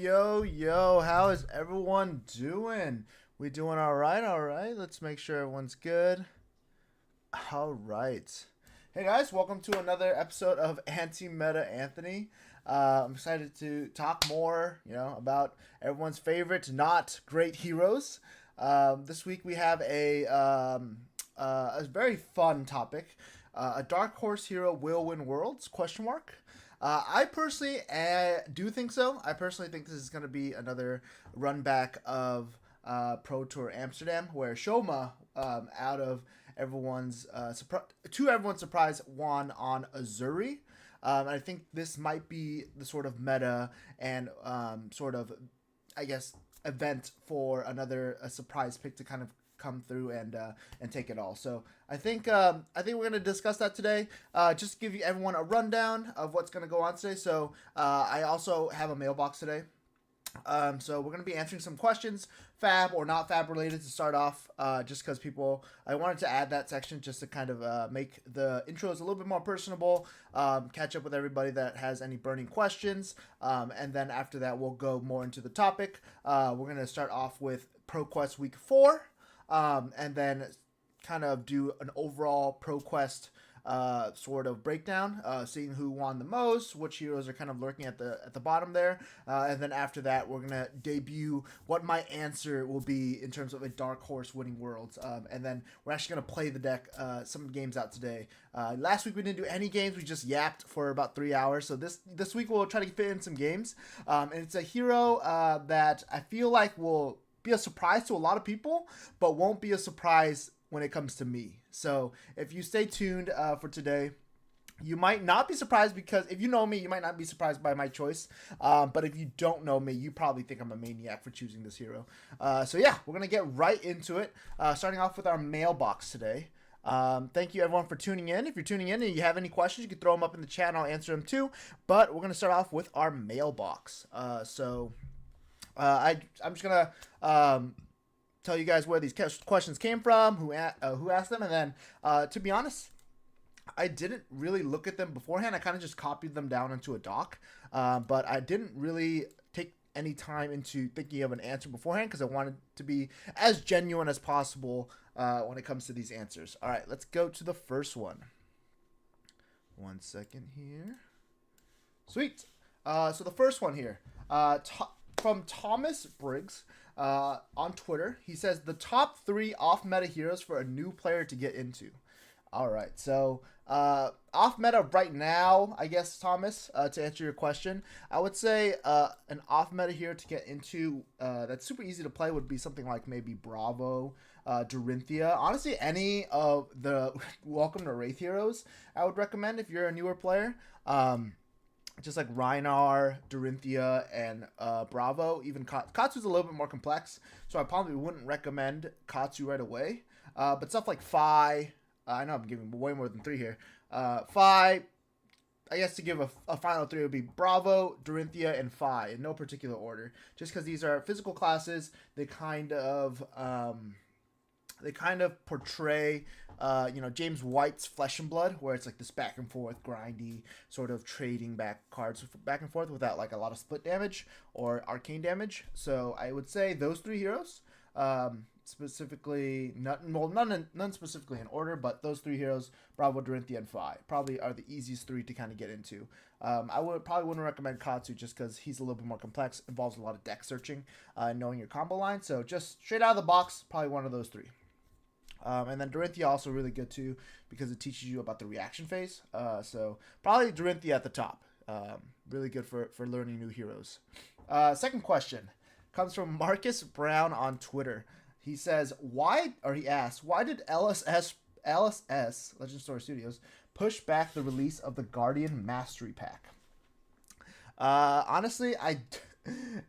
yo, how is everyone doing? We doing all right? All right. Let's make sure everyone's good. All right. Hey guys, welcome to another episode of Anti-Meta Anthony. I'm excited to talk more, about everyone's favorite not great heroes. This week we have a very fun topic. A dark horse hero will win worlds? Question mark. I personally do think so. I personally think this is going to be another run back of Pro Tour Amsterdam, where Shoma, out of everyone's to everyone's surprise, won on Azuri. And I think this might be the sort of meta and I guess, event for another surprise pick to kind of come through and take it all. So I think we're going to discuss that today. Just give you everyone a rundown of what's going to go on today. So I also have a mailbox today. So we're going to be answering some questions, fab or not fab related, to start off, just because I wanted to add that section just to kind of make the intros a little bit more personable, catch up with everybody that has any burning questions, and then after that we'll go more into the topic. We're going to start off with ProQuest Week 4, and then kind of do an overall ProQuest sort of breakdown, seeing who won the most, which heroes are kind of lurking at the bottom there, and then after that we're gonna debut what my answer will be in terms of a dark horse winning worlds, and then we're actually gonna play the deck, some games out today. Last week we didn't do any games, we just yapped for about 3 hours, so this week we'll try to fit in some games, and it's a hero that I feel like will be a surprise to a lot of people, but won't be a surprise when it comes to me. So if you stay tuned for today, you might not be surprised, because if you know me, you might not be surprised by my choice. But if you don't know me, you probably think I'm a maniac for choosing this hero. So yeah, we're going to get right into it, starting off with our mailbox today. Thank you everyone for tuning in. If you're tuning in and you have any questions, you can throw them up in the chat and I'll answer them too. But we're going to start off with our mailbox. I'm just going to tell you guys where these questions came from, who asked them, and then to be honest, I didn't really look at them beforehand. I kind of just copied them down into a doc, but I didn't really take any time into thinking of an answer beforehand, because I wanted to be as genuine as possible when it comes to these answers. All right, let's go to the first one. 1 second here. Sweet. So the first one here, from Thomas Briggs, on Twitter. He says the top 3 off-meta heroes for a new player to get into. All right, so off-meta right now, I guess, Thomas, to answer your question, I would say an off-meta hero to get into that's super easy to play would be something like maybe Bravo, Dorinthia. Honestly, any of the Welcome to Wraith heroes I would recommend if you're a newer player. Just like Rhinar, Dorinthia, and Bravo. Even Katsu's a little bit more complex, so I probably wouldn't recommend Katsu right away. But stuff like Phi, I know I'm giving way more than 3 here. Phi, I guess to give a final 3 would be Bravo, Dorinthia, and Phi in no particular order. Just because these are physical classes, they kind of portray James White's Flesh and Blood, where it's like this back and forth grindy sort of trading cards back and forth without like a lot of split damage or arcane damage. So I would say those 3 heroes, specifically none specifically in order, but those 3 heroes, Bravo, Dorinthia, and Phi, probably are the easiest 3 to kind of get into. I wouldn't recommend Katsu, just because he's a little bit more complex, involves a lot of deck searching, knowing your combo line. So just straight out of the box, probably one of those 3. And then Dorinthia also really good too, because it teaches you about the reaction phase. So probably Dorinthia at the top. Really good for learning new heroes. Second question comes from Marcus Brown on Twitter. He says, why did LSS Legend Story Studios push back the release of the Guardian Mastery Pack? Honestly,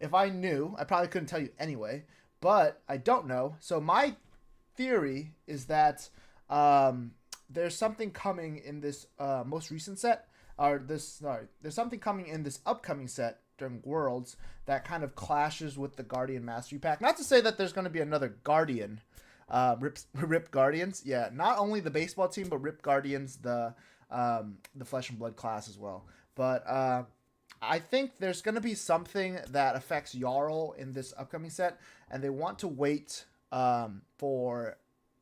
if I knew, I probably couldn't tell you anyway, but I don't know. So my theory is that there's something coming in this most recent set, there's something coming in this upcoming set during Worlds that kind of clashes with the Guardian Mastery Pack. Not to say that there's going to be another Guardian, Rip Guardians, yeah, not only the baseball team, but Rip Guardians, the Flesh and Blood class as well. But I think there's going to be something that affects Jarl in this upcoming set, and they want to wait for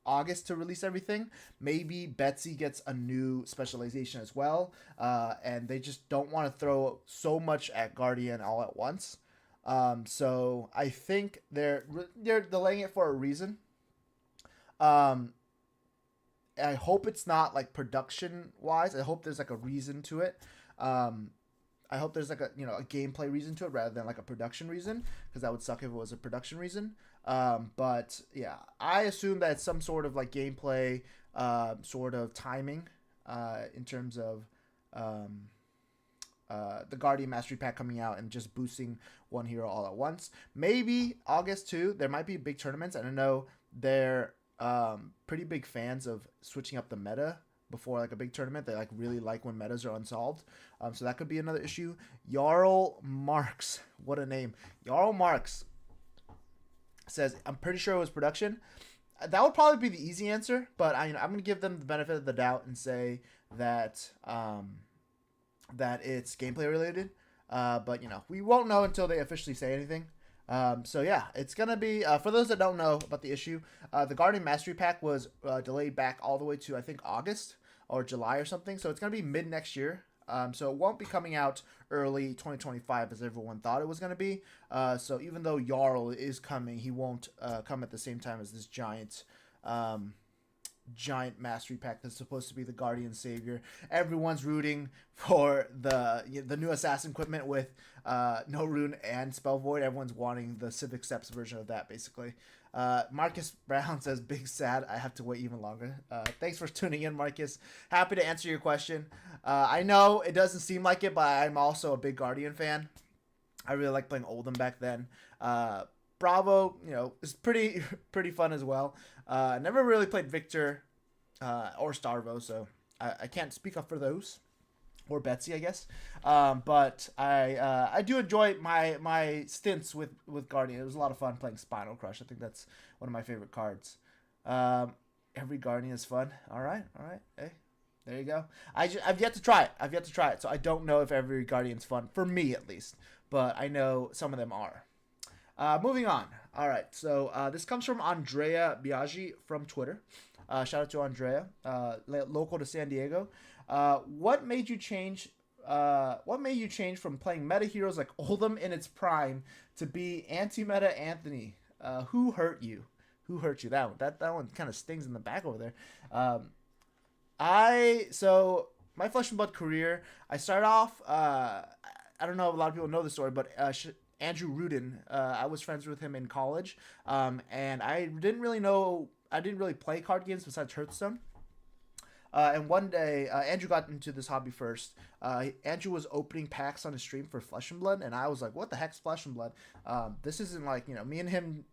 August to release everything. Maybe Betsy gets a new specialization as well, and they just don't want to throw so much at Guardian all at once. So I think they're delaying it for a reason. Um, I hope it's not like production wise. I hope there's like a reason to it. Um, I hope there's like a a gameplay reason to it rather than like a production reason, because that would suck if it was a production reason. But yeah, I assume that it's some sort of like gameplay, sort of timing, in terms of um, the Guardian Mastery Pack coming out and just boosting one hero all at once. Maybe August too. There might be big tournaments, and I know they're pretty big fans of switching up the meta before like a big tournament. They like really like when metas are unsolved. So that could be another issue. Jarl Marks, what a name. Jarl Marks says, I'm pretty sure it was production. That would probably be the easy answer, but I'm going to give them the benefit of the doubt and say that that it's gameplay related. But we won't know until they officially say anything. So yeah, it's gonna be for those that don't know about the issue. The Guardian Mastery Pack was delayed back all the way to I think August or July or something. So it's gonna be mid next year. So it won't be coming out early 2025 as everyone thought it was gonna be. So even though Jarl is coming, he won't come at the same time as this um, giant mastery pack that's supposed to be the Guardian Savior. Everyone's rooting for the new assassin equipment with no rune and spell void. Everyone's wanting the Civic Steps version of that, basically. Marcus Brown says, big sad, I have to wait even longer. Thanks for tuning in, Marcus. Happy to answer your question. I know it doesn't seem like it, but I'm also a big Guardian fan. I really like playing Oldham back then. Bravo, is pretty fun as well. Never really played Victor or Starvo, so I can't speak up for those. Or Betsy, I guess. But I do enjoy my stints with Guardian. It was a lot of fun playing Spinal Crush. I think that's one of my favorite cards. Every Guardian is fun. All right. Hey, there you go. I've yet to try it. So I don't know if every Guardian's fun, for me at least. But I know some of them are. Moving on. All right. So this comes from Andrea Biaggi from Twitter. Shout out to Andrea, local to San Diego. What made you change? What made you change from playing meta heroes like Oldham in its prime to be anti-meta Anthony? Who hurt you? Who hurt you? That one kind of stings in the back over there. So my Flesh and Blood career, I started off. I don't know if a lot of people know the story, but Andrew Rudin, I was friends with him in college, and I didn't really play card games besides Hearthstone. And one day, Andrew got into this hobby first. Andrew was opening packs on his stream for Flesh and Blood, and I was like, what the heck's Flesh and Blood? This isn't like, me and him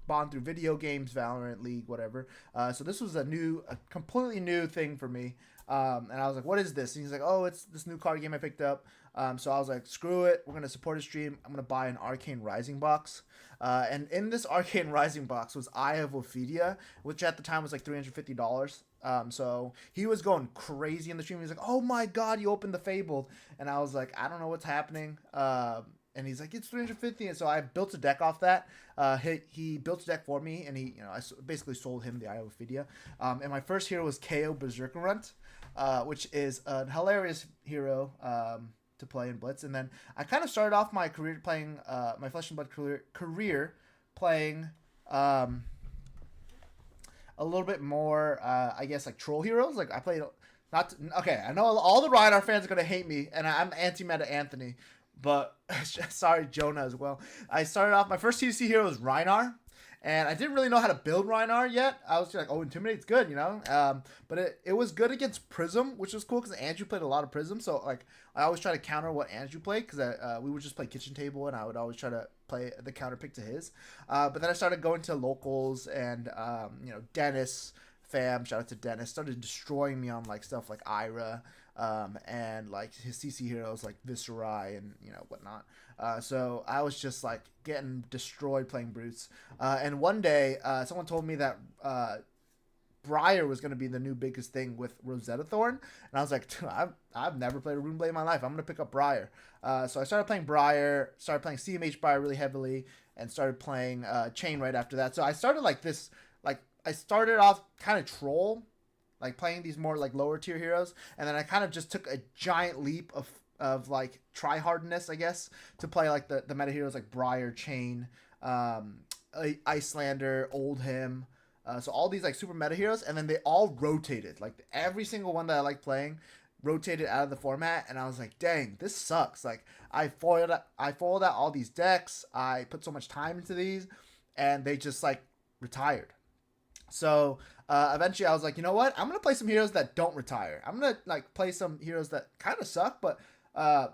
bond through video games, Valorant, League, whatever. So this was a completely new thing for me. And I was like, what is this? And he's like, oh, it's this new card game I picked up. So I was like, screw it. We're going to support his stream. I'm going to buy an Arcane Rising box. And in this Arcane Rising box was Eye of Ophidia, which at the time was like $350. So he was going crazy in the stream. He's like, oh my God, you opened the Fabled. And I was like, I don't know what's happening. And he's like, it's 350. And so I built a deck off that. He built a deck for me, and I basically sold him the Eye of Ophidia. And my first hero was KO Berserker, which is a hilarious hero to play in Blitz. And then I kind of started off my career playing my Flesh and Blood career playing a little bit more, I guess, like troll heroes. Like I played okay. I know all the Reinhardt fans are gonna hate me, and I'm anti-meta Anthony, but sorry Jonah as well. I started off my first TCC hero was Reinhardt. And I didn't really know how to build Reinhardt yet. I was just like, oh, Intimidate's good, But it was good against Prism, which was cool because Andrew played a lot of Prism. So, like, I always try to counter what Andrew played because we would just play Kitchen Table, and I would always try to play the counter pick to his. But then I started going to locals and, Dennis, fam, shout out to Dennis, started destroying me on, like, stuff like Ira and, like, his CC heroes like Viscerai and, whatnot. So I was just like getting destroyed playing brutes. And one day, someone told me that Briar was going to be the new biggest thing with Rosetta Thorn. And I was like, I've never played a Rune Blade in my life. I'm going to pick up Briar. So I started playing Briar, started playing CMH Briar really heavily, and started playing Chain right after that. So I started like this, like I started off kind of troll, like playing these more like lower tier heroes. And then I kind of just took a giant leap of like try hardness, I guess, to play like the meta heroes like Briar, Chain, Icelander, Oldhim. So all these like super meta heroes, and then they all rotated. Like every single one that I like playing rotated out of the format, and I was like, dang, this sucks. Like I foiled out all these decks. I put so much time into these, and they just like retired. So eventually I was like, you know what? I'm gonna play some heroes that don't retire. I'm gonna like play some heroes that kind of suck, but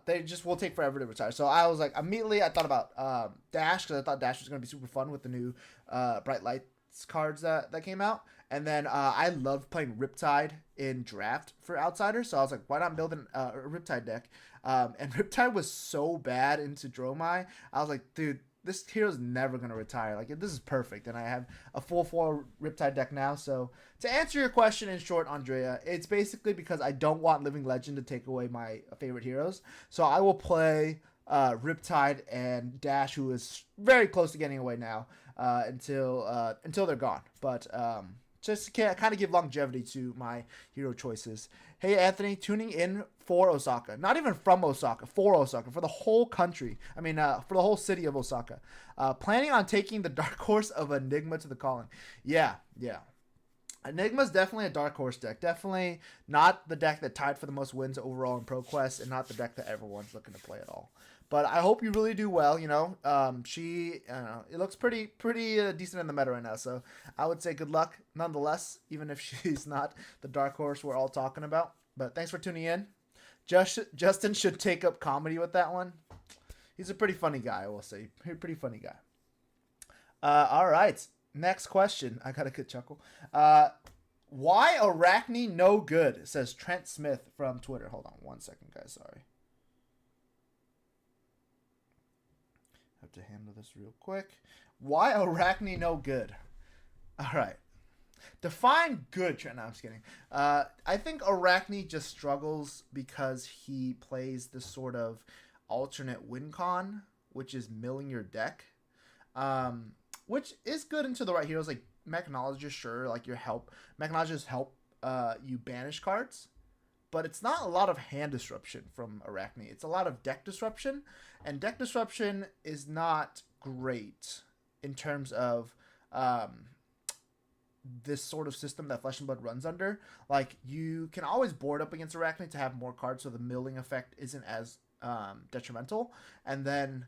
they just will take forever to retire. So I was like, immediately I thought about Dash, because I thought Dash was gonna be super fun with the new Bright Light cards that came out. And then I loved playing Riptide in draft for Outsiders, so I was like, why not build a Riptide deck? And Riptide was so bad into Dromai. I was like, dude, this hero's never going to retire. Like, this is perfect. And I have a full 4 Riptide deck now. So to answer your question in short, Andrea, it's basically because I don't want Living Legend to take away my favorite heroes. So I will play Riptide and Dash, who is very close to getting away now, until they're gone. But just to kind of give longevity to my hero choices. Hey, Anthony, tuning in for Osaka. Not even from Osaka, for Osaka, for the whole country. I mean, for the whole city of Osaka. Planning on taking the dark horse of Enigma to the calling. Yeah. Enigma's definitely a dark horse deck. Definitely not the deck that tied for the most wins overall in ProQuest, and not the deck that everyone's looking to play at all. But I hope you really do well. You know, it looks pretty decent in the meta right now. So I would say good luck nonetheless, even if she's not the dark horse we're all talking about. But thanks for tuning in. Justin should take up comedy with that one. He's a pretty funny guy, I will say. Pretty funny guy. All right. Next question. I got a good chuckle. Why Arachne no good? Says Trent Smith from Twitter. Hold on 1 second, guys. Sorry. Have to handle this real quick. Why Arachne no good? All right. Define good, Trent. No, I'm just kidding. I think Arachne just struggles because he plays this sort of alternate win con, which is milling your deck. Which is good into the right heroes like Mechanologist, sure, like your help. Mechanologist help you banish cards, but it's not a lot of hand disruption from Arachne. It's a lot of deck disruption, and deck disruption is not great in terms of this sort of system that Flesh and Blood runs under. Like, you can always board up against Arachne to have more cards, so the milling effect isn't as detrimental, and then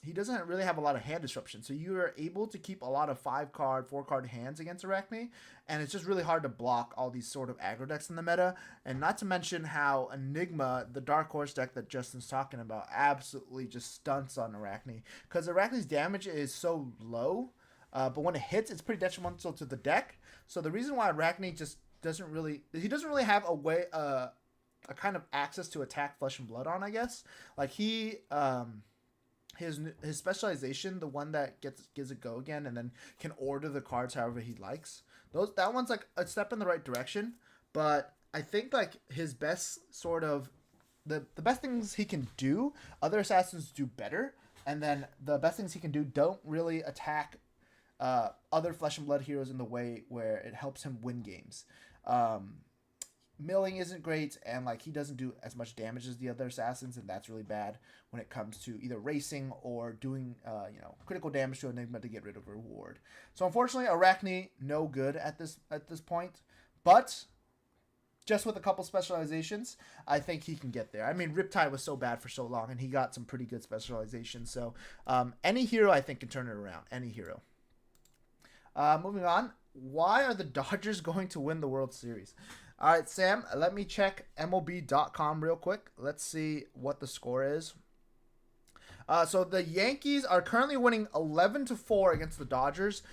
he doesn't really have a lot of hand disruption, so you are able to keep a lot of 5-card, 4-card hands against Arachne, and it's just really hard to block all these sort of aggro decks in the meta. And not to mention how Enigma, the Dark Horse deck that Justin's talking about, absolutely just stunts on Arachne, because Arachne's damage is so low, but when it hits, it's pretty detrimental to the deck. So the reason why Arachne just doesn't really have a way, a kind of access to attack Flesh and Blood on, I guess. Like, he his specialization, the one that gives it go again and then can order the cards however he likes, that one's like a step in the right direction. But I think like his best sort of the best things he can do, other assassins do better, and then the best things he can do don't really attack other Flesh and Blood heroes in the way where it helps him win games. Milling isn't great, and like he doesn't do as much damage as the other assassins, and that's really bad when it comes to either racing or doing critical damage to Enigma to get rid of a reward. So unfortunately, Arachne no good at this point, but just with a couple specializations, I think he can get there. I mean, Riptide was so bad for so long, and he got some pretty good specializations. So any hero I think can turn it around. Any hero. Moving on. Why are the Dodgers going to win the World Series? All right, Sam, let me check MLB.com real quick. Let's see what the score is. So the Yankees are currently winning 11-4 against the Dodgers,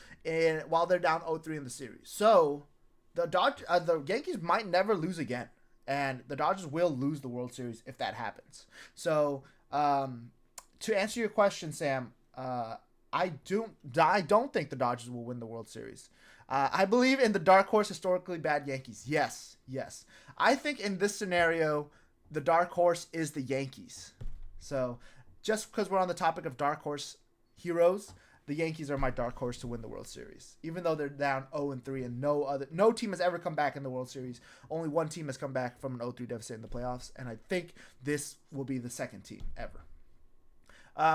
while they're down 0-3 in the series. So the Yankees might never lose again, and the Dodgers will lose the World Series if that happens. So to answer your question, Sam, I don't think the Dodgers will win the World Series. I believe in the dark horse historically bad Yankees. Yes, yes. I think in this scenario, the dark horse is the Yankees. So just because we're on the topic of dark horse heroes, the Yankees are my dark horse to win the World Series. Even though they're down 0-3 and no team has ever come back in the World Series. Only one team has come back from an 0-3 deficit in the playoffs, and I think this will be the second team ever.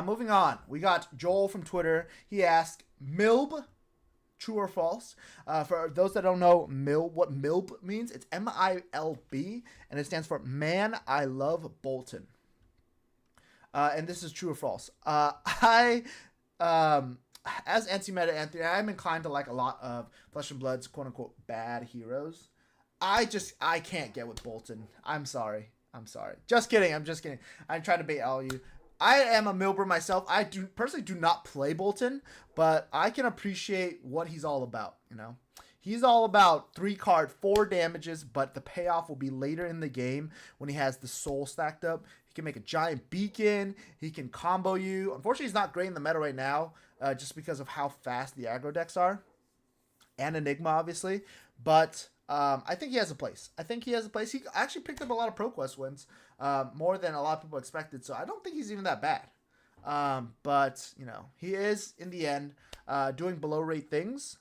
Moving on, we got Joel from Twitter. He asked, Milb, true or false? For those that don't know what Milb means, it's MILB, and it stands for Man I Love Bolton. And this is true or false. As anti-meta Anthony, I'm inclined to like a lot of Flesh and Blood's quote-unquote bad heroes. I can't get with Bolton. I'm sorry. Just kidding. I'm trying to bait all you. I am a Milber myself. I personally do not play Bolton, but I can appreciate what he's all about, you know? He's all about 3-card, 4 damages, but the payoff will be later in the game when he has the soul stacked up. He can make a giant beacon. He can combo you. Unfortunately, he's not great in the meta right now just because of how fast the aggro decks are. And Enigma, obviously. But I think he has a place. He actually picked up a lot of ProQuest wins, more than a lot of people expected. So I don't think he's even that bad. But, you know, he is, in the end, doing below-rate things.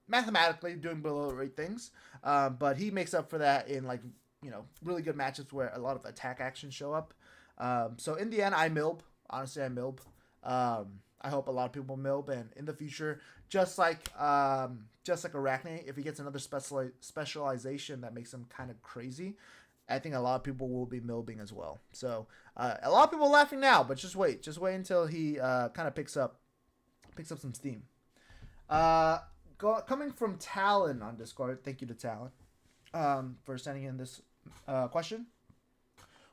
Mathematically doing below-rate things. But he makes up for that in, like, you know, really good matchups where a lot of attack actions show up. So in the end, I Milb. Honestly, I Milb. I hope a lot of people Milb, and in the future, just like Arachne, if he gets another specialization that makes him kind of crazy, I think a lot of people will be Milbing as well. So a lot of people are laughing now, but just wait until he kind of picks up some steam. Coming from Talon on Discord, thank you to Talon for sending in this question.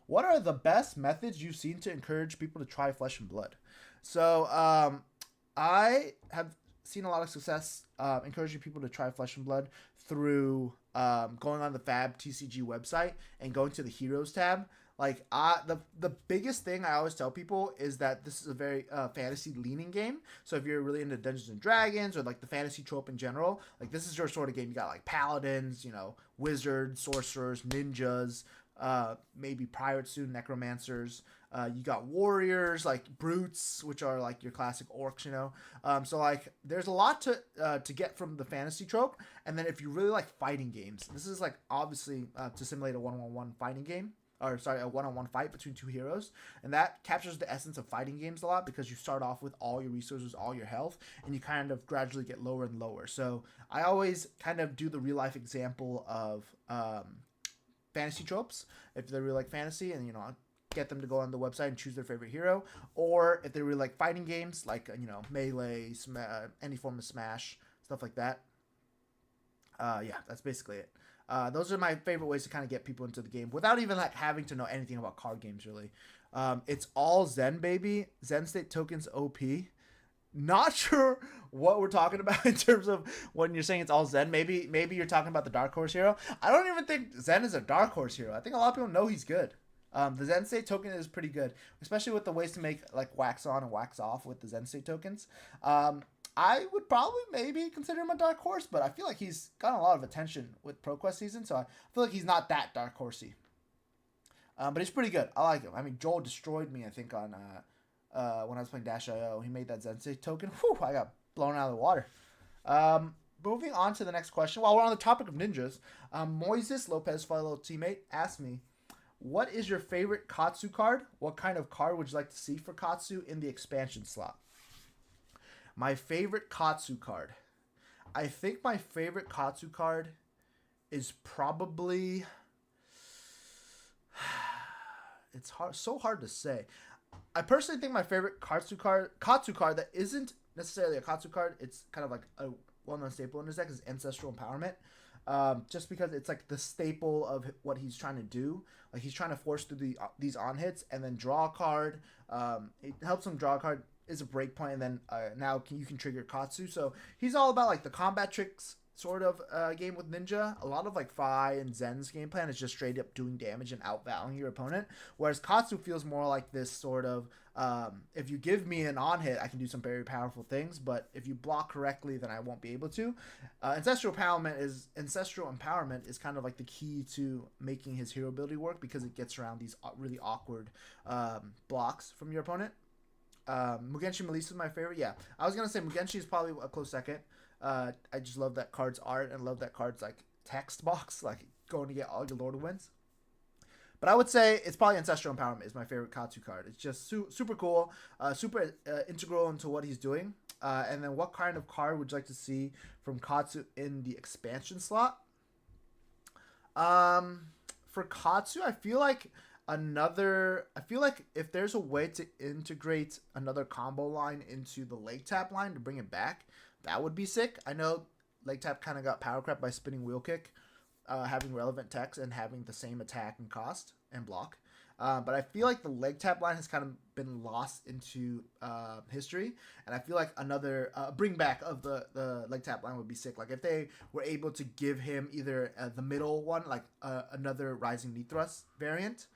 What are the best methods you've seen to encourage people to try Flesh and Blood? So I have seen a lot of success encouraging people to try Flesh and Blood through going on the Fab TCG website and going to the Heroes tab. Like the biggest thing I always tell people is that this is a very fantasy leaning game. So if you're really into Dungeons and Dragons or like the fantasy trope in general, like this is your sort of game. You got like paladins, you know, wizards, sorcerers, ninjas, maybe pirates soon, necromancers. You got warriors like brutes, which are like your classic orcs, you know. So like there's a lot to get from the fantasy trope. And then if you really like fighting games, this is like obviously to simulate a 1-on-1 fighting game. Or sorry, a 1-on-1 fight between 2 heroes. And that captures the essence of fighting games a lot because you start off with all your resources, all your health, and you kind of gradually get lower and lower. So I always kind of do the real life example of fantasy tropes. If they really like fantasy, and you know, get them to go on the website and choose their favorite hero. Or if they really like fighting games, like, you know, Melee, any form of Smash, stuff like that. Yeah, that's basically it. Those are my favorite ways to kind of get people into the game without even like having to know anything about card games, really. It's all Zen, baby. Zen state tokens OP. Not sure what we're talking about in terms of when you're saying it's all Zen. Maybe you're talking about the Dark Horse hero. I don't even think Zen is a Dark Horse hero. I think a lot of people know he's good. The Zen state token is pretty good, especially with the ways to make like wax on and wax off with the Zen state tokens. I would probably maybe consider him a dark horse, but I feel like he's gotten a lot of attention with ProQuest season, so I feel like he's not that dark horsey. But he's pretty good. I like him. I mean, Joel destroyed me, I think, on when I was playing Dash.io. He made that Zensei token. Whew, I got blown out of the water. Moving on to the next question. While we're on the topic of ninjas, Moises Lopez, fellow teammate, asked me, what is your favorite Katsu card? What kind of card would you like to see for Katsu in the expansion slot? My favorite Katsu card. I think my favorite Katsu card is probably... It's so hard to say. I personally think my favorite Katsu card that isn't necessarily a Katsu card, it's kind of like a well-known staple in his deck, is Ancestral Empowerment. Just because it's like the staple of what he's trying to do. Like he's trying to force through these on hits and then draw a card. It helps him draw a card, is a break point, and then now you can trigger Katsu. So he's all about like the combat tricks sort of game with Ninja. A lot of like Fi and Zen's game plan is just straight up doing damage and outvaluing your opponent, whereas Katsu feels more like this sort of if you give me an on hit, I can do some very powerful things, but if you block correctly, then I won't be able to. Ancestral empowerment is kind of like the key to making his hero ability work, because it gets around these really awkward blocks from your opponent. Mugenshi Melissa is my favorite. Yeah, I was gonna say Mugenshi is probably a close second. I just love that card's art and love that card's like text box, like going to get all your Lord of Winds. But I would say it's probably Ancestral Empowerment is my favorite Katsu card. It's just super cool, super integral into what he's doing. And then what kind of card would you like to see from Katsu in the expansion slot? For Katsu, I feel like if there's a way to integrate another combo line into the leg tap line to bring it back, that would be sick. I know leg tap kind of got power crept by spinning wheel kick, having relevant text and having the same attack and cost and block. But I feel like the leg tap line has kind of been lost into history, and I feel like another bring back of the leg tap line would be sick. Like if they were able to give him either the middle one, like another Rising Knee Thrust variant,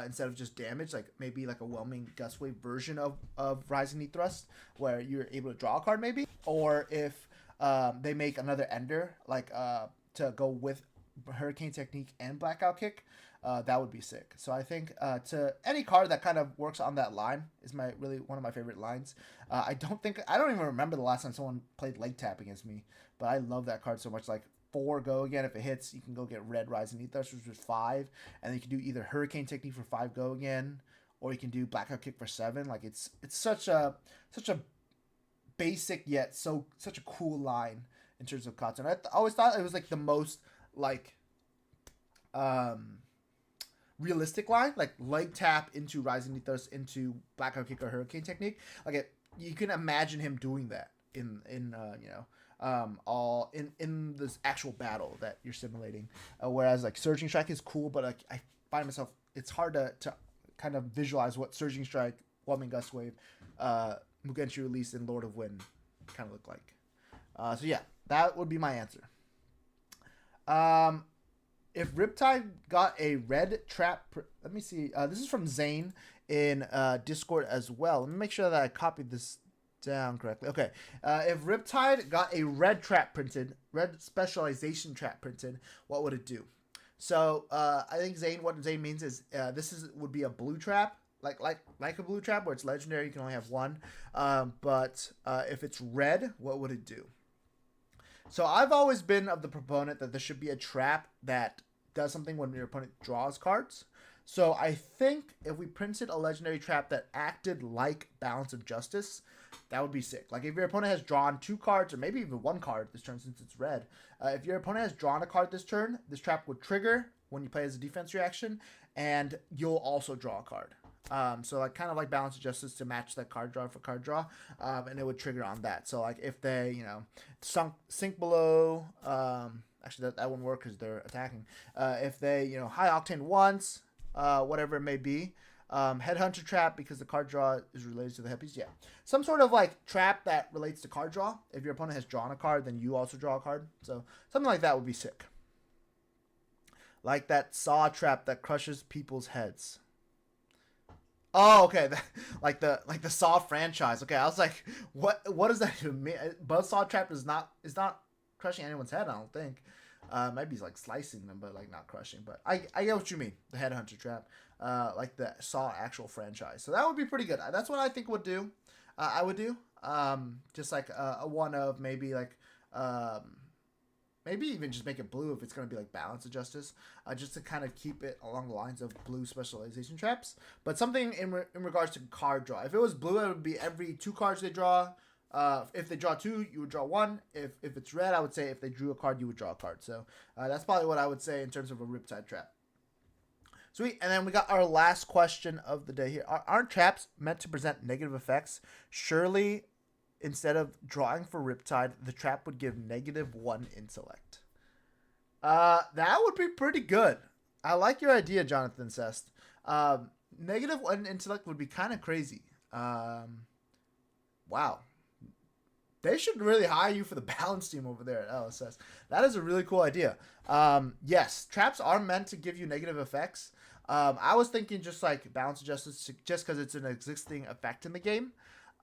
instead of just damage, like maybe like a Whelming Gust Wave version of Rising Knee Thrust, where you're able to draw a card maybe, or if they make another Ender, like to go with Hurricane Technique and Blackout Kick, that would be sick. So I think to any card that kind of works on that line is really one of my favorite lines. I don't even remember the last time someone played leg tap against me, but I love that card so much. Like 4 go again. If it hits, you can go get red Rising Knee Thrust, which is 5, and then you can do either Hurricane Technique for 5 go again, or you can do Blackout Kick for 7. Like it's such a basic yet such a cool line in terms of Katsu. And I always thought it was like the most like realistic line, like leg tap into Rising Knee Thrust into Blackout Kick or Hurricane Technique. Like you can imagine him doing that in all in this actual battle that you're simulating. Whereas like Surging Strike is cool, but like I find myself, it's hard to kind of visualize what Surging Strike, Whelming Gust Wave, Mugenshi Release, and Lord of Wind kind of look like. So yeah, that would be my answer. If Riptide got a red trap, let me see. This is from Zane in Discord as well. Let me make sure that I copied this down correctly. Okay. If Riptide got a red specialization trap printed, what would it do? So I think what Zane means is would be a blue trap, like a blue trap where it's legendary. You can only have one. But if it's red, what would it do? So I've always been of the proponent that there should be a trap that does something when your opponent draws cards. So I think if we printed a legendary trap that acted like Balance of Justice, that would be sick. Like if your opponent has drawn 2 cards, or maybe even 1 card this turn since it's red. If your opponent has drawn a card this turn, this trap would trigger when you play as a defense reaction, and you'll also draw a card. So like kind of like Balance of Justice to match that card draw for card draw, and it would trigger on that. So like if they sink below, actually that wouldn't work because they're attacking. If they high octane once, whatever it may be, headhunter trap because the card draw is related to the headpiece. Yeah, some sort of like trap that relates to card draw. If your opponent has drawn a card, then you also draw a card. So something like that would be sick. Like that saw trap that crushes people's heads. Oh, okay. like the Saw franchise. Okay, I was like, what does that even mean? Buzzsaw trap is not crushing anyone's head, I don't think. Maybe like slicing them, but like not crushing. But I get what you mean. The headhunter trap, like the Saw actual franchise. So that would be pretty good. That's what I think would do. I would do. Just like a one of maybe like maybe even just make it blue if it's going to be like Balance of Justice, just to kind of keep it along the lines of blue specialization traps. But something in regards to card draw. If it was blue, it would be every 2 cards they draw. If they draw 2, you would draw 1. If it's red, I would say if they drew a card, you would draw a card. So that's probably what I would say in terms of a Riptide trap. Sweet. And then we got our last question of the day here. Aren't traps meant to present negative effects? Surely, instead of drawing for Riptide, the trap would give -1 intellect. That would be pretty good. I like your idea, Jonathan Sest. -1 intellect would be kind of crazy. Wow. They should really hire you for the balance team over there at LSS. That is a really cool idea. Yes, traps are meant to give you negative effects. I was thinking just like balance adjustments just because it's an existing effect in the game.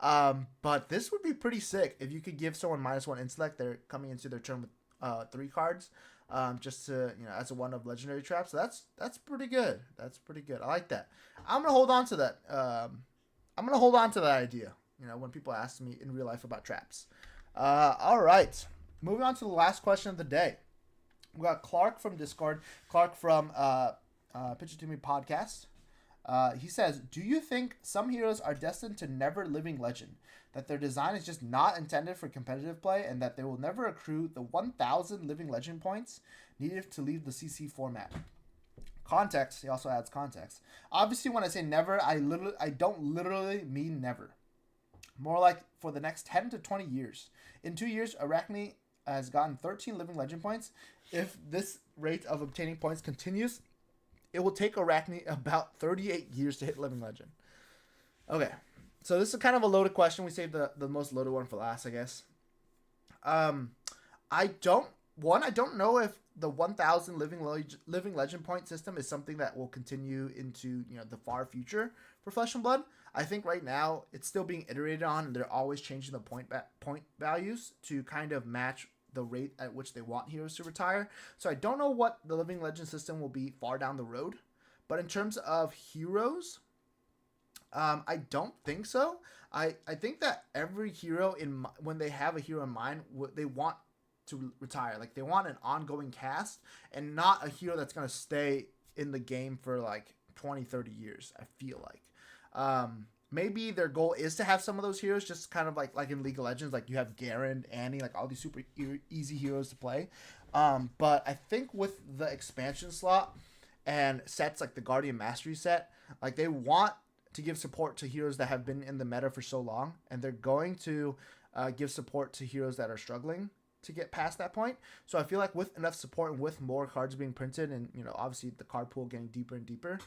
But this would be pretty sick if you could give someone -1 intellect. They're coming into their turn with 3 cards. Just to, as a 1 of legendary traps. So that's pretty good. That's pretty good. I like that. I'm gonna hold on to that. I'm gonna hold on to that idea. When people ask me in real life about traps. All right. Moving on to the last question of the day. We got Clark from Discord. Clark from Pitch It To Me podcast. He says, do you think some heroes are destined to never living legend? That their design is just not intended for competitive play and that they will never accrue the 1,000 living legend points needed to leave the CC format? Context. He also adds context. Obviously, when I say never, I don't literally mean never. More like for the next 10 to 20 years. In 2 years, Arachne has gotten 13 living legend points. If this rate of obtaining points continues, it will take Arachne about 38 years to hit living legend. Okay. So this is kind of a loaded question. We saved the most loaded one for last, I guess. I don't know if the 1,000 living legend point system is something that will continue into the far future for Flesh and Blood. I think right now it's still being iterated on, and they're always changing the point values to kind of match the rate at which they want heroes to retire. So I don't know what the living legend system will be far down the road, but in terms of heroes, I don't think so. I think that every hero when they have a hero in mind, they want to retire. Like they want an ongoing cast and not a hero that's going to stay in the game for like 20, 30 years, I feel like. Maybe their goal is to have some of those heroes just kind of like in League of Legends, like you have Garen, Annie, like all these super easy heroes to play. But I think with the expansion slot and sets like the Guardian Mastery set, like they want to give support to heroes that have been in the meta for so long, and they're going to give support to heroes that are struggling to get past that point. So I feel like with enough support and with more cards being printed and, obviously the card pool getting deeper and deeper,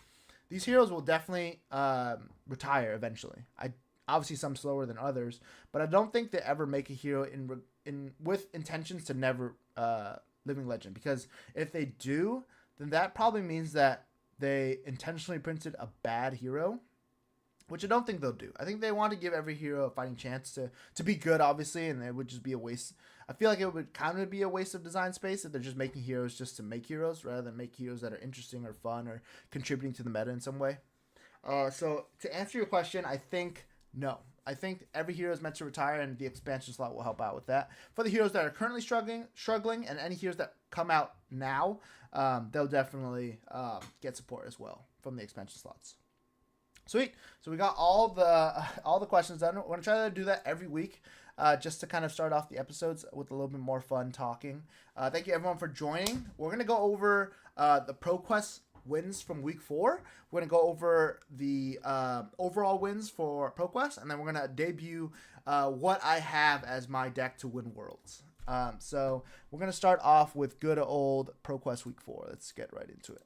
these heroes will definitely retire eventually. Obviously some slower than others, but I don't think they ever make a hero with intentions to never living legend, because if they do, then that probably means that they intentionally printed a bad hero, which I don't think they'll do. I think they want to give every hero a fighting chance to be good, obviously, and it would just be a waste. I feel like it would kind of be a waste of design space if they're just making heroes just to make heroes rather than make heroes that are interesting or fun or contributing to the meta in some way. So to answer your question, I think no. I think every hero is meant to retire, and the expansion slot will help out with that. For the heroes that are currently struggling, and any heroes that come out now, they'll definitely get support as well from the expansion slots. Sweet. So we got all the questions done. We're gonna try to do that every week, just to kind of start off the episodes with a little bit more fun talking. Thank you everyone for joining. We're gonna go over the ProQuest wins from week 4. We're gonna go over the overall wins for ProQuest, and then we're gonna debut what I have as my deck to win Worlds. So we're gonna start off with good old ProQuest week 4. Let's get right into it.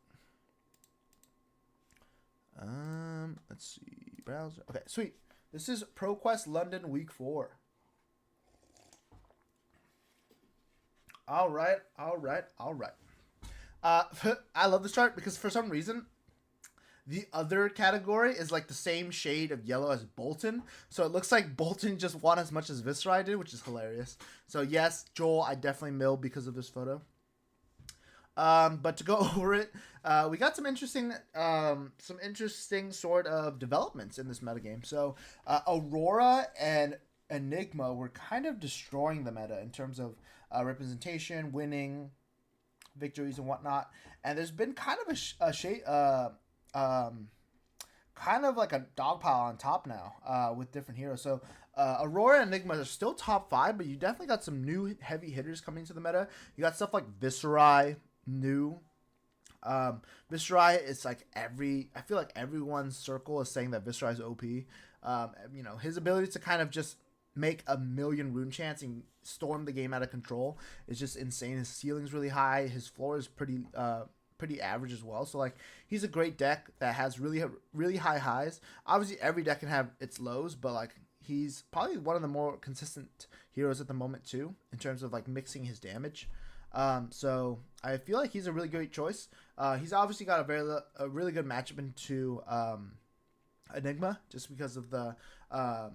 Let's see, browser. Okay, sweet. This is ProQuest London week 4. All right. I love this chart because for some reason, the other category is like the same shade of yellow as Bolton. So it looks like Bolton just won as much as Viscerai did, which is hilarious. So yes, Joel, I definitely milled because of this photo. But to go over it, we got some interesting sort of developments in this metagame. So Aurora and Enigma were kind of destroying the meta in terms of representation, winning, victories, and whatnot. And there's been kind of kind of like a dog pile on top now with different heroes. So Aurora and Enigma are still top 5, but you definitely got some new heavy hitters coming to the meta. You got stuff like Viscerai. New Viscerai is like I feel like everyone's circle is saying that Viscerai is OP. His ability to kind of just make a million rune chants and storm the game out of control is just insane. His ceiling's really high. His floor is pretty average as well. So like he's a great deck that has really high highs. Obviously every deck can have its lows, but like he's probably one of the more consistent heroes at the moment too, in terms of like mixing his damage. So I feel like he's a really great choice. He's obviously got a really good matchup into Enigma, just because of the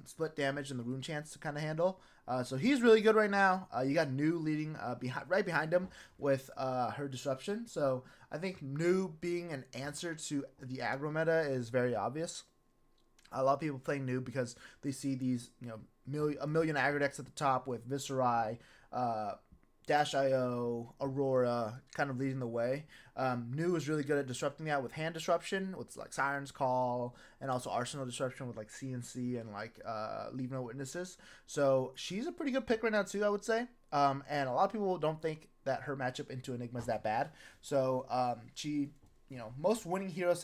split damage and the rune chance to kind of handle. So he's really good right now. You got Nu leading right behind him with her disruption. So I think Nu being an answer to the aggro meta is very obvious. A lot of people playing Nu because they see these, a million aggro decks at the top with Viserai, Dash.io, Aurora kind of leading the way. Nu is really good at disrupting that with hand disruption, with like Siren's Call, and also Arsenal disruption with like CNC and like Leave No Witnesses. So she's a pretty good pick right now too, I would say. And a lot of people don't think that her matchup into Enigma is that bad. So she, most winning hero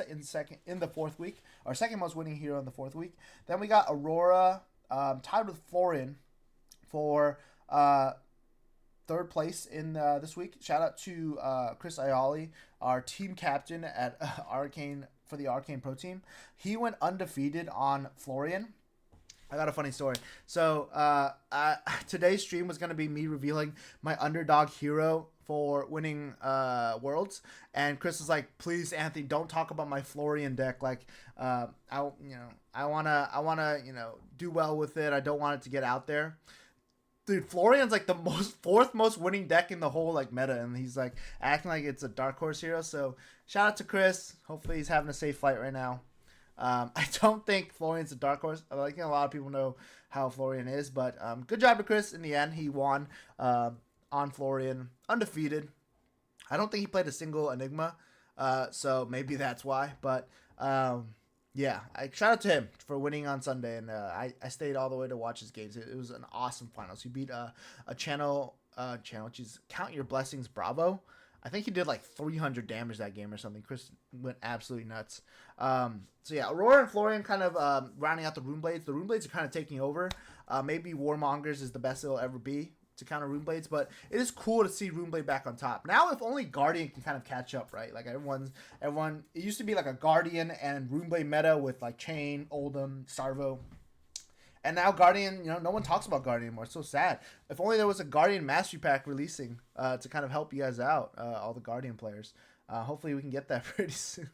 in the fourth week, or second most winning hero in the fourth week. Then we got Aurora tied with Florian for third place in this week. Shout out to Chris Ayali, our team captain at Arcane for the Arcane Pro team. He went undefeated on Florian. I got a funny story. So today's stream was going to be me revealing my underdog hero for winning Worlds, and Chris was like, "Please, Anthony, don't talk about my Florian deck. Like, I wanna do well with it. I don't want it to get out there." Dude, Florian's like the fourth most winning deck in the whole like meta, and he's like acting like it's a dark horse hero. So shout out to Chris. Hopefully he's having a safe flight right now. I don't think Florian's a dark horse. I think a lot of people know how Florian is, but good job to Chris. In the end, he won on Florian, undefeated. I don't think he played a single Enigma, so maybe that's why. But yeah, shout out to him for winning on Sunday, and I stayed all the way to watch his games. It was an awesome finals. He beat a channel, which is Count Your Blessings Bravo. I think he did like 300 damage that game or something. Chris went absolutely nuts. So yeah, Aurora and Florian kind of rounding out the Rune Blades. The Rune Blades are kind of taking over. Maybe Warmongers is the best it'll ever be to counter Rune Blades, but it is cool to see Rune Blade back on top. Now, if only Guardian can kind of catch up, right? Like everyone, it used to be like a Guardian and Rune Blade meta with like Chain, Oldham, Sarvo. And now Guardian, no one talks about Guardian anymore. It's so sad. If only there was a Guardian Mastery Pack releasing to kind of help you guys out, all the Guardian players. Hopefully we can get that pretty soon.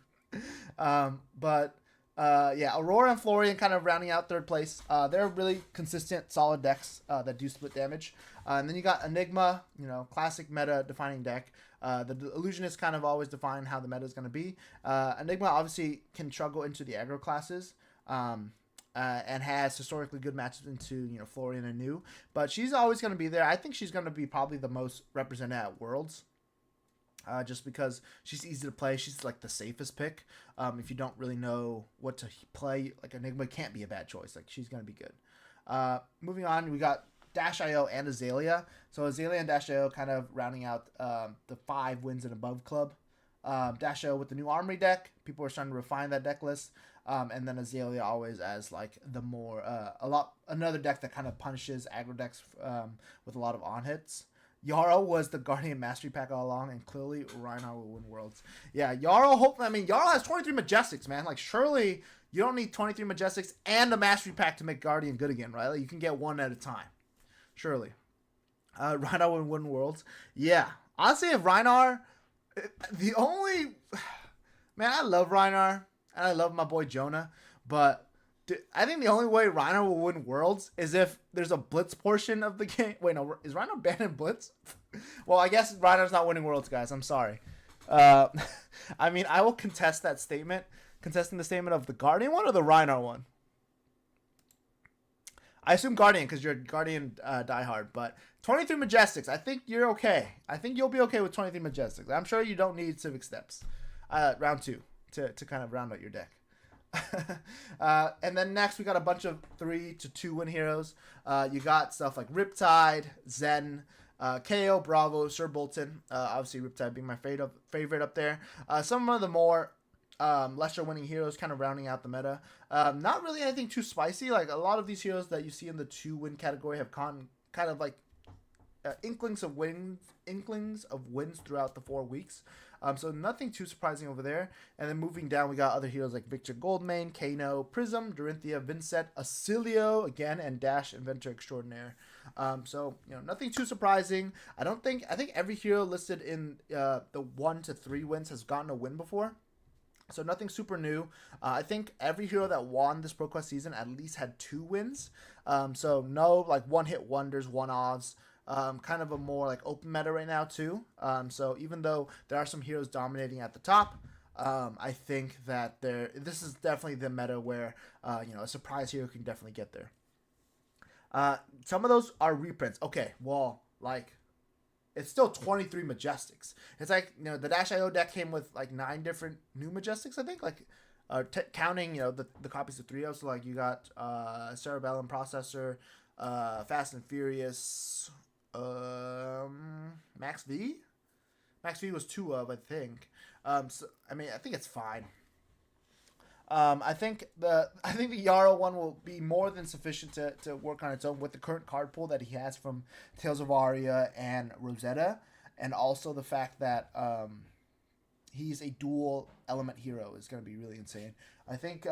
Yeah, Aurora and Florian kind of rounding out third place. They're really consistent, solid decks that do split damage. And then you got Enigma, classic meta defining deck. The Illusionist kind of always define how the meta is going to be. Enigma obviously can struggle into the aggro classes. And has historically good matches into Florian and Nu, but she's always going to be there. I think she's going to be probably the most represented at Worlds, just because she's easy to play. She's like the safest pick. If you don't really know what to play, like Enigma can't be a bad choice. Like she's going to be good. Moving on, we got Dash.io and Azalea. So Azalea and Dash.io kind of rounding out the 5 wins and above club. Dash.io with the new Armory deck. People are starting to refine that deck list. And then Azalea always as like the more another deck that kind of punishes aggro decks with a lot of on hits. Yarrow was the Guardian Mastery Pack all along, and clearly Reinhardt will win Worlds. Yeah, Yarrow. Yarrow has 23 Majestics, man. Like surely you don't need 23 Majestics and a Mastery Pack to make Guardian good again, right? Like, you can get one at a time. Surely, Reinhardt will win Worlds. Yeah, honestly, if Reinhardt, I love Reinhardt. And I love my boy Jonah, but I think the only way Reinhardt will win Worlds is if there's a Blitz portion of the game. Wait, no, is Reinhardt banned in Blitz? Well, I guess Reinhardt's not winning Worlds, guys. I'm sorry. I will contest that statement. Contesting the statement of the Guardian one or the Reinhardt one? I assume Guardian because you're a Guardian diehard, but 23 Majestics, I think you're okay. I think you'll be okay with 23 Majestics. I'm sure you don't need Civic Steps. Round 2. To kind of round out your deck. And then next we got a bunch of 3 to 2 win heroes. You got stuff like Riptide, Zen, KO, Bravo, Sir Bolton. Obviously Riptide being my favorite up there. Some of the more lesser winning heroes kind of rounding out the meta. Not really anything too spicy. Like a lot of these heroes that you see in the 2 win category have kind of like inklings of wins throughout the 4 weeks. So nothing too surprising over there. And then moving down, we got other heroes like Victor Goldmane, Kano, Prism, Dorinthia, Vincent, Acilio again, and Dash Inventor Extraordinaire. So nothing too surprising. I think every hero listed in the 1 to 3 wins has gotten a win before. So nothing super new. I think every hero that won this ProQuest season at least had 2 wins. So no like one-hit wonders, one-offs. Kind of a more like open meta right now too. So even though there are some heroes dominating at the top, I think that this is definitely the meta where a surprise hero can definitely get there. Some of those are reprints. Okay, well, like it's still 23 Majestics. It's like, the Dash.io deck came with like 9 different new Majestics, I think, like counting, the copies of 3.0. So like you got Cerebellum Processor, Fast and Furious, Max V? Max V was 2 of, I think. So I mean, I think it's fine. I think the Yarrow one will be more than sufficient to work on its own with the current card pool that he has from Tales of Aria and Rosetta, and also the fact that he's a dual element hero is going to be really insane. I think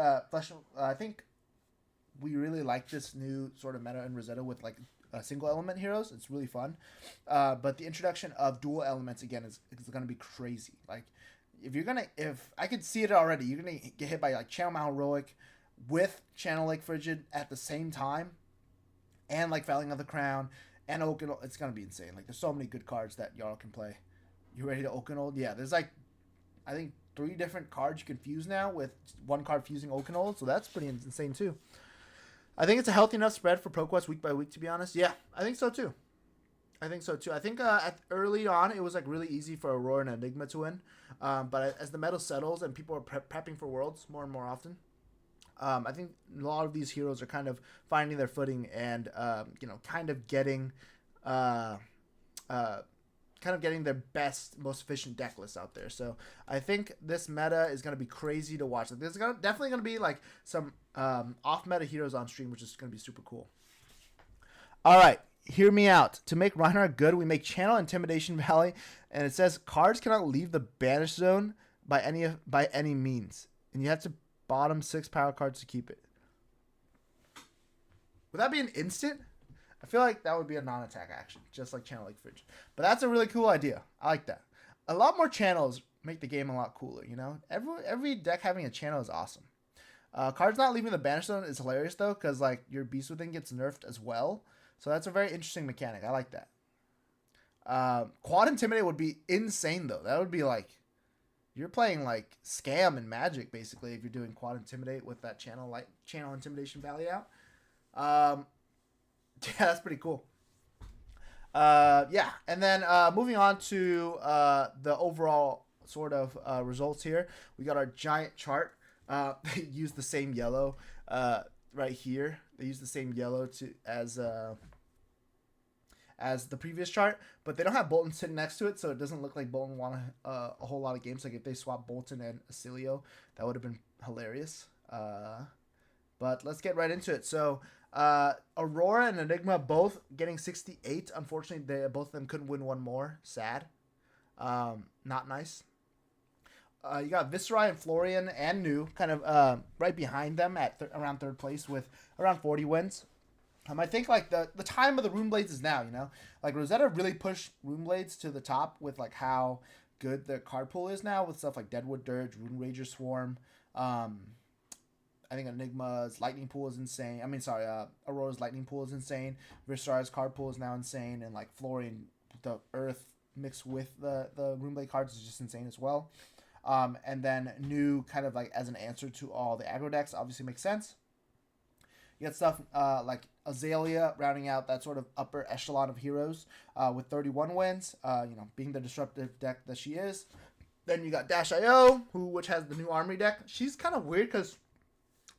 we really like this new sort of meta in Rosetta with like single element heroes. It's really fun, but the introduction of dual elements again is going to be crazy. Like, if I could see it already, you're gonna get hit by like Channel Mount Heroic with Channel Lake Frigid at the same time, and like Felling of the Crown and Okinold. It's gonna be insane. Like, there's so many good cards that Jarl can play. You ready to Okinold? Yeah, there's like I think 3 different cards you can fuse now with 1 card fusing Okinold, so that's pretty insane too. I think it's a healthy enough spread for ProQuest week by week, to be honest. Yeah, I think so too. I think early on it was like really easy for Aurora and Enigma to win, but as the meta settles and people are prepping for Worlds more and more often, I think a lot of these heroes are kind of finding their footing and kind of getting their best, most efficient deck list out there. So I think this meta is going to be crazy to watch. Like, there's definitely going to be like some off meta heroes on stream, which is going to be super cool. All right. Hear me out. To make Reinhardt good, we make Channel Intimidation Valley, and it says cards cannot leave the banish zone by any means, and you have to bottom 6 power cards to keep it. Would that be an instant? I feel like that would be a non-attack action, just like Channel Lake Fridge. But that's a really cool idea. I like that. A lot more channels make the game a lot cooler. Every deck having a channel is awesome. Cards not leaving the banish zone is hilarious though, because like your Beast Within gets nerfed as well. So that's a very interesting mechanic. I like that. Quad Intimidate would be insane, though. That would be like, you're playing like Scam and Magic, basically, if you're doing Quad Intimidate with that Channel Intimidation Valley out. Yeah, that's pretty cool. Yeah, and then moving on to the overall sort of results here. We got our giant chart. They use the same yellow right here. They use the same yellow as the previous chart, but they don't have Bolton sitting next to it, so it doesn't look like Bolton won a whole lot of games. Like, if they swap Bolton and Acilio, that would have been hilarious. But let's get right into it. So Aurora and Enigma both getting 68. Unfortunately, both of them couldn't win one more. Sad. Not nice. You got Viserai and Florian and New kind of right behind them at around 3rd place with around 40 wins. I think like the time of the Rune Blades is now, like Rosetta really pushed Rune Blades to the top with like how good the card pool is now with stuff like Deadwood Dirge, Rune Rager Swarm. I think Enigma's Lightning Pool is insane. Aurora's Lightning Pool is insane. Visarai's card pool is now insane, and like Florian, the Earth mixed with the Rune Blade cards is just insane as well. And then New kind of like as an answer to all the aggro decks obviously makes sense. You got stuff like Azalea rounding out that sort of upper echelon of heroes with 31 wins, being the disruptive deck that she is. Then you got Dash.io, which has the new Armory deck. She's kind of weird because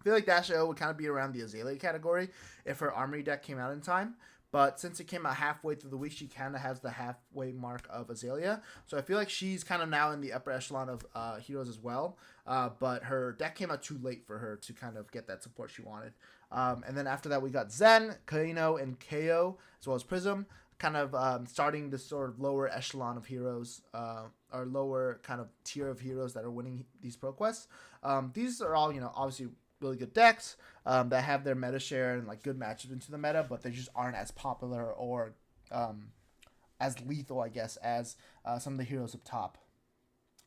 I feel like Dash.io would kind of be around the Azalea category if her Armory deck came out in time. But since it came out halfway through the week, she kind of has the halfway mark of Azalea. So I feel like she's kind of now in the upper echelon of heroes as well. But her deck came out too late for her to kind of get that support she wanted. And then after that, we got Zen, Kano, and KO, as well as Prism. kind of starting this sort of lower echelon of heroes, or lower kind of tier of heroes that are winning these ProQuests. These are all, obviously really good decks that have their meta share and like good matchups into the meta, but they just aren't as popular or as lethal, I guess, as some of the heroes up top.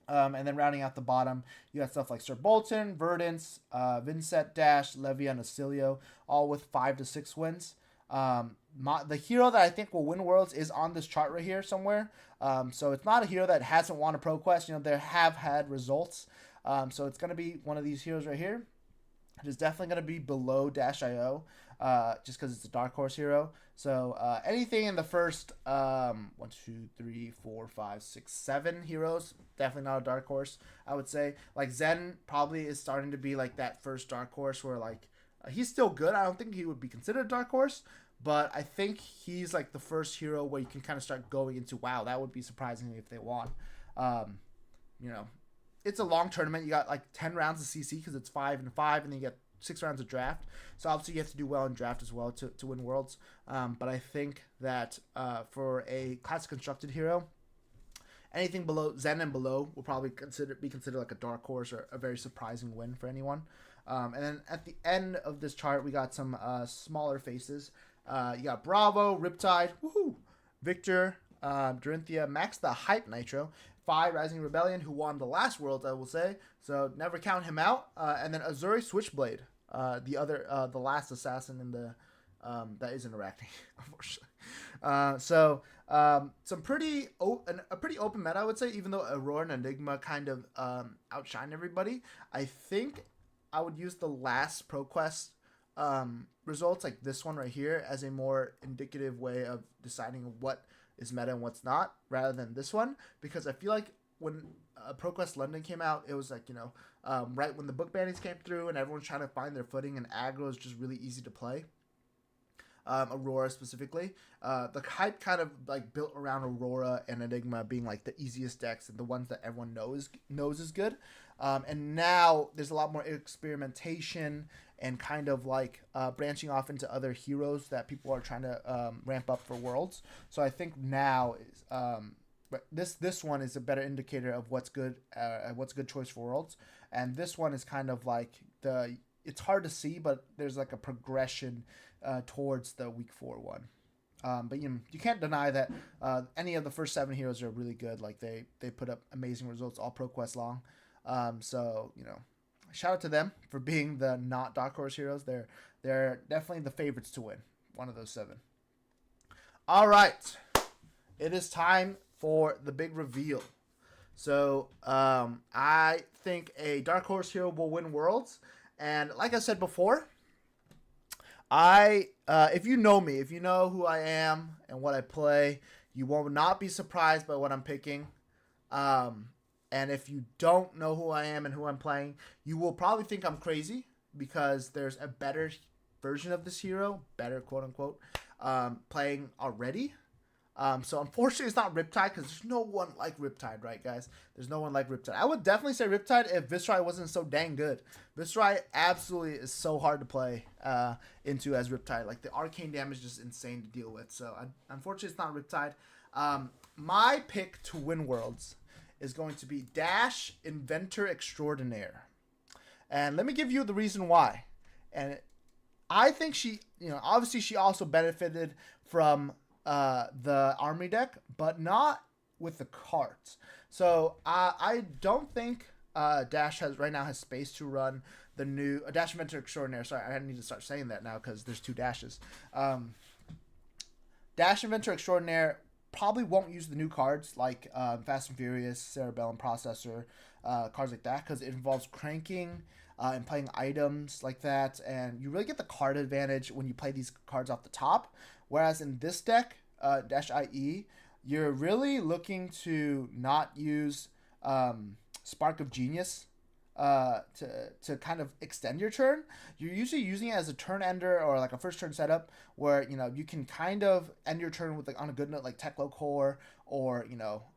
And then rounding out the bottom, you got stuff like Sir Bolton, Verdance, Vincent Dash, Levia, and Acilio, all with 5 to 6 wins. The hero that I think will win Worlds is on this chart right here somewhere. So it's not a hero that hasn't won a ProQuest. They have had results. So it's going to be one of these heroes right here. It is definitely going to be below Dash.io, just because it's a Dark Horse hero. So anything in the first 1, 2, 3, 4, 5, 6, 7 heroes, definitely not a Dark Horse, I would say. Like Zen probably is starting to be like that first Dark Horse where like he's still good. I don't think he would be considered a Dark Horse, but I think he's like the first hero where you can kind of start going into, wow, that would be surprising if they won. It's a long tournament. You got like 10 rounds of CC because it's 5 and 5, and then you get 6 rounds of draft. So obviously you have to do well in draft as well to win Worlds. But I think that for a classic constructed hero, anything below Zen and below will probably be considered like a Dark Horse or a very surprising win for anyone. And then at the end of this chart, we got some smaller faces. You got Bravo, Riptide, woohoo, Victor, Dorinthia, Max the Hype Nitro, Phi Rising Rebellion, who won the last Worlds, I will say. So never count him out. And then Azuri Switchblade, the last assassin in the that is interacting, unfortunately. Some pretty a pretty open meta, I would say. Even though Aurora and Enigma kind of outshine everybody, I think I would use the last ProQuest results, like this one right here, as a more indicative way of deciding what is meta and what's not, rather than this one, because I feel like when ProQuest London came out, it was like, right when the book bannings came through and everyone's trying to find their footing, and aggro is just really easy to play. Aurora specifically, the hype kind of like built around Aurora and Enigma being like the easiest decks and the ones that everyone knows is good. And now there's a lot more experimentation and kind of like branching off into other heroes that people are trying to ramp up for Worlds. So I think now is this one is a better indicator of what's good choice for Worlds. And this one is kind of like it's hard to see, but there's like a progression towards the week 4 one. But you can't deny that any of the first 7 heroes are really good. Like they put up amazing results all ProQuest long. So shout out to them for being the not Dark Horse heroes. They're definitely the favorites to win one of those 7. All right, it is time for the big reveal. So I think a Dark Horse hero will win Worlds, and like I said before, if you know me, if you know who I am and what I play, you will not be surprised by what I'm picking. And if you don't know who I am and who I'm playing, you will probably think I'm crazy because there's a better version of this hero, better quote unquote, playing already. So unfortunately it's not Riptide, because there's no one like Riptide, right guys? There's no one like Riptide. I would definitely say Riptide if Viscerai wasn't so dang good. Viscerai absolutely is so hard to play into as Riptide. Like the arcane damage is just insane to deal with. So unfortunately it's not Riptide. My pick to win Worlds is going to be Dash Inventor Extraordinaire. And let me give you the reason why. And I think she, obviously she also benefited from the army deck, but not with the cards. So I don't think Dash right now has space to run the new Dash Inventor Extraordinaire. Sorry, I need to start saying that now because there's 2 dashes. Dash Inventor Extraordinaire probably won't use the new cards like Fast and Furious, Cerebellum Processor, cards like that, because it involves cranking and playing items like that, and you really get the card advantage when you play these cards off the top. Whereas in this deck, Dash IE, you're really looking to not use Spark of Genius to kind of extend your turn. You're usually using it as a turn ender or like a first turn setup where you can kind of end your turn with like on a good note like Teklo Core, or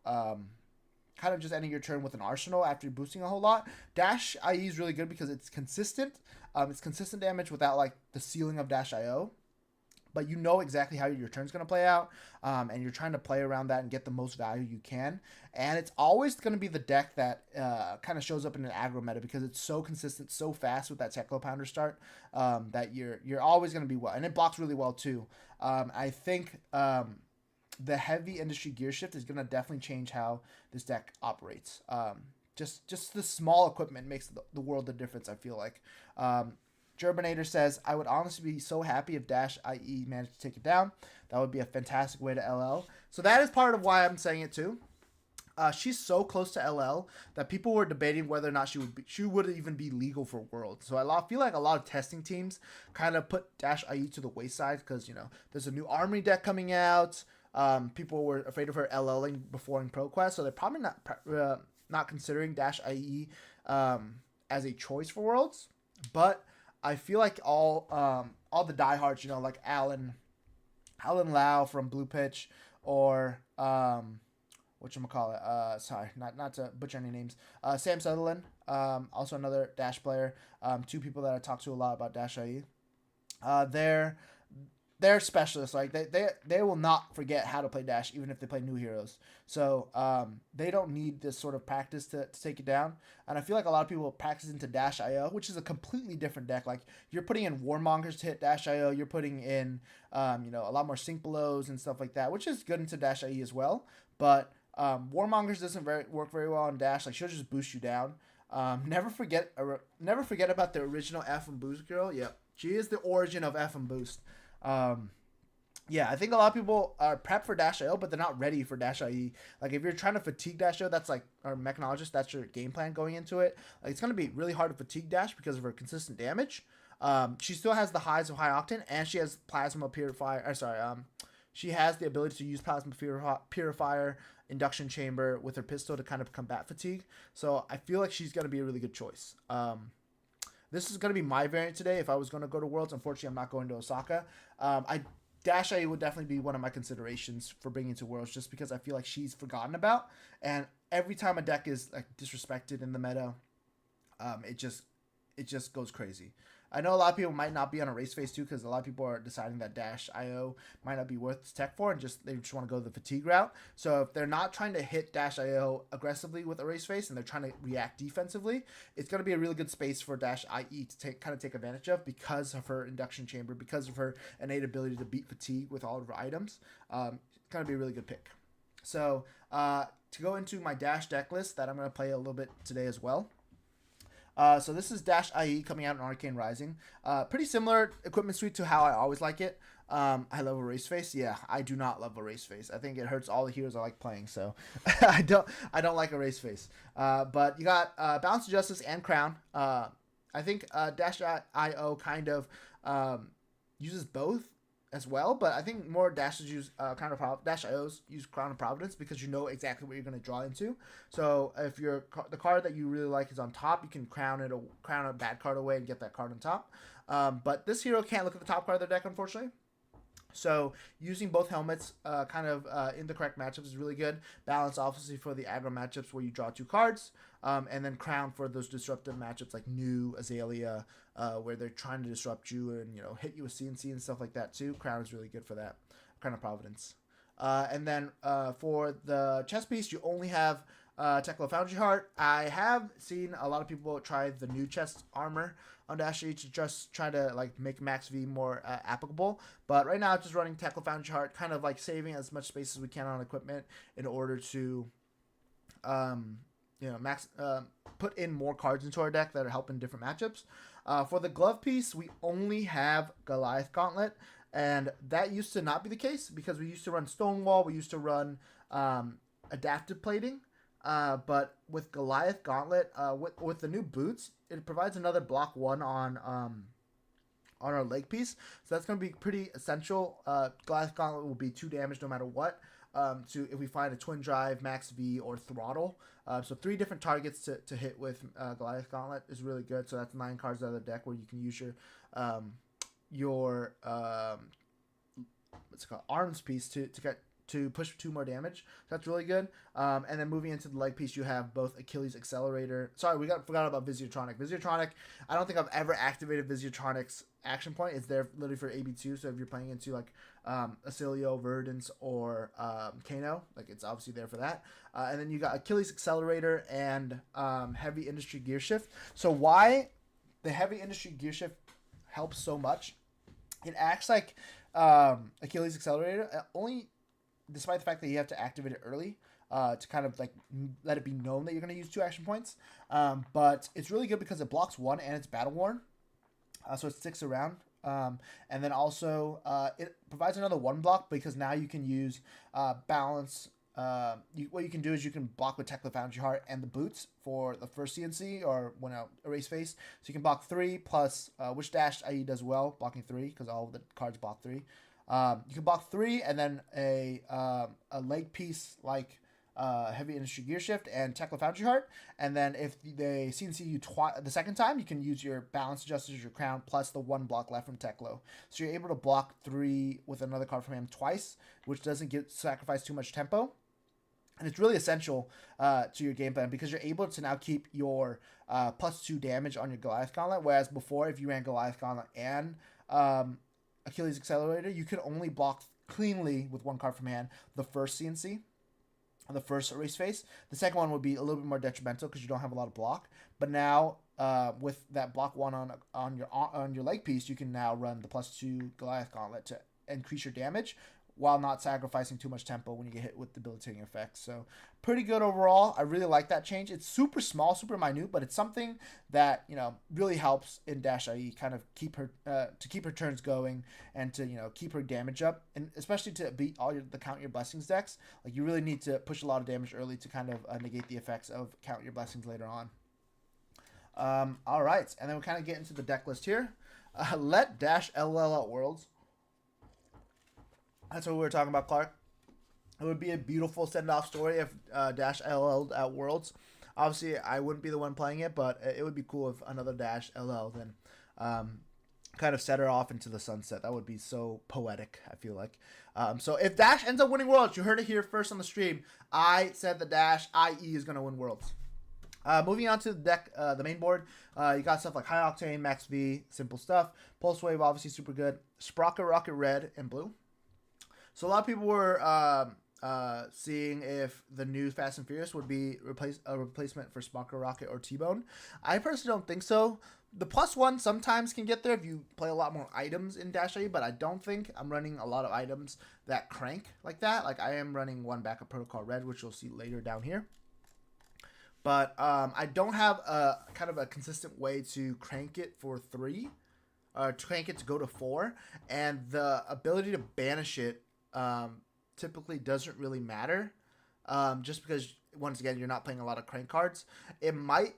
kind of just ending your turn with an Arsenal after you're boosting a whole lot. Dash IE is really good because it's consistent. It's consistent damage without like the ceiling of Dash IO. but you know exactly how your turn's going to play out, and you're trying to play around that and get the most value you can. And it's always going to be the deck that kind of shows up in an aggro meta because it's so consistent, so fast with that Teklo Pounder start, that you're always going to be well, and it blocks really well too. I think the heavy industry gear shift is going to definitely change how this deck operates. Just the small equipment makes the world of difference, I feel like. Gerbinator says, I would honestly be so happy if -IE managed to take it down. That would be a fantastic way to LL. So that is part of why I'm saying it too. She's so close to LL that people were debating whether or not she would even be legal for Worlds. So I feel like a lot of testing teams kind of put -IE to the wayside because, you know, there's a new Armory deck coming out. People were afraid of her LLing before in ProQuest, so they're probably not considering -IE as a choice for Worlds. But I feel like all the diehards, you know, like Alan Lau from Blue Pitch, or whatchamacallit, sorry, not to butcher any names, Sam Sutherland, also another Dash player, two people that I talk to a lot about -IE. They're specialists. Like they will not forget how to play Dash even if they play new heroes. So they don't need this sort of practice to take it down. And I feel like a lot of people practice into -IO, which is a completely different deck. Like you're putting in Warmongers to hit -IO. You're putting in you know, a lot more sync belows and stuff like that, which is good into -IE as well. But Warmongers doesn't work very well on Dash. Like she'll just boost you down. Never forget about the original F and Boost girl. Yep, she is the origin of F and Boost. Yeah, I think a lot of people are prepped for -IO, but they're not ready for -IE. Like if you're trying to fatigue -IO, that's like, or Mechanologist, that's your game plan going into it. Like it's gonna be really hard to fatigue Dash because of her consistent damage. She still has the highs of High Octane, and she has Plasma Purifier. She has the ability to use Plasma Purifier, Induction Chamber with her pistol to kind of combat fatigue. So I feel like she's gonna be a really good choice. This is going to be my variant today if I was going to go to Worlds. Unfortunately, I'm not going to Osaka. -IE would definitely be one of my considerations for bringing to Worlds just because I feel like she's forgotten about. And every time a deck is like disrespected in the meta, it just goes crazy. I know a lot of people might not be on a race phase too because a lot of people are deciding that -IO might not be worth tech for and they just want to go the fatigue route. So if they're not trying to hit -IO aggressively with a race phase and they're trying to react defensively, it's going to be a really good space for -IE to take advantage of because of her induction chamber, because of her innate ability to beat fatigue with all of her items. It's going to be a really good pick. So to go into my Dash deck list that I'm going to play a little bit today as well. So this is -IE coming out in Arcane Rising. Pretty similar equipment suite to how I always like it. I love a race face. Yeah, I do not love a race face. I think it hurts all the heroes I like playing. So I don't like a race face. But you got Balance of Justice and Crown. I think -IO kind of uses both as well, but I think more Dashes use -IOs use Crown of Providence because you know exactly what you're going to draw into. So if the card that you really like is on top, you can crown a bad card away and get that card on top. But this hero can't look at the top card of the deck, unfortunately. So using both helmets in the correct matchups is really good. Balance obviously for the aggro matchups where you draw 2 cards, and then Crown for those disruptive matchups like New, Azalea, where they're trying to disrupt you and, you know, hit you with CNC and stuff like that too. Crown is really good for that. Crown of Providence. And then for the chest piece, you only have Teklo Foundry Heart. I have seen a lot of people try the new chest armor on -IE to just try to like make Max V more applicable. But right now, I'm just running Teklo Foundry Heart, kind of like saving as much space as we can on equipment in order to, put in more cards into our deck that are helping different matchups. For the glove piece, we only have Goliath Gauntlet, and that used to not be the case because we used to run Stonewall, we used to run Adaptive Plating. But with Goliath Gauntlet, with the new boots, it provides another block 1 on our leg piece. So that's going to be pretty essential. Goliath Gauntlet will be 2 damage no matter what. If we find a Twin Drive, Max V, or Throttle. So 3 different targets to hit with Goliath Gauntlet is really good. So that's 9 cards out of the deck where you can use your arms piece to to push 2 more damage. So that's really good. And then moving into the leg piece, you have both Achilles Accelerator. Sorry, forgot about Visiatronic. Visiatronic, I don't think I've ever activated Visiatronic's action point. It's there literally for AB2. So if you're playing into like Acilio, Verdance, or Kano, like it's obviously there for that. And then you got Achilles Accelerator and Heavy Industry Gear Shift. So why the Heavy Industry Gear Shift helps so much? It acts like Achilles Accelerator, only despite the fact that you have to activate it early to kind of like let it be known that you're going to use 2 action points. But it's really good because it blocks 1 and it's battle worn, so it sticks around. And then also it provides another 1 block because now you can use balance. What you can do is you can block with Tekla Foundry Heart and the boots for the first CNC or when erase face. So you can block 3 plus which dash IE does well, blocking 3 because all of the cards block 3. You can block 3 and then a leg piece like Heavy Industry Gear Shift and Tekla Foundry Heart. And then if they CNC you the second time, you can use your balance adjusters, your crown, plus the 1 block left from Teklo. So you're able to block 3 with another card from him twice, which doesn't sacrifice too much tempo. And it's really essential to your game plan because you're able to now keep your +2 damage on your Goliath Gauntlet, whereas before, if you ran Goliath Gauntlet and Achilles Accelerator, you could only block cleanly with 1 card from hand the first CNC, the first erase face. The second one would be a little bit more detrimental because you don't have a lot of block. But now with that block 1 on your leg piece, you can now run the +2 Goliath Gauntlet to increase your damage, while not sacrificing too much tempo when you get hit with debilitating effects. So pretty good overall. I really like that change. It's super small, super minute, but it's something that, you know, really helps in Dash IE kind of keep her turns going and to, you know, keep her damage up, and especially to beat all the Count Your Blessings decks. Like you really need to push a lot of damage early to kind of negate the effects of Count Your Blessings later on. All right, and then we'll kind of get into the deck list here. Let Dash LL out Worlds. That's what we were talking about, Clark. It would be a beautiful send-off story if Dash LL at Worlds. Obviously, I wouldn't be the one playing it, but it would be cool if another Dash LL then kind of set her off into the sunset. That would be so poetic, I feel like. So if Dash ends up winning Worlds, you heard it here first on the stream. I said the Dash IE is going to win Worlds. Moving on to the deck, the main board, you got stuff like High Octane, Max V, simple stuff. Pulse Wave, obviously super good. Sprocket Rocket Red and Blue. So a lot of people were seeing if the new Fast and Furious would be a replacement for Sprocket Rocket or T-Bone. I personally don't think so. The +1 sometimes can get there if you play a lot more items in Dash IE, but I don't think I'm running a lot of items that crank like that. Like I am running 1 backup protocol red, which you'll see later down here. But I don't have a kind of a consistent way to crank it for 3, or to crank it to go to 4, and the ability to banish it typically doesn't really matter, just because once again you're not playing a lot of crank cards. It might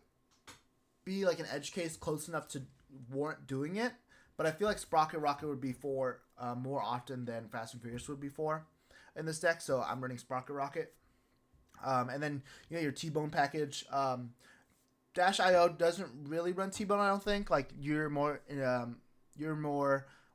be like an edge case close enough to warrant doing it, but I feel like Sprocket Rocket would be for more often than Fast and Furious would be for in this deck, so I'm running Sprocket Rocket. And then you know your T-Bone package. Dash IO doesn't really run T-Bone, I don't think. Like you're more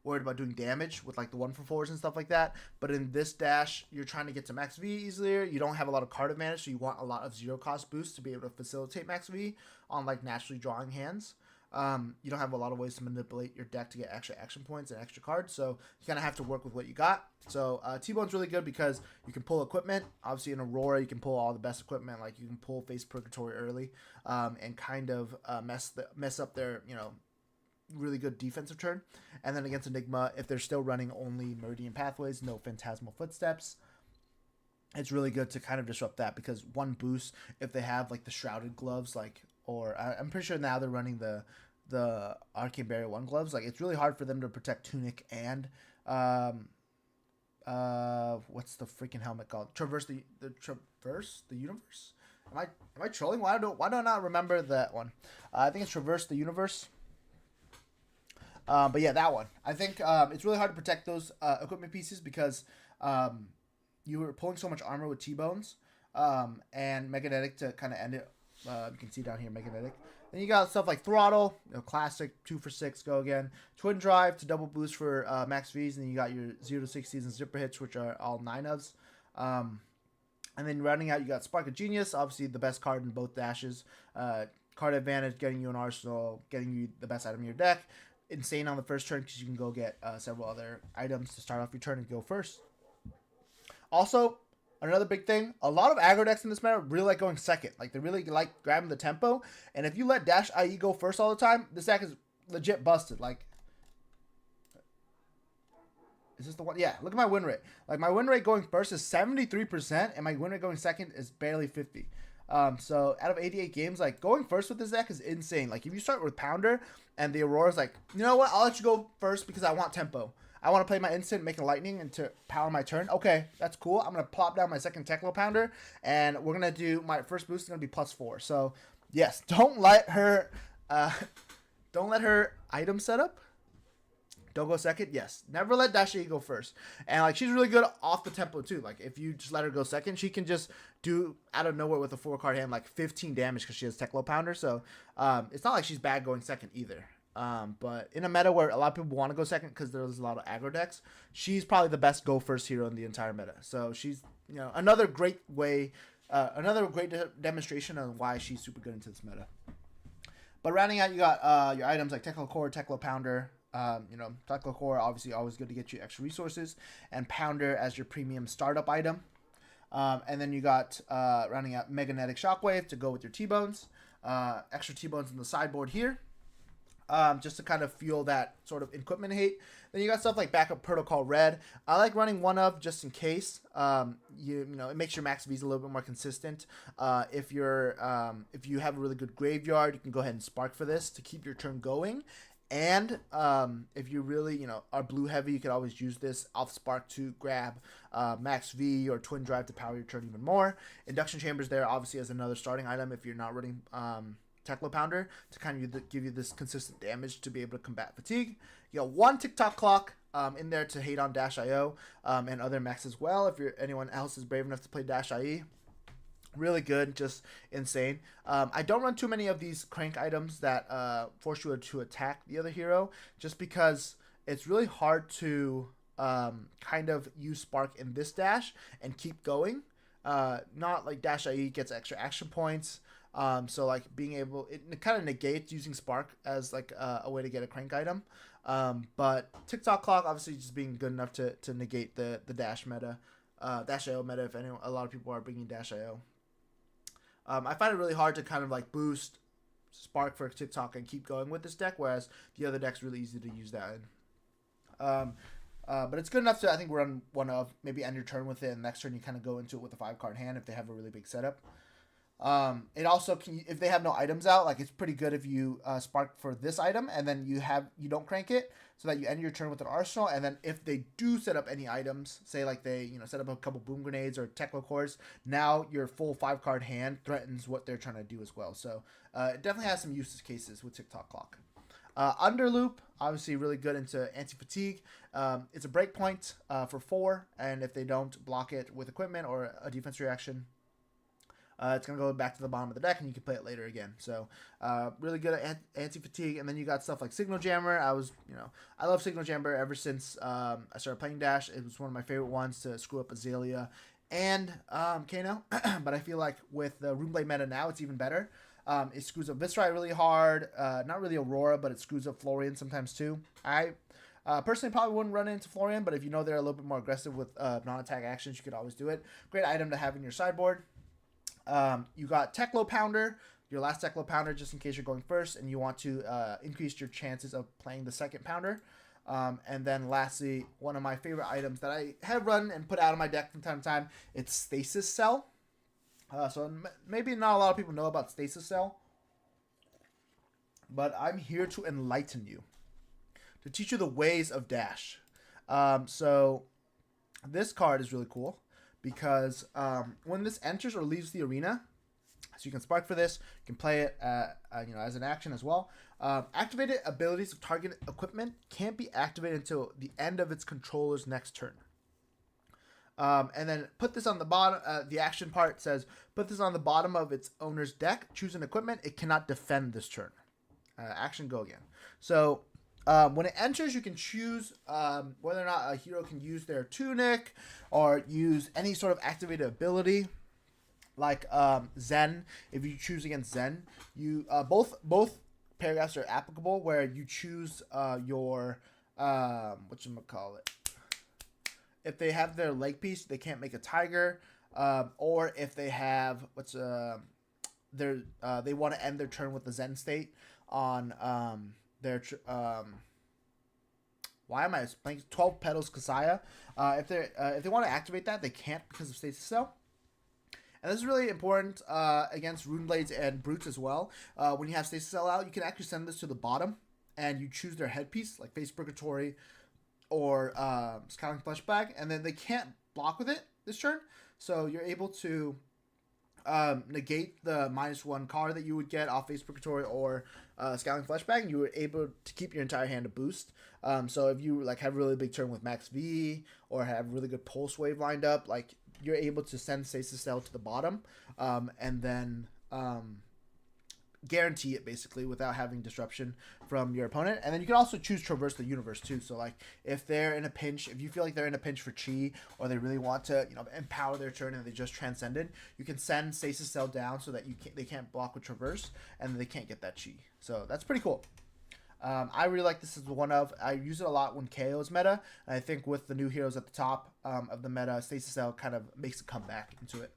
worried about doing damage with like the 1-for-4s and stuff like that. But in this Dash, you're trying to get to Max V easier. You don't have a lot of card advantage, so you want a lot of 0-cost boosts to be able to facilitate Max V on like naturally drawing hands. You don't have a lot of ways to manipulate your deck to get extra action points and extra cards, so you kind of have to work with what you got. So T-Bone's really good because you can pull equipment. Obviously in Aurora, you can pull all the best equipment. Like you can pull Face Purgatory early and kind of mess up their, you know, really good defensive turn. And then against Enigma, if they're still running only Meridian Pathways, no Phantasmal Footsteps, it's really good to kind of disrupt that, because 1 boost, if they have like the Shrouded Gloves, like, or I'm pretty sure now they're running the Arcane Barrier 1 gloves. Like it's really hard for them to protect Tunic and what's the freaking helmet called? Traverse the Universe. Am I trolling? Why do I not remember that one? I think it's Traverse the Universe. But yeah, that one. I think it's really hard to protect those equipment pieces because you were pulling so much armor with T-Bones and Meganetic to kind of end it. You can see down here, Meganetic. Then you got stuff like Throttle, you know, classic 2-for-6, go again. Twin Drive to double boost for Max V's, and then you got your 0-60s and Zipper Hits, which are all 9-ofs. And then rounding out, you got Spark of Genius, obviously the best card in both dashes. Card advantage, getting you an arsenal, getting you the best item in your deck. Insane on the first turn because you can go get several other items to start off your turn and go first. Also, another big thing, a lot of aggro decks in this meta really like going second. Like, they really like grabbing the tempo. And if you let Dash IE go first all the time, this deck is legit busted. Like, is this the one? Yeah, look at my win rate. Like, my win rate going first is 73%, and my win rate going second is barely 50. So out of 88 games, like, going first with this deck is insane. Like, if you start with Pounder and the Aurora's like, you know what, I'll let you go first because I want tempo. I want to play my instant, make a lightning, and to power my turn. Okay, that's cool. I'm going to plop down my second Techlo Pounder, and we're going to do, my first boost is going to be +4. So, yes, don't let her item setup. Don't go second. Yes. Never let Dash E go first. And, like, she's really good off the tempo, too. Like, if you just let her go second, she can just do, out of nowhere with a 4-card hand, like, 15 damage because she has Techlo Pounder. So, it's not like she's bad going second either. But in a meta where a lot of people want to go second because there's a lot of aggro decks, she's probably the best go first hero in the entire meta. So, she's, you know, another great way, another great demonstration of why she's super good into this meta. But rounding out, you got your items like Techlo Core, Techlo Pounder. You know, Techlo Core, obviously always good to get you extra resources, and Pounder as your premium startup item. And then you got, rounding out, Magnetic Shockwave to go with your T-Bones. Extra T-Bones in the sideboard here, just to kind of fuel that sort of equipment hate. Then you got stuff like Backup Protocol Red. I like running one of just in case. You know, it makes your max Vs a little bit more consistent. If you have a really good graveyard, you can go ahead and Spark for this to keep your turn going. And if you really, you know, are blue heavy, you can always use this off Spark to grab Max V or Twin Drive to power your turn even more. Induction Chambers there obviously as another starting item if you're not running Techlo Pounder to kind of give you this consistent damage to be able to combat fatigue. You got one TikTok clock in there to hate on Dash IO and other mechs as well if anyone else is brave enough to play Dash IE. Really good, just insane. I don't run too many of these crank items that force you to attack the other hero, just because it's really hard to kind of use Spark in this dash and keep going. Not like Dash IE gets extra action points. So like being able, it kind of negates using Spark as like a way to get a crank item. But TikTok clock obviously just being good enough to negate the dash meta, Dash IO meta. If anyone, a lot of people are bringing Dash IO. I find it really hard to kind of like boost Spark for TikTok and keep going with this deck, whereas the other deck's really easy to use that in. But it's good enough to, I think, run one of, maybe end your turn with it, and next turn you kind of go into it with a 5-card hand if they have a really big setup. It also can, if they have no items out, like it's pretty good if you Spark for this item and then you don't crank it, so that you end your turn with an arsenal. And then if they do set up any items, say like they set up a couple boom grenades or Techlo cores, now your full 5-card hand threatens what they're trying to do as well. So it definitely has some use cases with TikTok clock. Underloop, obviously really good into anti-fatigue. It's a breakpoint for 4, and if they don't block it with equipment or a defense reaction, it's going to go back to the bottom of the deck, and you can play it later again. So, really good at anti-fatigue. And then you got stuff like Signal Jammer. I love Signal Jammer ever since I started playing Dash. It was one of my favorite ones to screw up Azalea and Kano. But I feel like with the Runeblade meta now, it's even better. It screws up Viscerai really hard. Not really Aurora, but it screws up Florian sometimes too. I personally probably wouldn't run into Florian, but if you know they're a little bit more aggressive with non-attack actions, you could always do it. Great item to have in your sideboard. You got Techlo Pounder, your last Techlo Pounder, just in case you're going first and you want to increase your chances of playing the second Pounder. And then lastly, one of my favorite items that I have run and put out of my deck from time to time, it's Stasis Cell. So maybe not a lot of people know about Stasis Cell, but I'm here to enlighten you, to teach you the ways of Dash. So this card is really cool, because when this enters or leaves the arena, so you can Spark for this, you can play it as an action as well. Activated abilities of target equipment can't be activated until the end of its controller's next turn. And then put this on the bottom, the action part says, put this on the bottom of its owner's deck, choose an equipment, it cannot defend this turn. Action, go again. So when it enters, you can choose whether or not a hero can use their tunic or use any sort of activated ability, like Zen. If you choose against Zen, you both paragraphs are applicable, where you choose your whatchamacallit. If they have their leg piece, they can't make a tiger, or if they have they want to end their turn with the Zen state on their why am I playing 12 Petals Kasaya? If they want to activate that, they can't because of Stasis Cell. And this is really important against Rune Blades and Brutes as well. When you have Stasis Cell out, you can actually send this to the bottom, and you choose their headpiece, like Face Purgatory or Scowling Fleshbag, and then they can't block with it this turn. So you're able to negate the -1 card that you would get off Face Purgatory or Scowling Fleshbag, and you were able to keep your entire hand a boost. So if you like have a really big turn with Max V or have really good Pulse Wave lined up, like you're able to send Stasis Cell to the bottom, and then guarantee it basically without having disruption from your opponent. And then you can also choose Traverse the Universe too. So like if they're in a pinch, if you feel like they're in a pinch for chi, or they really want to empower their turn and they just transcended, you can send Stasis Cell down so that they can't block with Traverse and they can't get that chi. So that's pretty cool. I really like this as I use it a lot when KO is meta, and I think with the new heroes at the top of the meta, Stasis Cell kind of makes a comeback into it.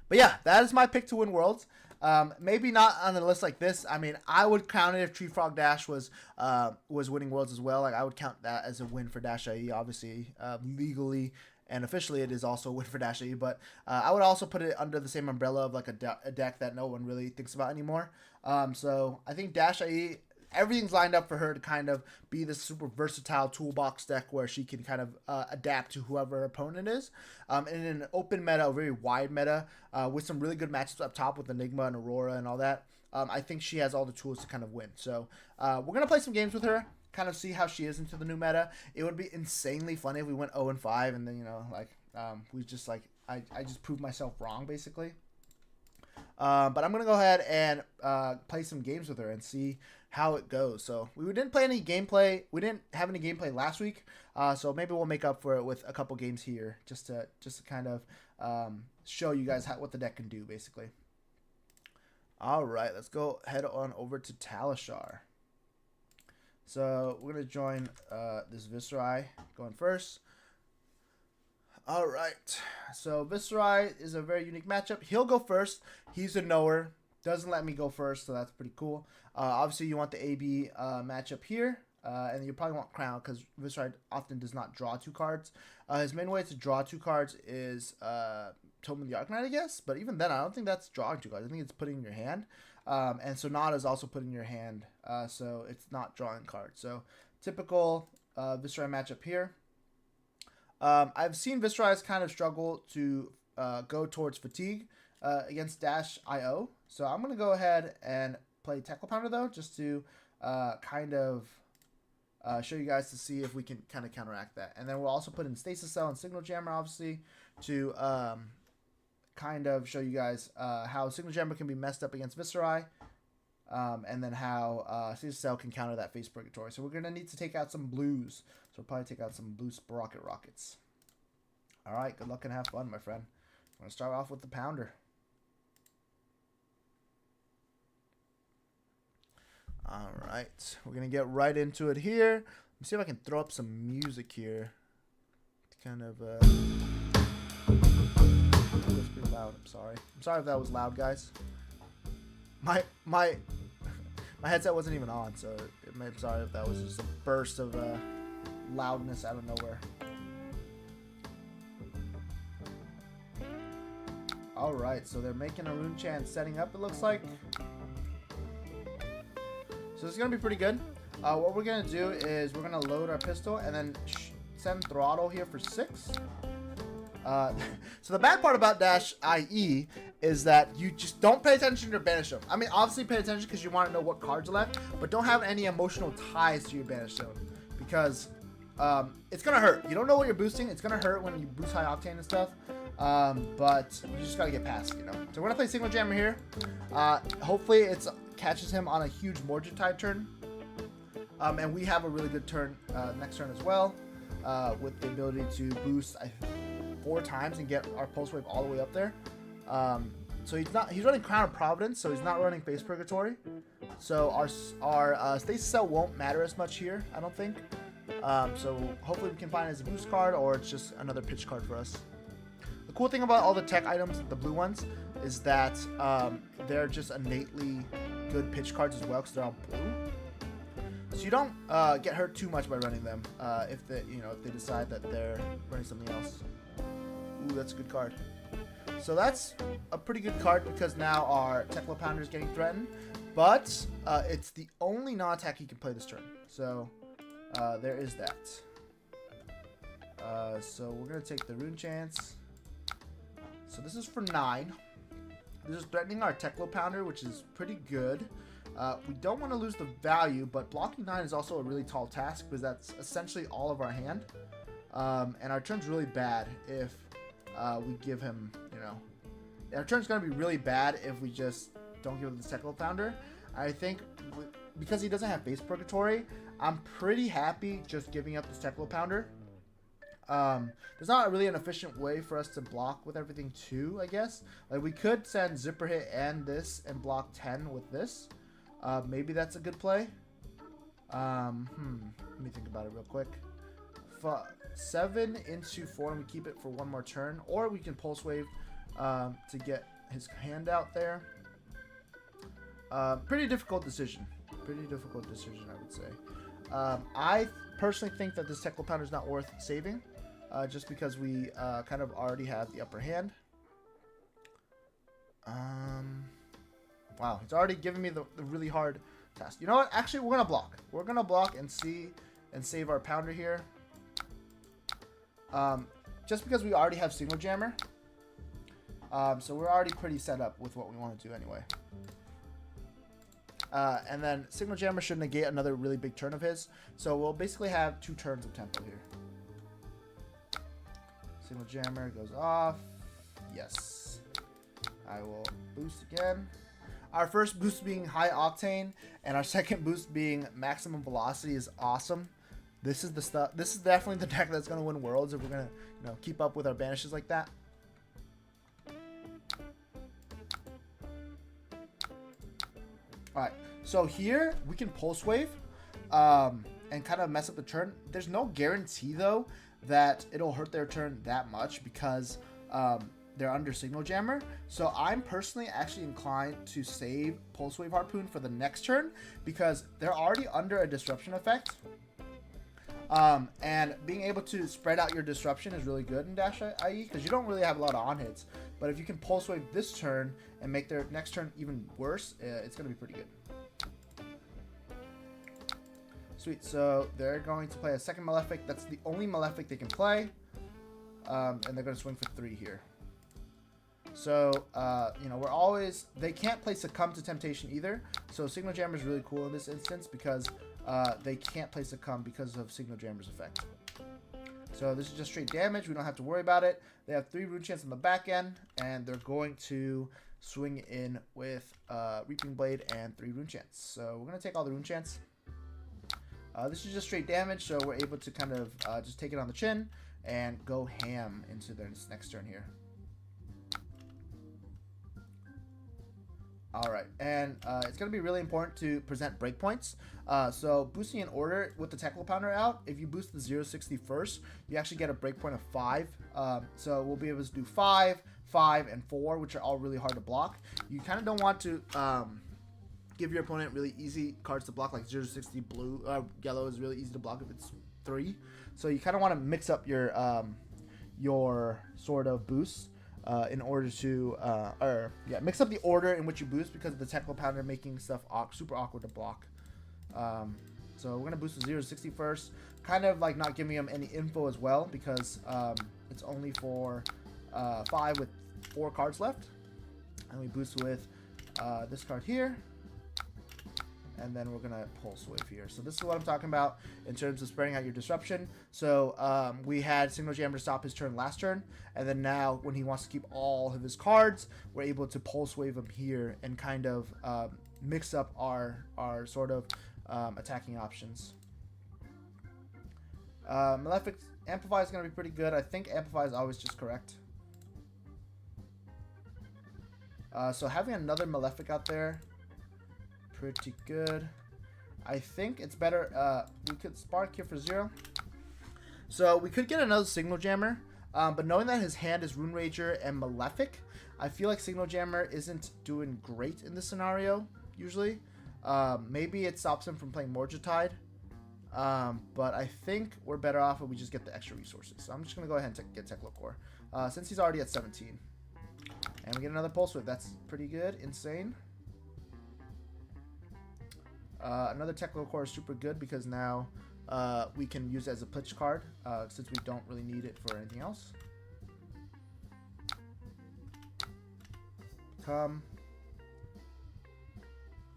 But yeah, that is my pick to win Worlds. Maybe not on a list like this. I mean, I would count it if Tree Frog Dash was winning Worlds as well. Like I would count that as a win for Dash.ie. Obviously, legally and officially, it is also a win for Dash.ie. But I would also put it under the same umbrella of like a deck that no one really thinks about anymore. So I think Dash.ie, everything's lined up for her to kind of be this super versatile toolbox deck where she can kind of adapt to whoever her opponent is. And in an open meta, a very wide meta, with some really good matchups up top with Enigma and Aurora and all that, I think she has all the tools to kind of win. So we're going to play some games with her, kind of see how she is into the new meta. It would be insanely funny if we went 0-5 and then, we just I just proved myself wrong, basically. But I'm going to go ahead and play some games with her and see how it goes. So we didn't play any gameplay. We didn't have any gameplay last week. So maybe we'll make up for it with a couple games here just to kind of show you guys what the deck can do, basically. All right, let's go head on over to Talishar. So we're going to join this Viserai going first. All right, so Viserai is a very unique matchup. He'll go first. He's a knower. Doesn't let me go first, so that's pretty cool. Obviously, you want the AB matchup here, and you probably want Crown because Viserai often does not draw 2 cards. His main way to draw 2 cards is Tobin the Arknight, I guess. But even then, I don't think that's drawing 2 cards. I think it's putting in your hand. And Sonata is also putting in your hand, so it's not drawing cards. So typical Viserai matchup here. I've seen Viserai's kind of struggle to go towards fatigue against Dash.io. So I'm going to go ahead and play Tackle Pounder, though, just to kind of show you guys to see if we can kind of counteract that. And then we'll also put in Stasis Cell and Signal Jammer, obviously, to kind of show you guys how Signal Jammer can be messed up against Viserai. And then how Stasis Cell can counter that Face Purgatory. So we're going to need to take out some blues. So we'll probably take out some blue Sprocket Rockets. Alright, good luck and have fun, my friend. I'm going to start off with the Pounder. Alright, we're going to get right into it here. Let me see if I can throw up some music here. To kind of... That was pretty loud, I'm sorry. I'm sorry if that was loud, guys. My headset wasn't even on, so I'm sorry if that was just a burst of loudness out of nowhere. Alright, so they're making a Rune Chant setting up, it looks like. So this is going to be pretty good. What we're going to do is we're going to load our pistol and then send Throttle here for 6. So the bad part about Dash.ie is that you just don't pay attention to your banish zone. I mean, obviously pay attention because you want to know what cards are left, but don't have any emotional ties to your banish zone because it's gonna hurt. You don't know what you're boosting. It's gonna hurt when you boost high octane and stuff. But you just gotta get past, you know. So we're gonna play Signal Jammer here. Hopefully it catches him on a huge Morgentide turn. And we have a really good turn next turn as well, with the ability to boost 4 times and get our pulse wave all the way up there. So he's running Crown of Providence, so he's not running Base Purgatory. So our Stasis Cell won't matter as much here, I don't think. So hopefully we can find it as a boost card, or it's just another pitch card for us. The cool thing about all the tech items, the blue ones, is that they're just innately good pitch cards as well because they're all blue. So you don't get hurt too much by running them if they decide that they're running something else. Ooh, that's a good card. So that's a pretty good card because now our Teklo Pounder is getting threatened, but it's the only non-attack he can play this turn. So there is that. So we're gonna take the Rune Chance. So this is for 9. This is threatening our Teklo Pounder, which is pretty good. We don't want to lose the value, but blocking 9 is also a really tall task because that's essentially all of our hand. And our turn's really bad if we give him, our turn's going to be really bad if we just don't give him the Teklo Pounder. I think because he doesn't have Base Purgatory, I'm pretty happy just giving up the Teklo Pounder. There's not really an efficient way for us to block with everything too, I guess. Like we could send Zipper Hit and this and block 10 with this. Maybe that's a good play. Let me think about it real quick. 7 into 4 and we keep it for 1 more turn, or we can Pulse Wave to get his hand out there. Pretty difficult decision. I would say. I personally think that this Teklo Pounder is not worth saving, just because we kind of already have the upper hand. Wow, it's already giving me the really hard task. You know what? Actually, we're gonna block. We're gonna block and save our Pounder here. Just because we already have Signal Jammer. So we're already pretty set up with what we want to do anyway. And then Signal Jammer should negate another really big turn of his. So we'll basically have 2 turns of tempo here. Signal Jammer goes off. Yes. I will boost again. Our first boost being High Octane and our second boost being Maximum Velocity is awesome. This is the stuff. This is definitely the deck that's going to win Worlds if we're going to, keep up with our banishes like that. Alright, so here we can Pulse Wave and kind of mess up the turn. There's no guarantee, though, that it'll hurt their turn that much because they're under Signal Jammer. So I'm personally actually inclined to save Pulse Wave Harpoon for the next turn because they're already under a Disruption effect. And being able to spread out your disruption is really good in Dash IE because you don't really have a lot of on hits. But if you can Pulse Wave this turn and make their next turn even worse, it's going to be pretty good. Sweet. So they're going to play a second Malefic. That's the only Malefic they can play. And they're going to swing for 3 here. So, they can't play Succumb to Temptation either. So Signal Jammer is really cool in this instance because they can't play Succumb because of Signal Jammer's effect. So this is just straight damage. We don't have to worry about it. They have 3 Rune Chants on the back end, and they're going to swing in with Reaping Blade and 3 Rune Chants. So we're going to take all the Rune Chants. This is just straight damage, so we're able to kind of just take it on the chin and go ham into their next turn here. Alright, and it's going to be really important to present breakpoints. So boosting in order with the Teklo Pounder out, if you boost the 060 first, you actually get a breakpoint of 5. So we'll be able to do 5, 5, and 4, which are all really hard to block. You kind of don't want to give your opponent really easy cards to block, like 060 blue, yellow is really easy to block if it's 3. So you kind of want to mix up your sort of boosts. In order to, mix up the order in which you boost because of the Teklo Pounder making stuff super awkward to block. So we're going to boost the 060 first, kind of like not giving him any info as well because it's only for 5 with 4 cards left. And we boost with this card here. And then we're going to Pulse Wave here. So this is what I'm talking about in terms of spreading out your disruption. So we had Signal Jammer to stop his turn last turn. And then now when he wants to keep all of his cards, we're able to Pulse Wave him here and kind of mix up our sort of attacking options. Malefic Amplify is going to be pretty good. I think Amplify is always just correct. So having another Malefic out there, pretty good. I think it's better. We could Spark here for 0. So we could get another Signal Jammer. But knowing that his hand is Rune Rager and Malefic, I feel like Signal Jammer isn't doing great in this scenario, usually. Maybe it stops him from playing Morgetide. But I think we're better off if we just get the extra resources. So I'm just going to go ahead and get Techlocore. Since he's already at 17. And we get another Pulse Wave. That's pretty good. Insane. Another Techlocore is super good because now we can use it as a Plitch card since we don't really need it for anything else. Come.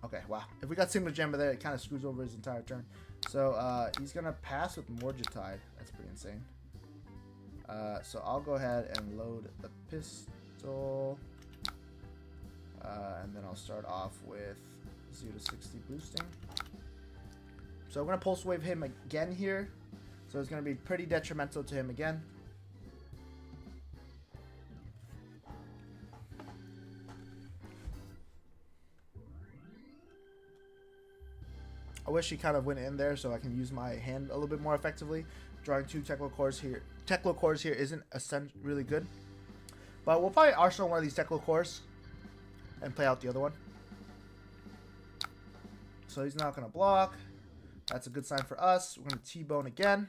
Okay, wow. If we got Signal Jammer there, it kind of screws over his entire turn. So he's going to pass with Morgetide. That's pretty insane. So I'll go ahead and load the pistol. And then I'll start off with 0 to 60 boosting. So I'm going to Pulse Wave him again here. So it's going to be pretty detrimental to him again. I wish he kind of went in there so I can use my hand a little bit more effectively. Drawing 2 Techlocores here. Techlocores here isn't really good. But we'll probably arsenal one of these Techlocores and play out the other one. So he's not going to block. That's a good sign for us. We're going to T-Bone again.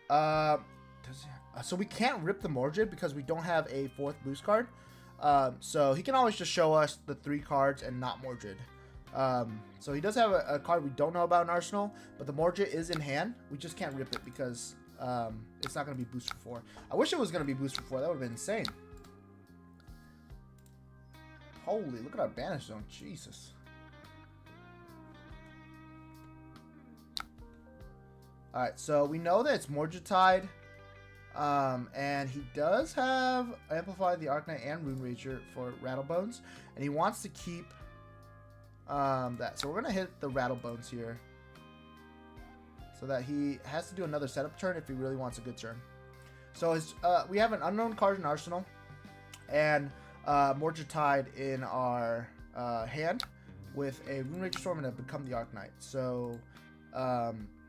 So we can't rip the Mordred because we don't have a 4th boost card. So he can always just show us the 3 cards and not Mordred. So he does have a card we don't know about in Arsenal, but the Mordred is in hand. We just can't rip it because it's not going to be boost for 4. I wish it was going to be boost for 4. That would have been insane. Holy, look at our Banish Zone. Jesus. Alright, so we know that it's Morgetide. And he does have Amplify the Arcanite and Rune Rager for Rattlebones. And he wants to keep that. So we're going to hit the Rattlebones here. So that he has to do another setup turn if he really wants a good turn. So his, we have an unknown card in Arsenal. And Morgetide in our hand. With a Rune Rager Storm and a Become the Arcanite. So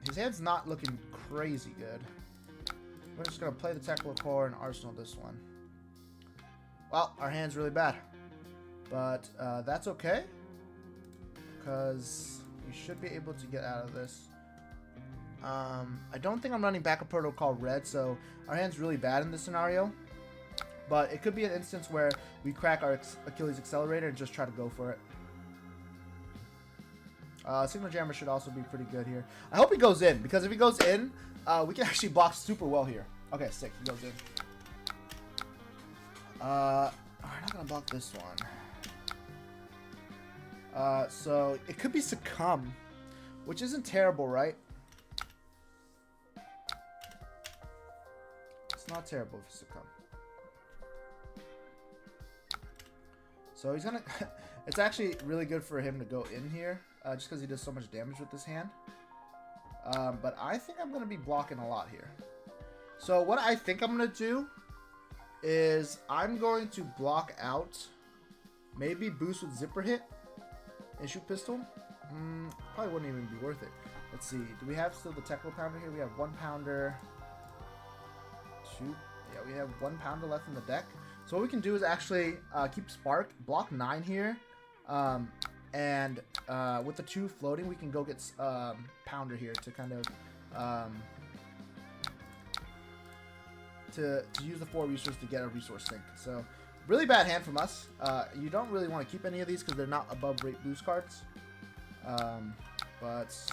his hand's not looking crazy good. We're just going to play the Techlocore and arsenal this one. Well, our hand's really bad. But that's okay. Because we should be able to get out of this. I don't think I'm running Backup Protocol Red, so our hand's really bad in this scenario. But it could be an instance where we crack our Achilles Accelerator and just try to go for it. Signal Jammer should also be pretty good here. I hope he goes in, because if he goes in, we can actually block super well here. Okay, sick. He goes in. We're not going to block this one. So it could be Succumb, which isn't terrible, right? It's not terrible if it's Succumb. So he's going to... It's actually really good for him to go in here, just because he does so much damage with this hand. But I think I'm going to be blocking a lot here. So what I think I'm going to do is I'm going to block out, maybe boost with Zipper Hit and shoot pistol. Probably wouldn't even be worth it. Let's see. Do we have still the Techlo Pounder here? We have 1 pounder. 2. Yeah, we have 1 pounder left in the deck. So what we can do is actually keep Spark, block 9 here. And with the 2 floating, we can go get Pounder here to kind of to use the 4 resources to get a resource sink. So really bad hand from us. You don't really want to keep any of these because they're not above rate boost cards. But it's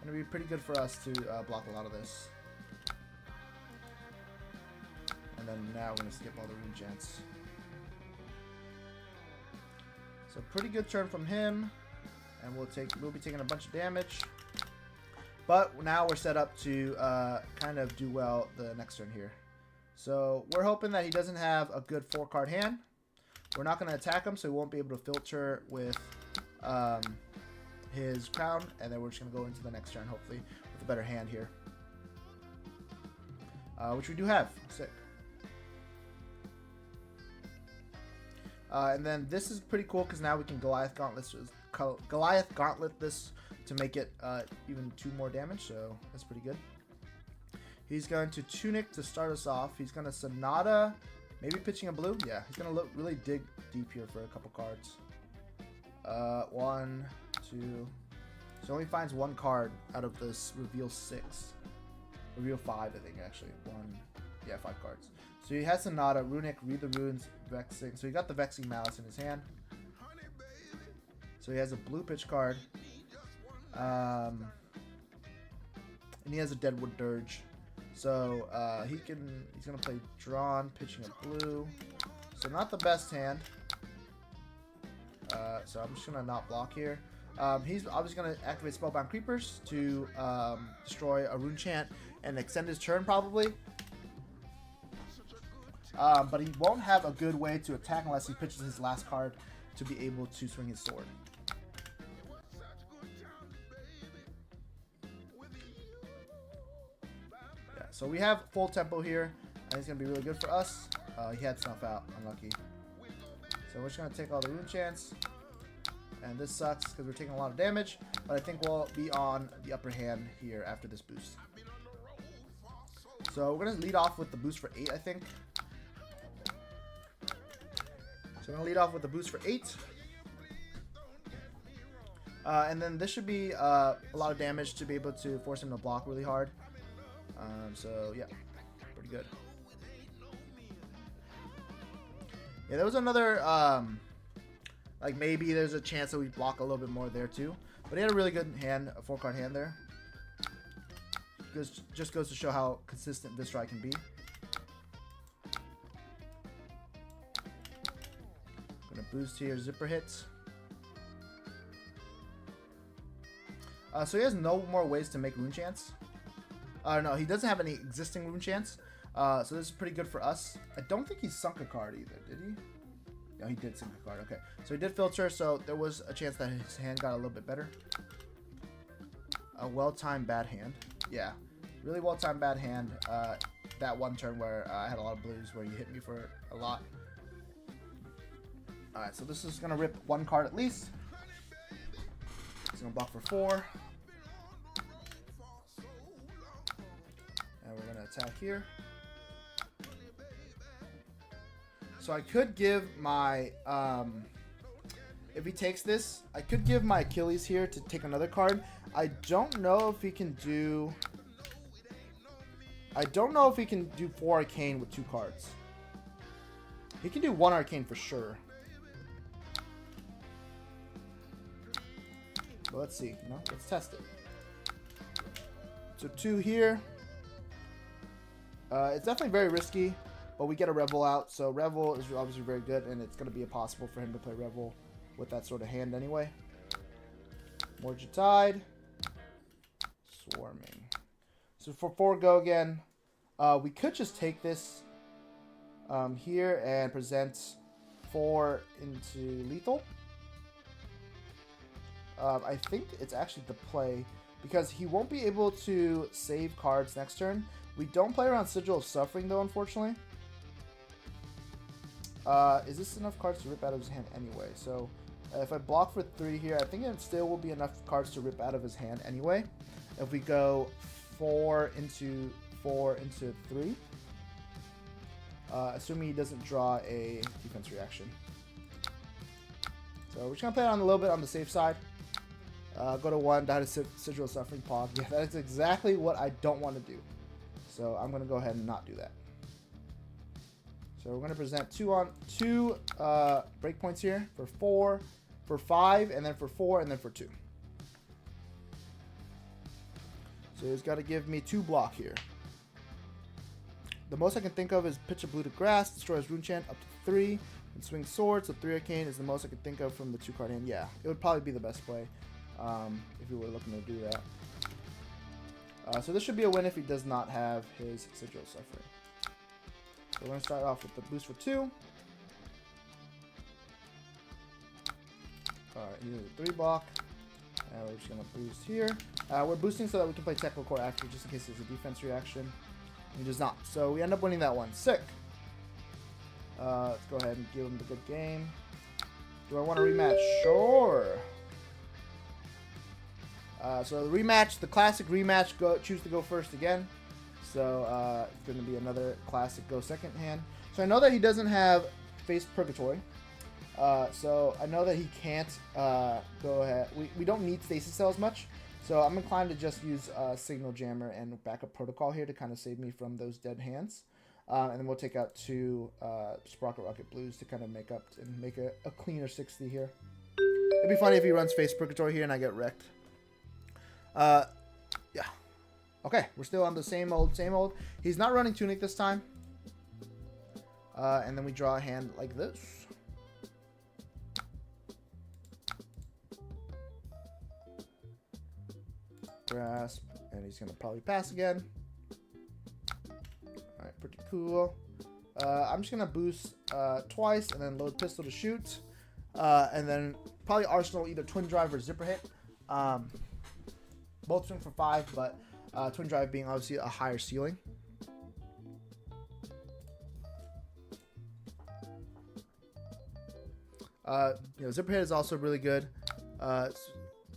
gonna be pretty good for us to block a lot of this. And then now we're gonna skip all the rune chants. So pretty good turn from him, and we'll be taking a bunch of damage. But now we're set up to kind of do well the next turn here. So we're hoping that he doesn't have a good 4-card hand. We're not going to attack him, so he won't be able to filter with his crown. And then we're just going to go into the next turn, hopefully, with a better hand here. Which we do have. Sick. And then this is pretty cool because now we can Goliath Gauntlet this to make it even 2 more damage. So that's pretty good. He's going to Tunic to start us off. He's going to Sonata, maybe pitching a blue. Yeah, he's going to really dig deep here for a couple cards. 1, 2. So only finds 1 card out of this reveal 6. Reveal 5, I think, actually. 5 cards. So he has Sonata, Runic, Read the Runes, Vexing. So he got the Vexing Malice in his hand. So he has a blue pitch card. And he has a Deadwood Dirge. So he's going to play Drawn, pitching a blue. So not the best hand. So I'm just going to not block here. He's obviously going to activate Spellbound Creepers to destroy a Rune Chant and extend his turn probably. But he won't have a good way to attack unless he pitches his last card to be able to swing his sword. Yeah, so we have full tempo here, and it's going to be really good for us. He had Snuff out, unlucky. So we're just going to take all the Rune Chants. And this sucks because we're taking a lot of damage, but I think we'll be on the upper hand here after this boost. So we're going to lead off with the boost for 8, I think. So I'm going to lead off with the boost for 8. And then this should be a lot of damage to be able to force him to block really hard. So yeah, pretty good. Yeah, there was another, like maybe there's a chance that we block a little bit more there too. But he had a really good hand, a 4-card hand there. Just goes to show how consistent this try can be. Gonna boost here, zipper hits. So he has no more ways to make Rune Chants. No, he doesn't have any existing Rune Chants. So this is pretty good for us. I don't think he sunk a card either, did he? No, he did sink a card. Okay, so he did filter, so there was a chance that his hand got a little bit better. A well-timed bad hand. Yeah, really well-timed bad hand. That one turn where I had a lot of blues where you hit me for a lot. Alright, so this is going to rip 1 card at least. He's going to block for 4. And we're going to attack here. So I could give my, if he takes this, I could give my Achilles here to take another card. I don't know if he can do 4 Arcane with 2 cards. He can do 1 Arcane for sure. But let's see, let's test it. So 2 here. It's definitely very risky. But we get a Revel out, so Revel is obviously very good, and it's going to be impossible for him to play Revel with that sort of hand anyway. Morgia Tide. Swarming. So for 4 go again, we could just take this here and present 4 into lethal. I think it's actually the play, because he won't be able to save cards next turn. We don't play around Sigil of Suffering, though, unfortunately. Is this enough cards to rip out of his hand anyway? So if I block for 3 here, I think it still will be enough cards to rip out of his hand anyway. If we go 4 into 3, assuming he doesn't draw a defense reaction. So we're just gonna play it on a little bit on the safe side. Go to 1, die to Sigil of Suffering, Pog. Yeah, that is exactly what I don't want to do. So I'm gonna go ahead and not do that. So we're going to present 2 breakpoints here for 4, for 5, and then for 4, and then for 2. So he's got to give me 2 block here. The most I can think of is pitch a blue to grass, destroys Rune Chant up to 3, and swing sword. So 3 Arcane is the most I can think of from the 2-card hand. Yeah, it would probably be the best play if we were looking to do that. So this should be a win if he does not have his Sigil of Suffering. So we're going to start off with the boost for 2. Alright, he's a 3 block. And we're just going to boost here. We're boosting so that we can play Technical Core after, just in case there's a defense reaction. He does not. So we end up winning that one. Sick. Let's go ahead and give him the good game. Do I want to rematch? Sure. So the rematch, the classic rematch, choose to go first again. So it's going to be another classic go second hand. So I know that he doesn't have Face Purgatory. So I know that he can't go ahead. We don't need Stasis Cells much. So I'm inclined to just use Signal Jammer and Backup Protocol here to kind of save me from those dead hands. And then we'll take out 2 Sprocket Rocket Blues to kind of make up and make a cleaner 60 here. It'd be funny if he runs Face Purgatory here and I get wrecked. Yeah. Okay, we're still on the same old, same old. He's not running Tunic this time. And then we draw a hand like this. Grasp, and he's going to probably pass again. Alright, pretty cool. I'm just going to boost twice and then load pistol to shoot. And then probably Arsenal either Twin Drive or Zipper Hit. Both swing for 5, but Twin Drive being obviously a higher ceiling. Zipper Hit is also really good.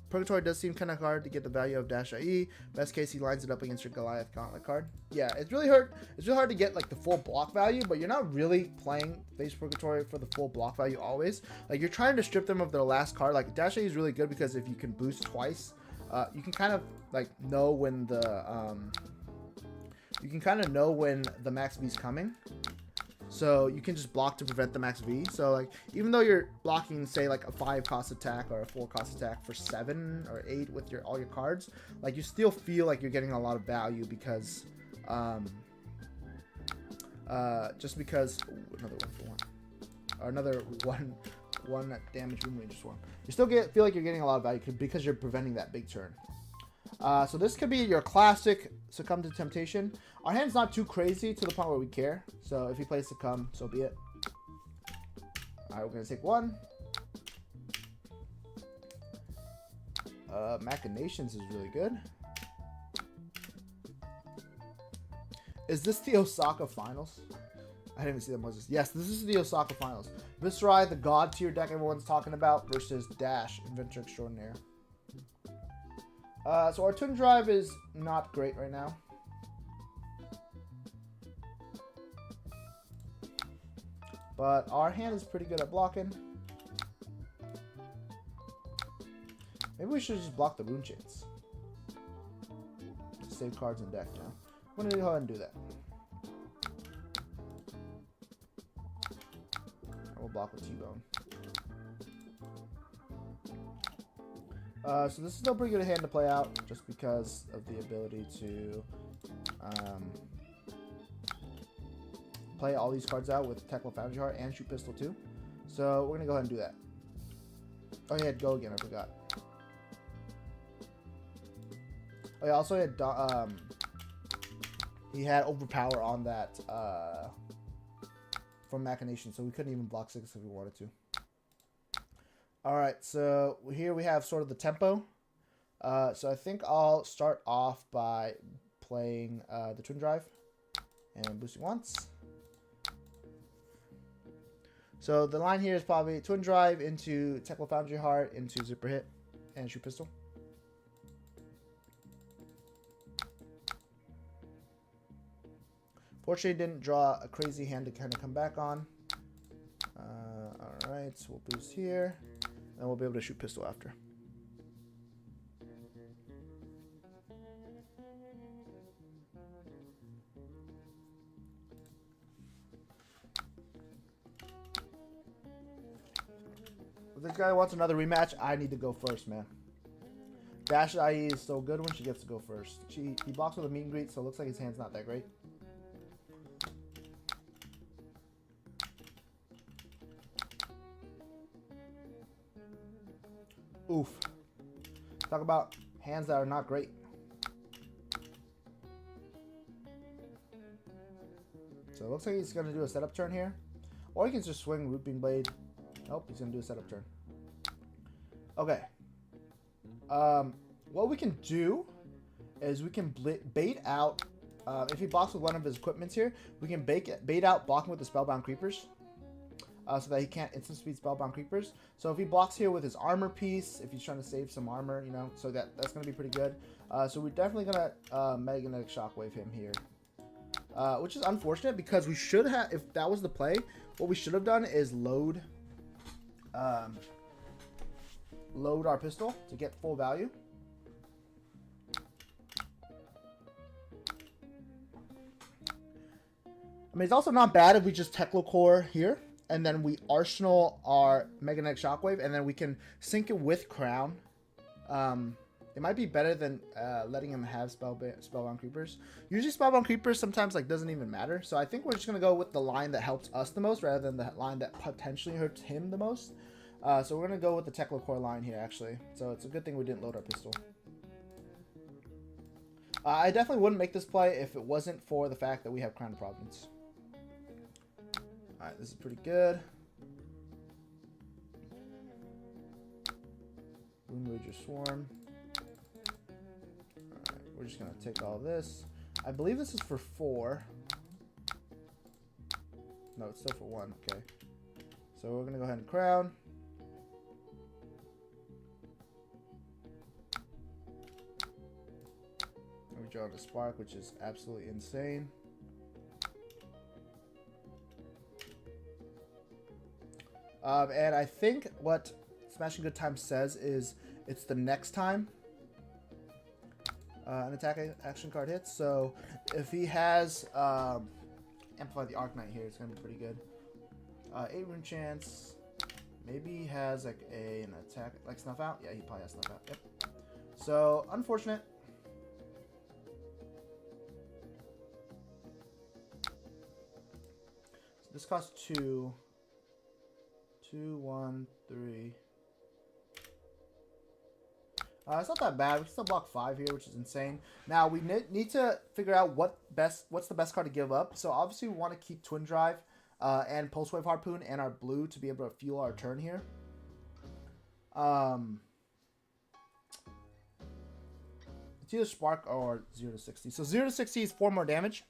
Purgatory does seem kind of hard to get the value of -IE. Best case, he lines it up against your Goliath Gauntlet card. Yeah, it's really hard. It's really hard to get like the full block value, but you're not really playing Face Purgatory for the full block value always. Like you're trying to strip them of their last card. Like -IE is really good because if you can boost twice, you can kind of like know when the max V is coming. So you can just block to prevent the max V. So like even though you're blocking say like a 5 cost attack or a 4 cost attack for 7 or 8 with all your cards, like you still feel like you're getting a lot of value because just because another 1 for 1 or another one damage Room Ranger Swarm. You still feel like you're getting a lot of value because you're preventing that big turn. So this could be your classic Succumb to Temptation. Our hand's not too crazy to the point where we care. So if he plays Succumb, so be it. Alright, we're going to take 1. Machinations is really good. Is this the Osaka Finals? I didn't even see that Moses. Yes, this is the Osaka Finals. Viscerai, the God tier deck everyone's talking about, versus Dash, Inventor Extraordinaire. So our Twin Drive is not great right now. But our hand is pretty good at blocking. Maybe we should just block the Rune Chains. Save cards in deck now. I'm going to go ahead and do that. I will block with T-Bone. So this is still a pretty good hand to play out, just because of the ability to play all these cards out with Technical Foundry Heart and Shoot Pistol too. So we're gonna go ahead and do that. Oh, he had Go again. I forgot. Oh, yeah. Also, he had Overpower on that from Machination, so we couldn't even block 6 if we wanted to. Alright, so here we have sort of the tempo. So I think I'll start off by playing the Twin Drive and boosting once. So the line here is probably Twin Drive into Technical Foundry Heart into Zipper Hit and Shoot Pistol. Fortunately, didn't draw a crazy hand to kind of come back on. Alright, so we'll boost here. And we'll be able to shoot pistol after. If this guy wants another rematch, I need to go first, man. -IE is so good when she gets to go first. He blocks with a meet and greet, so it looks like his hand's not that great. Oof. Talk about hands that are not great. So it looks like he's going to do a setup turn here. Or he can just swing Root Beam Blade. Nope, he's going to do a setup turn. Okay. What we can do is we can bait out. If he blocks with one of his equipments here, we can bait out blocking with the Spellbound Creepers. So that he can't instant speed Spellbound Creepers. So if he blocks here with his armor piece, if he's trying to save some armor, you know, so that's going to be pretty good. So we're definitely going to Magnetic Shockwave him here. Which is unfortunate because we should have, if that was the play, what we should have done is load our pistol to get full value. I mean, it's also not bad if we just Techlocore here, and then we Arsenal our Magnetic Shockwave, and then we can sync it with Crown. It might be better than letting him have Spellbound Creepers. Usually Spellbound Creepers sometimes like doesn't even matter, so I think we're just going to go with the line that helps us the most rather than the line that potentially hurts him the most. So we're going to go with the Techlocore line here, actually. So it's a good thing we didn't load our pistol. I definitely wouldn't make this play if it wasn't for the fact that we have Crown of Providence. Alright, this is pretty good. Boom Rager Swarm. Alright, we're just going to take all this. I believe this is for 4. No, it's still for 1. Okay. So we're going to go ahead and Crown. And we draw the Spark, which is absolutely insane. And I think what Smashing Good Time says is it's the next time an attack action card hits. So if he has Amplify the Arcanite here, it's going to be pretty good. 8 rune chance. Maybe he has like an attack, like Snuff Out. Yeah, he probably has Snuff Out. Yep. So, unfortunate. So this costs 2. 2, 1, 3. It's not that bad. We can still block 5 here, which is insane. Now we need to figure out what's the best card to give up. So obviously we want to keep Twin Drive and Pulse Wave Harpoon and our blue to be able to fuel our turn here. It's either Spark or 0 to 60. So 0 to 60 is 4 more damage,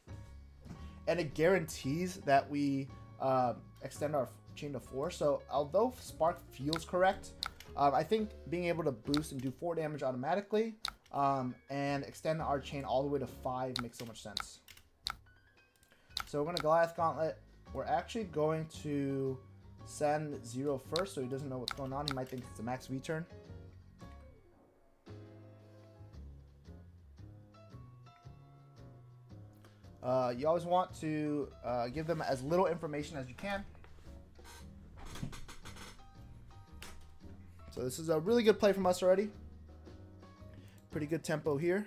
and it guarantees that we extend our chain to 4. So although Spark feels correct, I think being able to boost and do 4 damage automatically and extend our chain all the way to 5 makes so much sense. So we're going to Goliath Gauntlet. We're actually going to send 0 first, so he doesn't know what's going on. He might think it's a max V turn. You always want to give them as little information as you can. So this is a really good play from us already. Pretty good tempo here.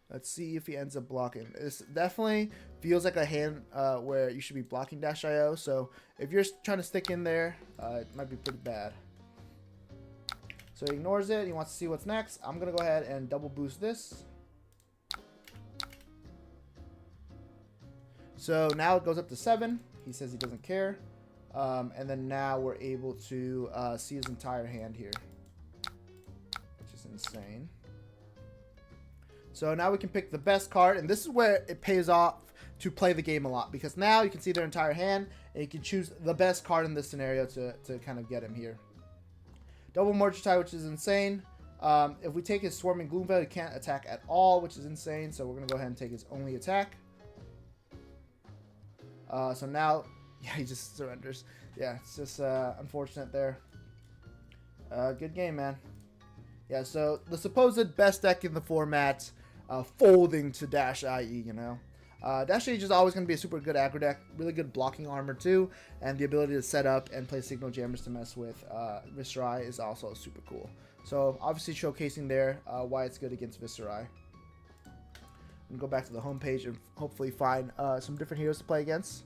Let's see if he ends up blocking. This definitely feels like a hand where you should be blocking -IO. So if you're trying to stick in there, it might be pretty bad. So he ignores it. He wants to see what's next. I'm going to go ahead and double boost this. So now it goes up to 7. He says he doesn't care. And then now we're able to see his entire hand here, which is insane. So now we can pick the best card, and this is where it pays off to play the game a lot, because now you can see their entire hand, and you can choose the best card in this scenario to kind of get him here. Double Mortgage, which is insane. If we take his Swarming Gloomveil, he can't attack at all, which is insane, so we're going to go ahead and take his only attack. So now... yeah, he just surrenders. Yeah, it's just unfortunate there. Good game, man. Yeah, so the supposed best deck in the format, folding to -IE, you know. -IE is always going to be a super good aggro deck. Really good blocking armor, too. And the ability to set up and play Signal Jammers to mess with Viserai is also super cool. So, obviously showcasing there why it's good against Viserai. And go back to the home page and hopefully find some different heroes to play against.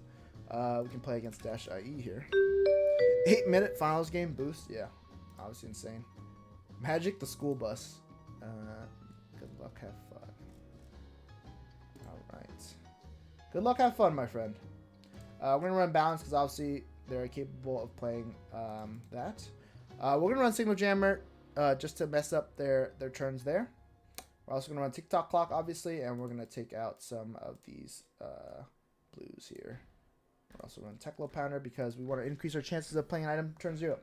We can play against -IE here. 8-minute finals game boost. Yeah, obviously insane. Magic the School Bus. Good luck, have fun. Alright. Good luck, have fun, my friend. We're going to run balance because obviously they're capable of playing that. We're going to run Signal Jammer just to mess up their turns there. We're also going to run TikTok Clock, obviously, and we're going to take out some of these blues here. We're also run Teklo Pounder because we want to increase our chances of playing an item turn 0.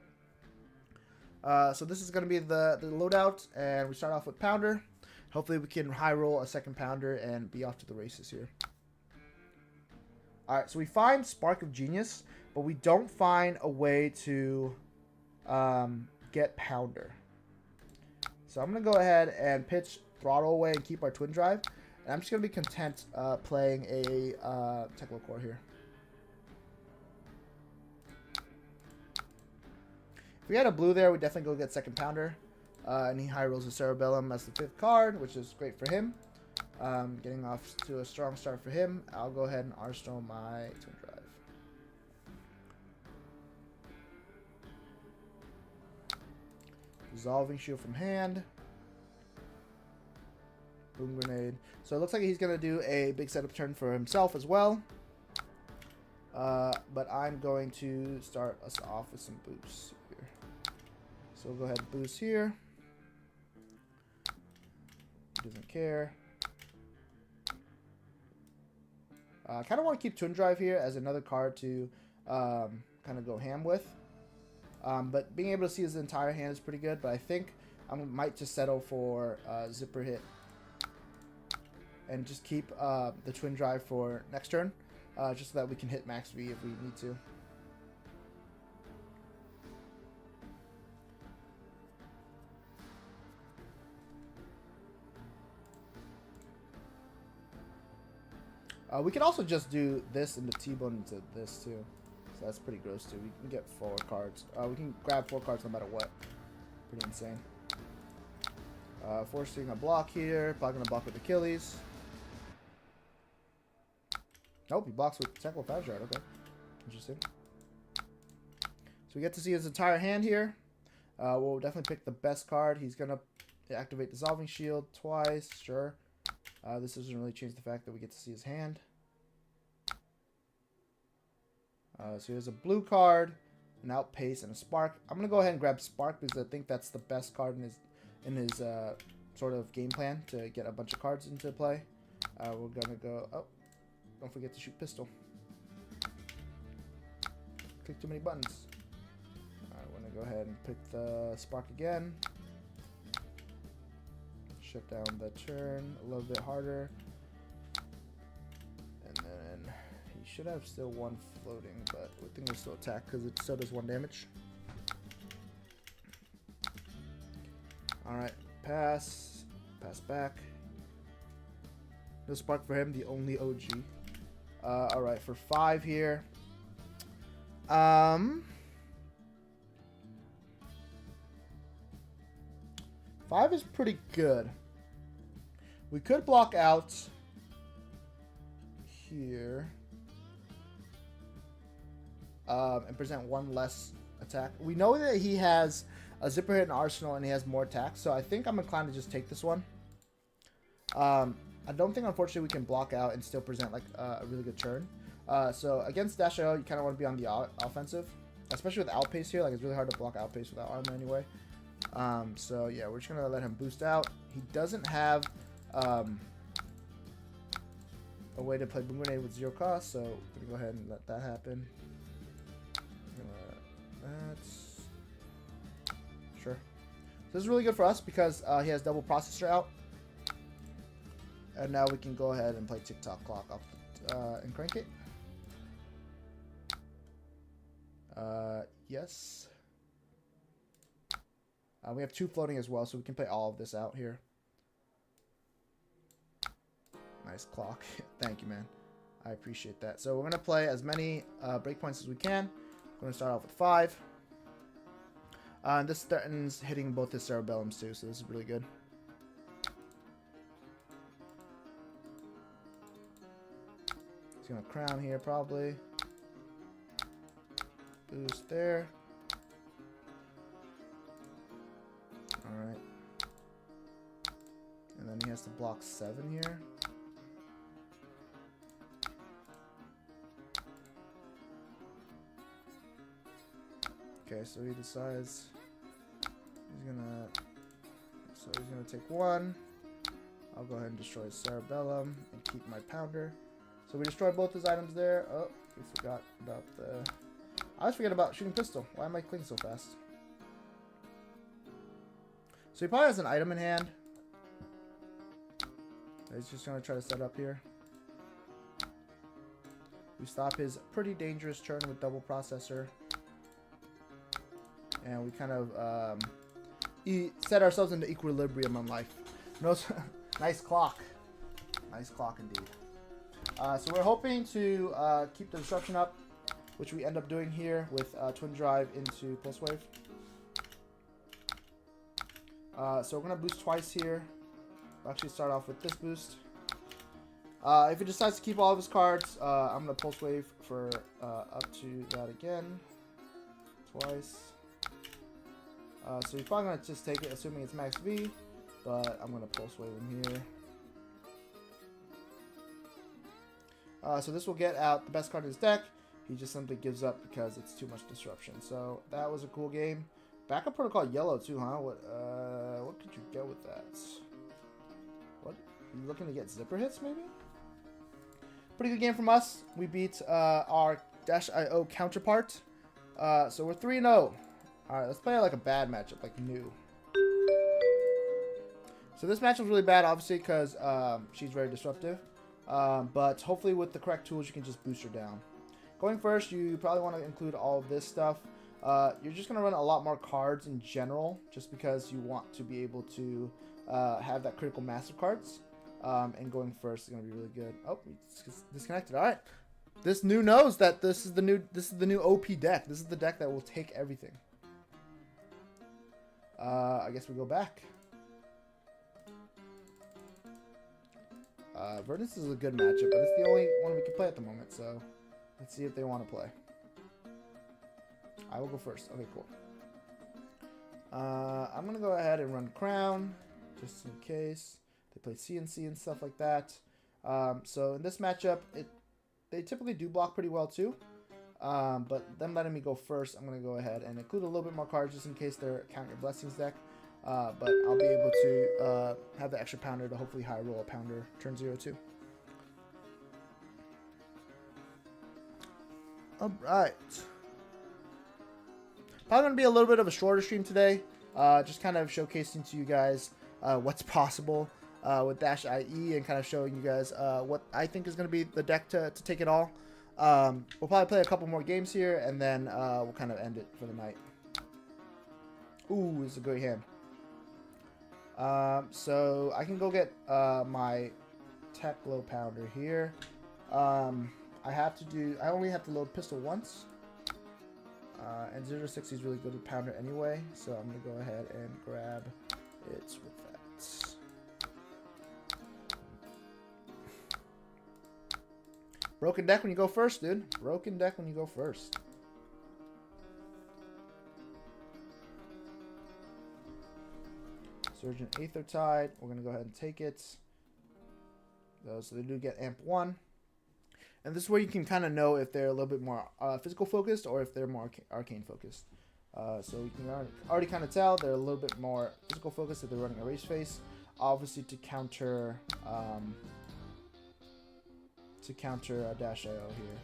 So this is going to be the loadout, and we start off with Pounder. Hopefully we can high roll a second Pounder and be off to the races here. Alright, so we find Spark of Genius, but we don't find a way to get Pounder. So I'm going to go ahead and pitch Throttle away and keep our Twin Drive. And I'm just going to be content playing a Teklo Core here. If we had a blue there, we'd definitely go get second Pounder. And he high rolls a Cerebellum as the 5th card, which is great for him. Getting off to a strong start for him. I'll go ahead and Arsenal my Twin Drive. Dissolving Shield from hand. Boom Grenade. So it looks like he's going to do a big setup turn for himself as well. But I'm going to start us off with some boosts here. So we'll go ahead and boost here. He doesn't care. I kind of want to keep Twin Drive here as another card to kind of go ham with. But being able to see his entire hand is pretty good. But I think I might just settle for Zipper Hit. And just keep the Twin Drive for next turn. Just so that we can hit max V if we need to. We can also just do this and the T-bone into this too. So that's pretty gross too. We can get 4 cards. We can grab 4 cards no matter what. Pretty insane. Forcing a block here. Blocking a block with Achilles. Nope, he blocks with Teklo Power Shard. Okay. Interesting. So we get to see his entire hand here. We'll definitely pick the best card. He's going to activate Dissolving Shield twice. Sure. This doesn't really change the fact that we get to see his hand. So he has a blue card, an Outpace, and a Spark. I'm going to go ahead and grab Spark because I think that's the best card in his sort of game plan to get a bunch of cards into play. We're going to go... Oh, don't forget to shoot pistol. Click too many buttons. I'm going to go ahead and pick the Spark again. Shut down the turn a little bit harder. And then he should have still 1 floating, but I think we'll still attack because it still does 1 damage. Alright, pass. Pass back. No Spark for him, the only OG. Alright, for 5 here. 5 is pretty good. We could block out here and present 1 less attack. We know that he has a Zipper Hit and Arsenal and he has more attack, so I think I'm inclined to just take this one. I don't think, unfortunately, we can block out and still present like a really good turn. So against Dash-O, you kind of want to be on the offensive, especially with Outpace here. Like, it's really hard to block Outpace without armor anyway. So yeah, we're just gonna let him boost out. He doesn't have a way to play Boom Grenade with 0 cost, so we're gonna go ahead and let that happen. That's sure. So this is really good for us because he has double processor out, and now we can go ahead and play TikTok Clock off and crank it. Yes. We have 2 floating as well, so we can play all of this out here. Nice clock. Thank you, man. I appreciate that. So we're going to play as many breakpoints as we can. We're going to start off with 5. And this threatens hitting both his Cerebellums too, so this is really good. He's going to crown here probably. Boost there. Alright. And then he has to block 7 here. Okay, so he decides he's gonna take 1. I'll go ahead and destroy his cerebellum and keep my pounder. So we destroyed both his items there. Oh, we forgot about the... I always forget about shooting pistol. Why am I clicking so fast? So he probably has an item in hand. He's just gonna try to set up here. We stop his pretty dangerous turn with double processor. And we kind of set ourselves into equilibrium on life. Nice clock. Nice clock indeed. So we're hoping to keep the disruption up, which we end up doing here with Twin Drive into Pulse Wave. So we're going to boost twice here. We'll actually start off with this boost. If he decides to keep all of his cards, I'm going to Pulse Wave for up to that again. Twice. So he's probably going to just take it, assuming it's max V. But I'm going to Pulse Wave him here. So this will get out the best card in his deck. He just simply gives up because it's too much disruption. So that was a cool game. Backup protocol yellow too, huh? What could you get with that? What? You looking to get zipper hits maybe? Pretty good game from us. We beat our -IO counterpart. So we're 3-0. All right, let's play like a bad matchup, like new. So this matchup was really bad, obviously, because she's very disruptive. But hopefully with the correct tools, you can just boost her down. Going first, you probably want to include all of this stuff. You're just going to run a lot more cards in general, just because you want to be able to have that critical mass of cards. And going first is going to be really good. Oh, it's disconnected. All right. This new knows that this is the new OP deck. This is the deck that will take everything. I guess we go back. Verdance is a good matchup, but it's the only one we can play at the moment, so let's see if they want to play. I will go first. Okay, cool. I'm going to go ahead and run Crown, just in case. They play CNC and stuff like that. So in this matchup, they typically do block pretty well too. But them letting me go first, I'm going to go ahead and include a little bit more cards just in case they're Count Your Blessings deck. But I'll be able to have the extra pounder to hopefully high roll a pounder turn 0-2. Alright. Probably going to be a little bit of a shorter stream today. Just kind of showcasing to you guys what's possible with -IE and kind of showing you guys what I think is going to be the deck to take it all. We'll probably play a couple more games here and then we'll kind of end it for the night. Ooh, this is a great hand. So I can go get my tech low pounder here. I only have to load pistol once. And 0-60 is really good with pounder anyway, so I'm gonna go ahead and grab it with that. Broken deck when you go first, dude. Broken deck when you go first. Surgeon Aethertide. We're going to go ahead and take it. So they do get Amp 1. And this is where you can kind of know if they're a little bit more physical focused or if they're more arcane focused. So you can already kind of tell they're a little bit more physical focused if they're running Erase Face. Obviously to counter -IO here.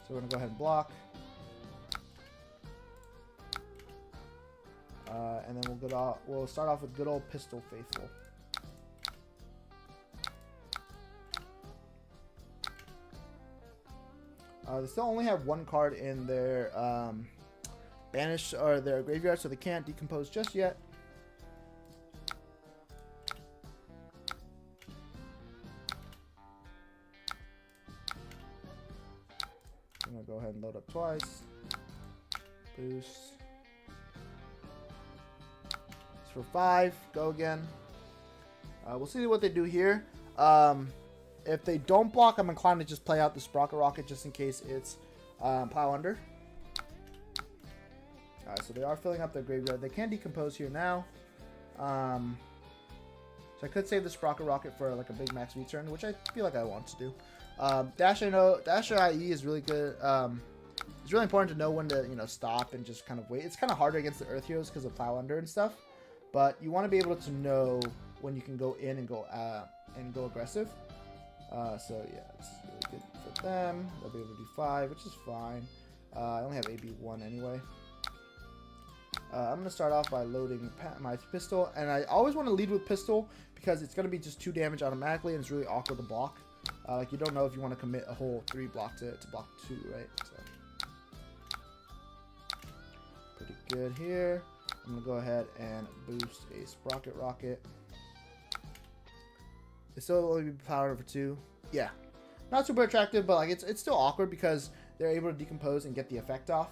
So we're going to go ahead and block. And then we'll start off with good old Pistol Faithful. They still only have one card in their banish or their graveyard, so they can't decompose just yet. I'm gonna go ahead and load up twice. Boost. For 5, go again. We'll see what they do here. If they don't block, I'm inclined to just play out the Sprocket Rocket just in case it's Plow Under. Alright, so they are filling up their graveyard. They can decompose here now. So I could save the Sprocket Rocket for like a big max return, which I feel like I want to do. Dash IE is really good It's really important to know when to, you know, stop and just kind of wait. It's kind of harder against the Earth Heroes because of Plow Under and stuff, but you want to be able to know when you can go in and go aggressive. So yeah, this is really good for them. They'll be able to do 5, which is fine. I only have AB1 anyway. I'm going to start off by loading my pistol, and I always want to lead with pistol because it's going to be just 2 damage automatically, and it's really awkward to block. Like, you don't know if you want to commit a whole 3 block to block 2, right? So pretty good here. I'm going to go ahead and boost a Sprocket Rocket. It's still only be powered over 2. Yeah. Not super attractive, but like it's still awkward because they're able to decompose and get the effect off,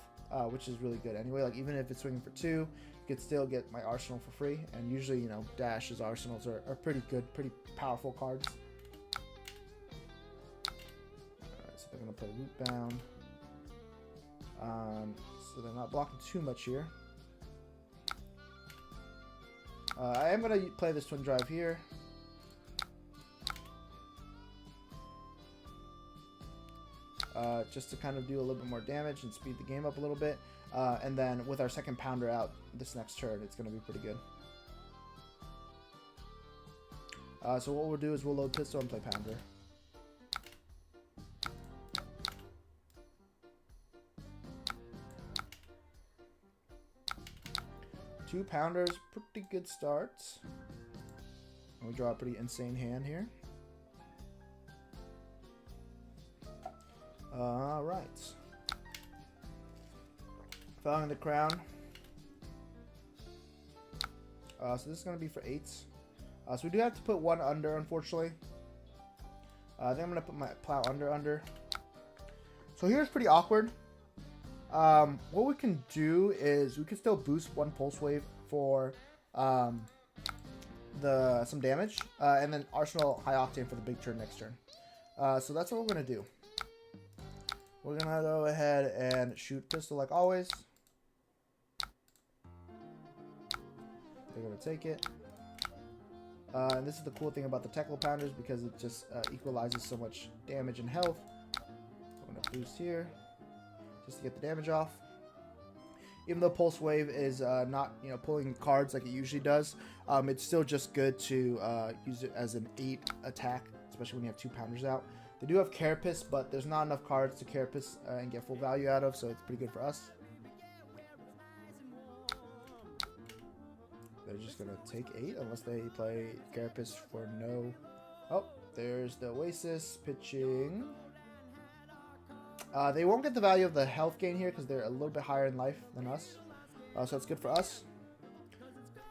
which is really good anyway. Like, even if it's swinging for 2, you could still get my arsenal for free. And usually, you know, Dash's arsenals are pretty good, pretty powerful cards. Alright, so they're going to play Root Bound. So they're not blocking too much here. I am going to play this Twin Drive here. Just to kind of do a little bit more damage and speed the game up a little bit. And then with our second pounder out this next turn, it's going to be pretty good. So what we'll do is we'll load pistol and play pounder. Two pounders, pretty good starts. And we draw a pretty insane hand here. Alright. Following the crown. So this is going to be for 8s. So we do have to put 1 under, unfortunately. I think I'm going to put my Plow under. So here's pretty awkward. What we can do is we can still boost 1 Pulse Wave for some damage. And then Arsenal High Octane for the big turn next turn. So that's what we're going to do. We're going to go ahead and shoot pistol like always. They're going to take it. And this is the cool thing about the Tekla Pounders because it just equalizes so much damage and health. I'm going to boost here just to get the damage off. Even though Pulse Wave is not, you know, pulling cards like it usually does, it's still just good to use it as an 8 attack, especially when you have 2 pounders out. They do have Carapace, but there's not enough cards to Carapace and get full value out of, so it's pretty good for us. They're just going to take 8 unless they play Carapace for no... Oh, there's the Oasis pitching. They won't get the value of the health gain here because they're a little bit higher in life than us. So that's good for us.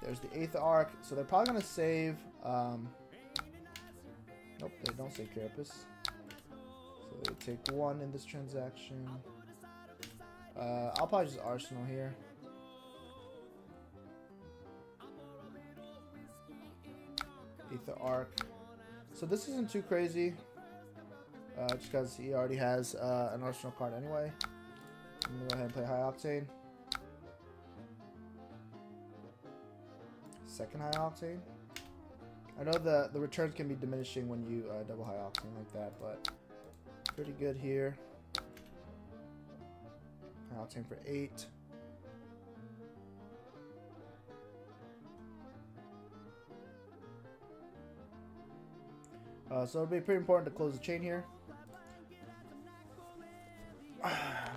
There's the Aether Arc. So they're probably going to save... Nope, they don't save Carapace. So they take 1 in this transaction. I'll probably just Arsenal here. Aether Arc. So this isn't too crazy. Just because he already has an Arsenal card anyway. I'm going to go ahead and play High Octane. Second High Octane. I know the returns can be diminishing when you double High Octane like that, but pretty good here. High Octane for 8. So it'll be pretty important to close the chain here.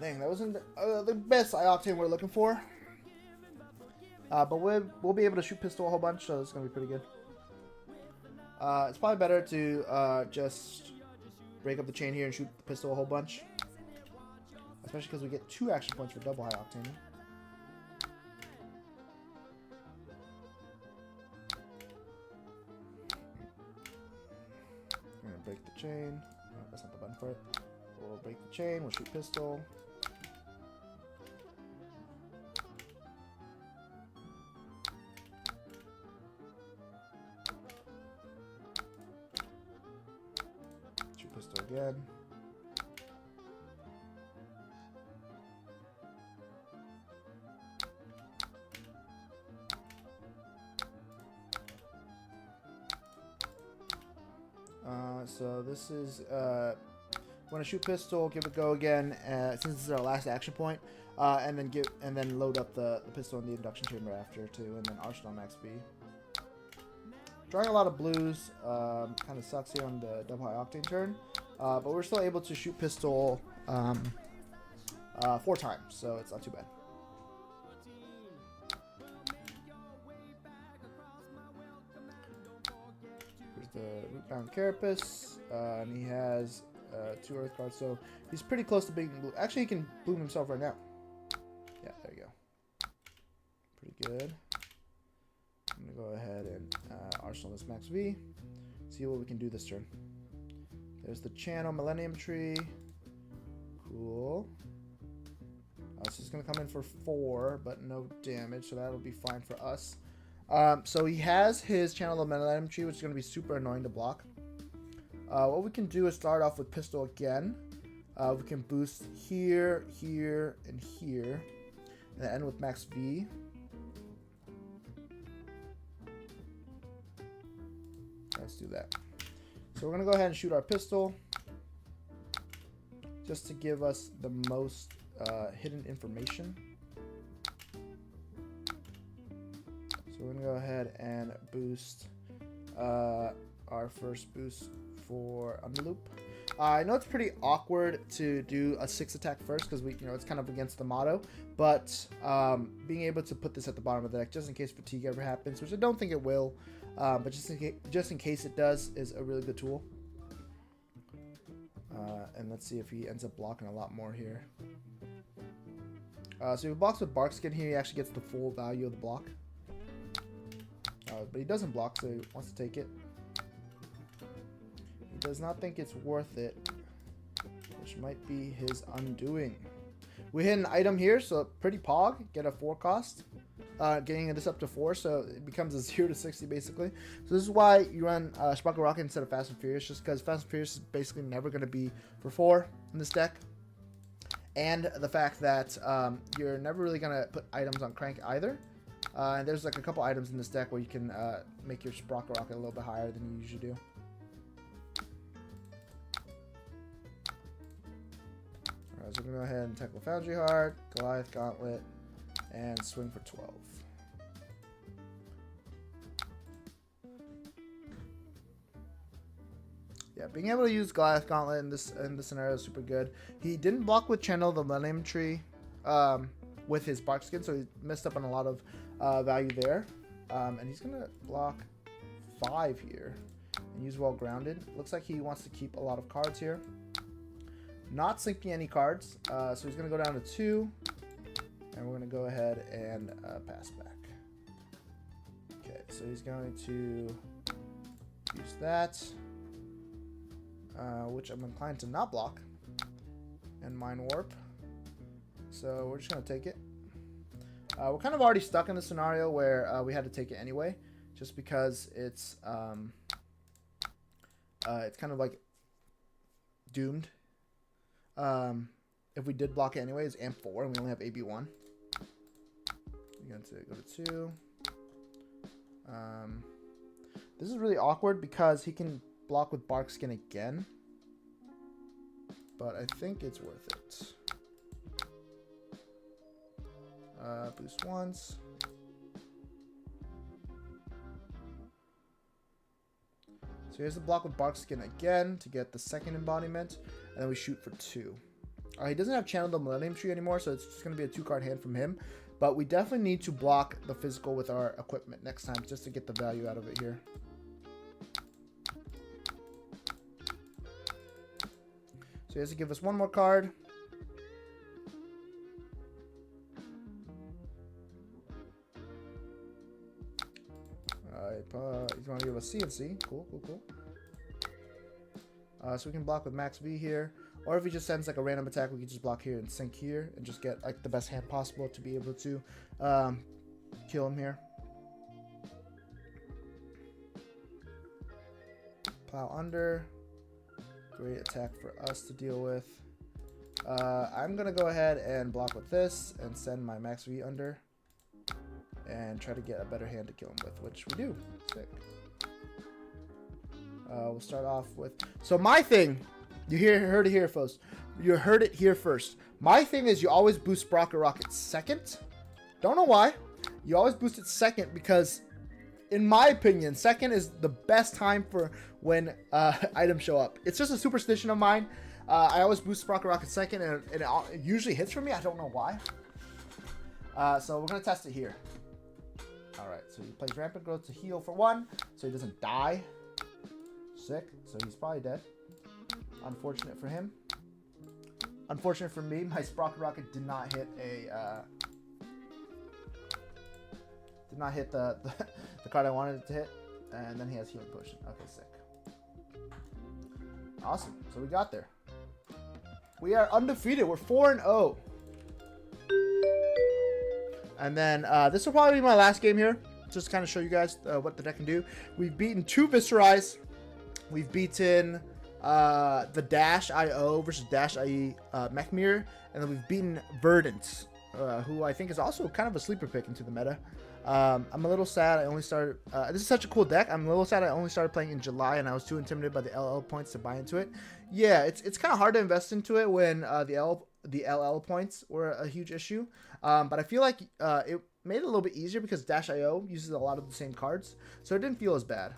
Dang, that wasn't the best High Octane we're looking for. But we'll be able to shoot pistol a whole bunch, so it's going to be pretty good. It's probably better to just break up the chain here and shoot the pistol a whole bunch. Especially because we get 2 action points for double High Octane. I'm going to break the chain. Oh, that's not the button for it. We'll break the chain, we'll shoot pistol. Shoot pistol again. So this is We're gonna shoot pistol, give it a go again, since this is our last action point, and then load up the pistol in the induction chamber after too, and then arsenal max V. Drawing a lot of blues, kind of sucks here on the double high octane turn, but we're still able to shoot pistol 4 times, so it's not too bad. Here's the root-bound carapace, and he has 2 earth cards, so he's pretty close to being blue. Actually, he can bloom himself right now. Yeah, there you go. Pretty good. I'm gonna go ahead and arsenal this max V. See what we can do this turn. There's the channel Millennium Tree. Cool. So he's gonna come in for 4, but no damage, so that'll be fine for us. So he has his channel the Millennium Tree, which is gonna be super annoying to block. What we can do is start off with pistol again. We can boost here, here, and here, and then end with max V. Let's do that. So we're gonna go ahead and shoot our pistol, just to give us the most hidden information. So we're gonna go ahead and boost our first boost for Underloop. I know it's pretty awkward to do a 6 attack first because it's kind of against the motto, but being able to put this at the bottom of the deck just in case fatigue ever happens, which I don't think it will, but just in case it does, is a really good tool. And let's see if he ends up blocking a lot more here. So if he blocks with Barkskin here, he actually gets the full value of the block. But he doesn't block, so he wants to take it. He does not think it's worth it, which might be his undoing. We hit an item here, so pretty pog. Get a 4 cost. Getting this up to 4, so it becomes a 0 to 60 basically. So this is why you run Sparkle Rocket instead of Fast and Furious, just because Fast and Furious is basically never going to be for 4 in this deck. And the fact that you're never really going to put items on crank either. And there's like a couple items in this deck where you can make your Sparkle Rocket a little bit higher than you usually do. Alright, so we're going to go ahead and tackle Foundry Heart, Goliath Gauntlet, and swing for 12. Yeah, being able to use Goliath Gauntlet in this scenario is super good. He didn't block with Channel the Millennium Tree with his Barkskin, so he missed up on a lot of value there. And he's gonna block 5 here and use Well Grounded. Looks like he wants to keep a lot of cards here. Not sinking any cards, so he's gonna go down to 2. And we're going to go ahead and pass back. Okay, so he's going to use that, which I'm inclined to not block, and Mind Warp. So we're just going to take it. We're kind of already stuck in a scenario where we had to take it anyway, just because it's kind of like doomed. If we did block it anyway, it's AMP 4, and we only have AB1. You're going to go to 2. This is really awkward because he can block with Barkskin again, but I think it's worth it. Boost once. So here's the block with Barkskin again to get the second embodiment, and then we shoot for 2. He doesn't have Channel the Millennium Tree anymore, so it's just going to be a 2-card hand from him. But we definitely need to block the physical with our equipment next time, just to get the value out of it here. So he has to give us 1 more card. He's going to give us CNC. Cool, cool, cool. So we can block with Max V here. Or if he just sends like a random attack, we can just block here and sink here and just get like the best hand possible to be able to kill him here. Plow under. Great attack for us to deal with. I'm going to go ahead and block with this and send my Max V under. And try to get a better hand to kill him with, which we do. Sick. We'll start off with... So my thing heard it here first. You heard it here first. My thing is you always boost Sprocket Rocket second. Don't know why. You always boost it second because, in my opinion, second is the best time for when items show up. It's just a superstition of mine. I always boost Sprocket Rocket second, and it usually hits for me. I don't know why. So we're going to test it here. Alright, so he plays Rampant Growth to heal for 1, so he doesn't die. Sick, so he's probably dead. Unfortunate for him. Unfortunate for me, my Sprocket Rocket did not hit a... did not hit the card I wanted it to hit. And then he has Healing Potion. Okay, sick. Awesome, so we got there. We are undefeated. We're 4-0. And then this will probably be my last game here. Just to kind of show you guys what the deck can do. We've beaten 2 Viscerize. We've beaten the Dash.io versus Dash.ie Mech Mirror. And then we've beaten Verdant, who I think is also kind of a sleeper pick into the meta. I'm a little sad I only started... this is such a cool deck. I'm a little sad I only started playing in July and I was too intimidated by the LL points to buy into it. Yeah, it's kind of hard to invest into it when the LL points were a huge issue. But I feel like it made it a little bit easier because Dash.io uses a lot of the same cards. So it didn't feel as bad.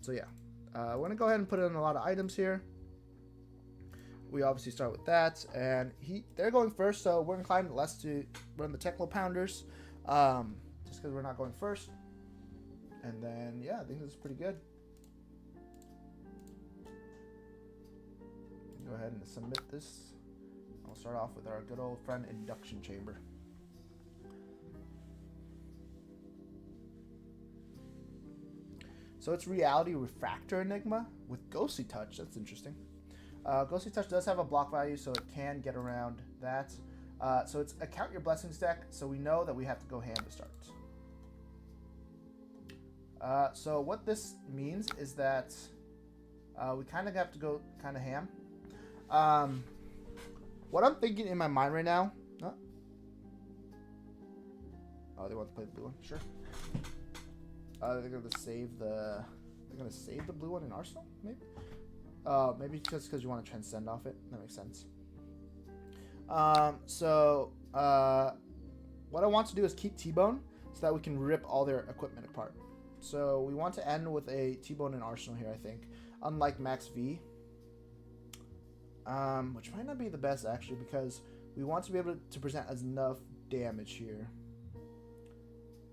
So yeah. We're going to go ahead and put in a lot of items here. We obviously start with that. And they're going first, so we're inclined less to run the Techno Pounders. Just because we're not going first. And then, yeah, I think this is pretty good. Go ahead and submit this. I'll start off with our good old friend Induction Chamber. So it's Reality Refractor Enigma with Ghostly Touch. That's interesting. Ghostly Touch does have a block value, so it can get around that. So it's a Count Your Blessings deck, so we know that we have to go ham to start. So what this means is that we kind of have to go kind of ham. What I'm thinking in my mind right now... Oh, they want to play the blue one? Sure. They're going to save the... They're going to save the blue one in Arsenal, maybe? Maybe just because you want to transcend off it. That makes sense. What I want to do is keep T-Bone so that we can rip all their equipment apart. So we want to end with a T-Bone in Arsenal here, I think. Unlike Max V. Which might not be the best, actually, because we want to be able to present enough damage here.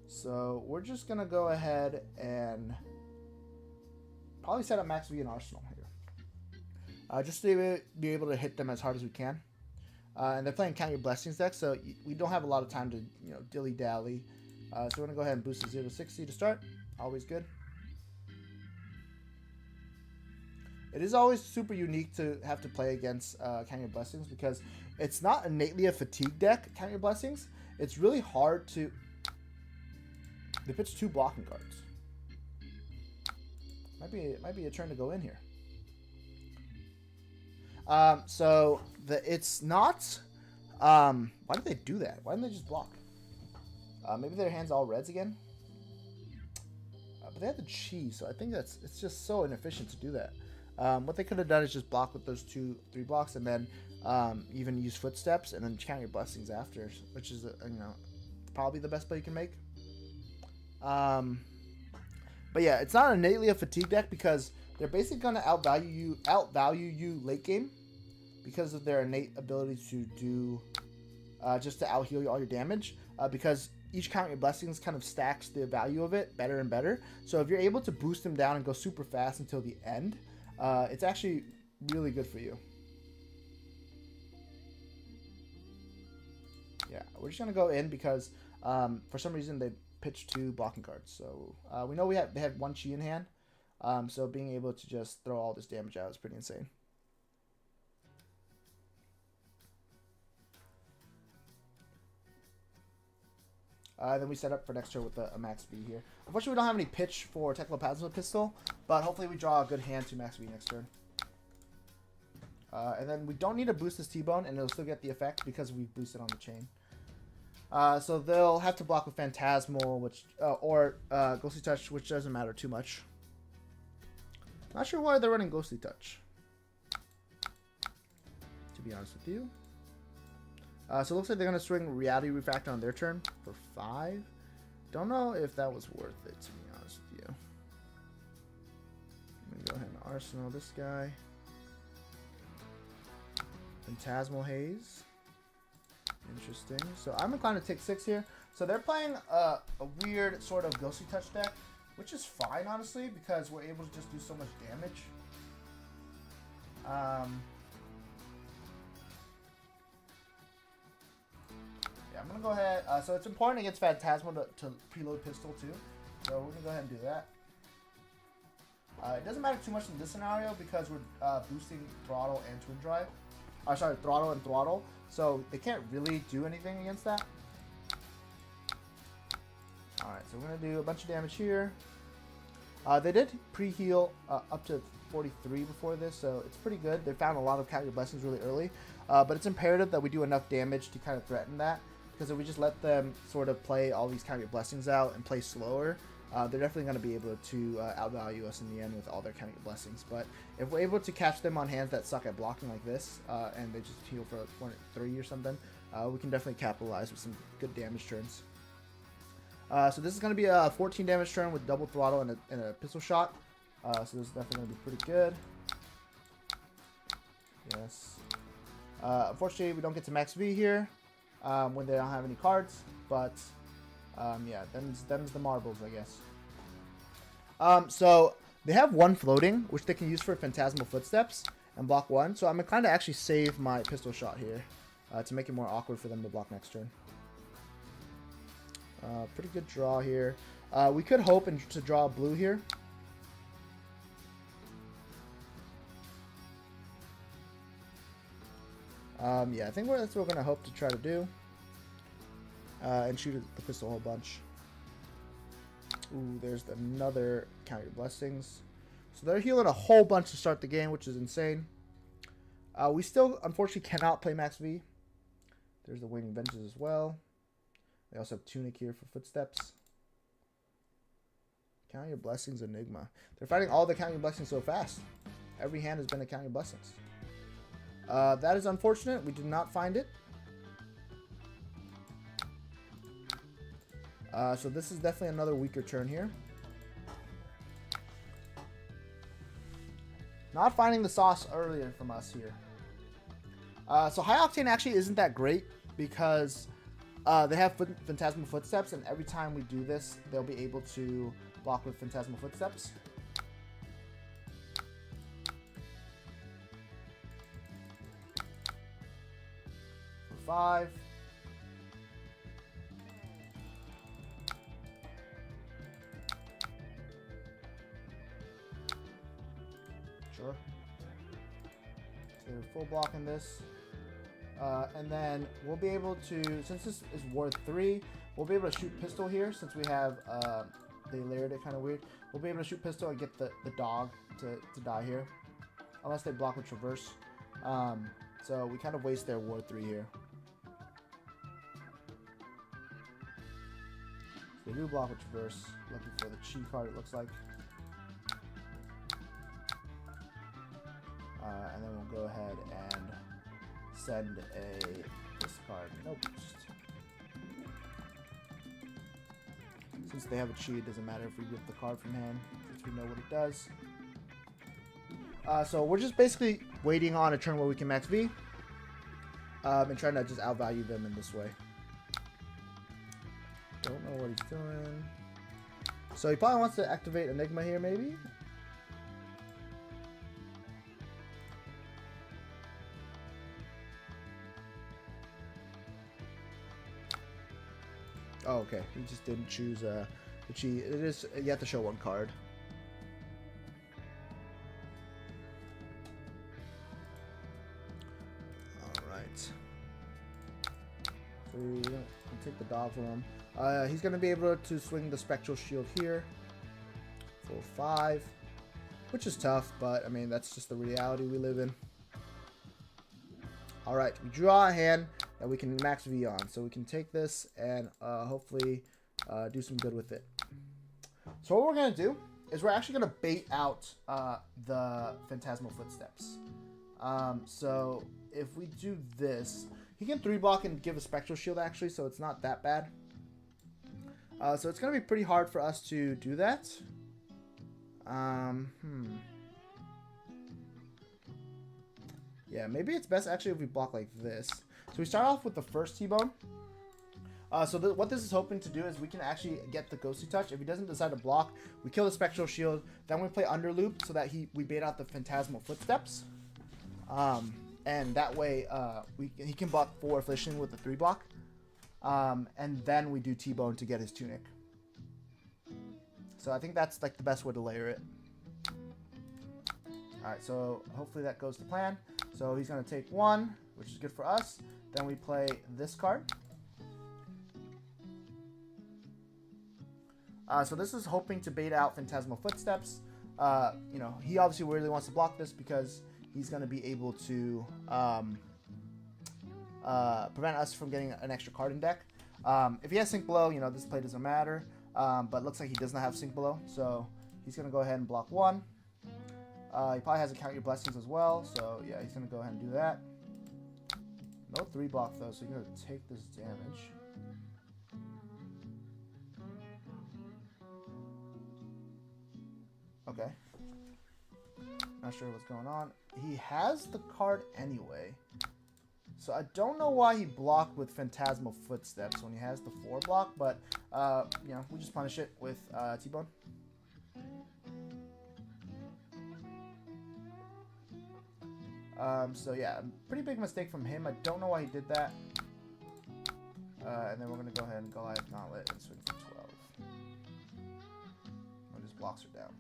So we're just going to go ahead and probably set up Max V in Arsenal here. Just to be able to hit them as hard as we can. And they're playing Count Your Blessings deck, so we don't have a lot of time to, dilly-dally. So we're going to go ahead and boost the 0 to 60 to start. Always good. It is always super unique to have to play against Count Your Blessings because it's not innately a fatigue deck, Count Your Blessings. It's really hard to... They pitch 2 blocking cards. Might be a turn to go in here. It's not... why did they do that? Why didn't they just block? Maybe their hand's all reds again? But they have the cheese, so I think it's just so inefficient to do that. What they could have done is just block with those 2-3 blocks and then even use footsteps and then count your blessings after, which is probably the best play you can make. But yeah, it's not innately a fatigue deck because they're basically going to outvalue you late game because of their innate ability to do just to out heal you all your damage. Because each Count Your Blessings kind of stacks the value of it better and better. So if you're able to boost them down and go super fast until the end, it's actually really good for you. Yeah, we're just gonna go in because for some reason they pitched 2 blocking cards. So we know they have 1 chi in hand. So being able to just throw all this damage out is pretty insane. Then we set up for next turn with a Max V here. Unfortunately, we don't have any pitch for Tecloplasma Pistol, but hopefully we draw a good hand to Max V next turn. And then we don't need to boost this T-Bone, and it'll still get the effect because we boosted on the chain. So they'll have to block with Phantasmal, or Ghostly Touch, which doesn't matter too much. Not sure why they're running Ghostly Touch. be honest with you. So it looks like they're going to swing Reality Refactor on their turn for 5. Don't know if that was worth it, to be honest with you. I'm going to go ahead and Arsenal this guy. Phantasmal Haze. Interesting. So I'm inclined to take 6 here. So they're playing a weird sort of Ghostly Touch deck, which is fine, honestly, because we're able to just do so much damage. Yeah, I'm going to go ahead. So it's important against Phantasmal to preload Pistol, too. So we're going to go ahead and do that. It doesn't matter too much in this scenario because we're boosting Throttle and Twin Drive. Sorry, Throttle and Throttle. So they can't really do anything against that. Alright, so we're going to do a bunch of damage here. They did pre-heal up to 43 before this, so it's pretty good. They found a lot of Count Your Blessings really early. But it's imperative that we do enough damage to kind of threaten that. Because if we just let them sort of play all these Count Your Blessings out and play slower, they're definitely going to be able to outvalue us in the end with all their Count Your Blessings. But if we're able to catch them on hands that suck at blocking like this, and they just heal for 3 or something, we can definitely capitalize with some good damage turns. So this is going to be a 14 damage turn with double throttle and a pistol shot. So this is definitely going to be pretty good. Yes. Unfortunately, we don't get to max V here when they don't have any cards. But yeah, them's the marbles, I guess. So they have 1 floating, which they can use for Phantasmal Footsteps and block 1. So I'm inclined to actually save my pistol shot here to make it more awkward for them to block next turn. Pretty good draw here. We could hope to draw blue here. Yeah, I think that's what we're going to hope to try to do. And shoot the pistol a whole bunch. Ooh, there's another Count Your Blessings. So they're healing a whole bunch to start the game, which is insane. We still, unfortunately, cannot play Max V. There's the Winged Vengeance as well. They also have Tunic here for Footsteps. Count Your Blessings, Enigma. They're fighting all the Count Your Blessings so fast. Every hand has been a Count Your Blessings. That is unfortunate. We did not find it. So this is definitely another weaker turn here. Not finding the sauce earlier from us here. So High Octane actually isn't that great because they have Phantasmal Footsteps, and every time we do this, they'll be able to block with Phantasmal Footsteps. For 5. Sure. So full block in this. And then we'll be able to, since this is worth 3, we'll be able to shoot pistol here since we have, they layered it kind of weird. We'll be able to shoot pistol and get the dog to die here. Unless they block with Traverse. So we kind of waste their War 3 here. So they do block with Traverse. Looking for the Chi card, it looks like. And then we'll go ahead and send this card. Nope. Since they have a Chi, it doesn't matter if we rip the card from hand, since we know what it does. So we're just basically waiting on a turn where we can max V. And trying to just outvalue them in this way. Don't know what he's doing. So he probably wants to activate Enigma here, maybe? Oh, okay. He just didn't choose the Chi. It is, you have to show 1 card. Alright. So we're gonna take the dog from him. He's gonna be able to swing the Spectral Shield here for 5. Which is tough, but I mean that's just the reality we live in. Alright, we draw a hand that we can max V on. So we can take this and hopefully do some good with it. So what we're going to do is we're actually going to bait out the Phantasmal Footsteps. So if we do this, he can 3-block and give a spectral shield actually, so it's not that bad. So it's gonna be pretty hard for us to do that. Yeah, maybe it's best actually if we block like this. So we start off with the first T-bone. So what this is hoping to do is we can actually get the ghostly touch. If he doesn't decide to block, we kill the spectral shield. Then we play under loop so that we bait out the phantasmal footsteps. And that way he can block 4 affliction with the 3-block. And then we do T-bone to get his tunic. So I think that's like the best way to layer it. Alright, so hopefully that goes to plan. So he's going to take 1, which is good for us. Then we play this card. So this is hoping to bait out Phantasmal Footsteps. You know, he obviously really wants to block this because he's going to be able to prevent us from getting an extra card in deck. If he has Sink Below, you know, this play doesn't matter. But it looks like he does not have Sink Below, so he's going to go ahead and block 1. He probably has a Count Your Blessings as well, so yeah, he's going to go ahead and do that. No 3-block though, so you're going to take this damage. Okay. Not sure what's going on. He has the card anyway. So I don't know why he blocked with Phantasmal Footsteps when he has the 4-block, but, you know, we just punish it with T-Bone. So yeah, pretty big mistake from him. I don't know why he did that. And then we're going to go ahead and Goliath Gauntlet and swing for 12. And just blocks her down.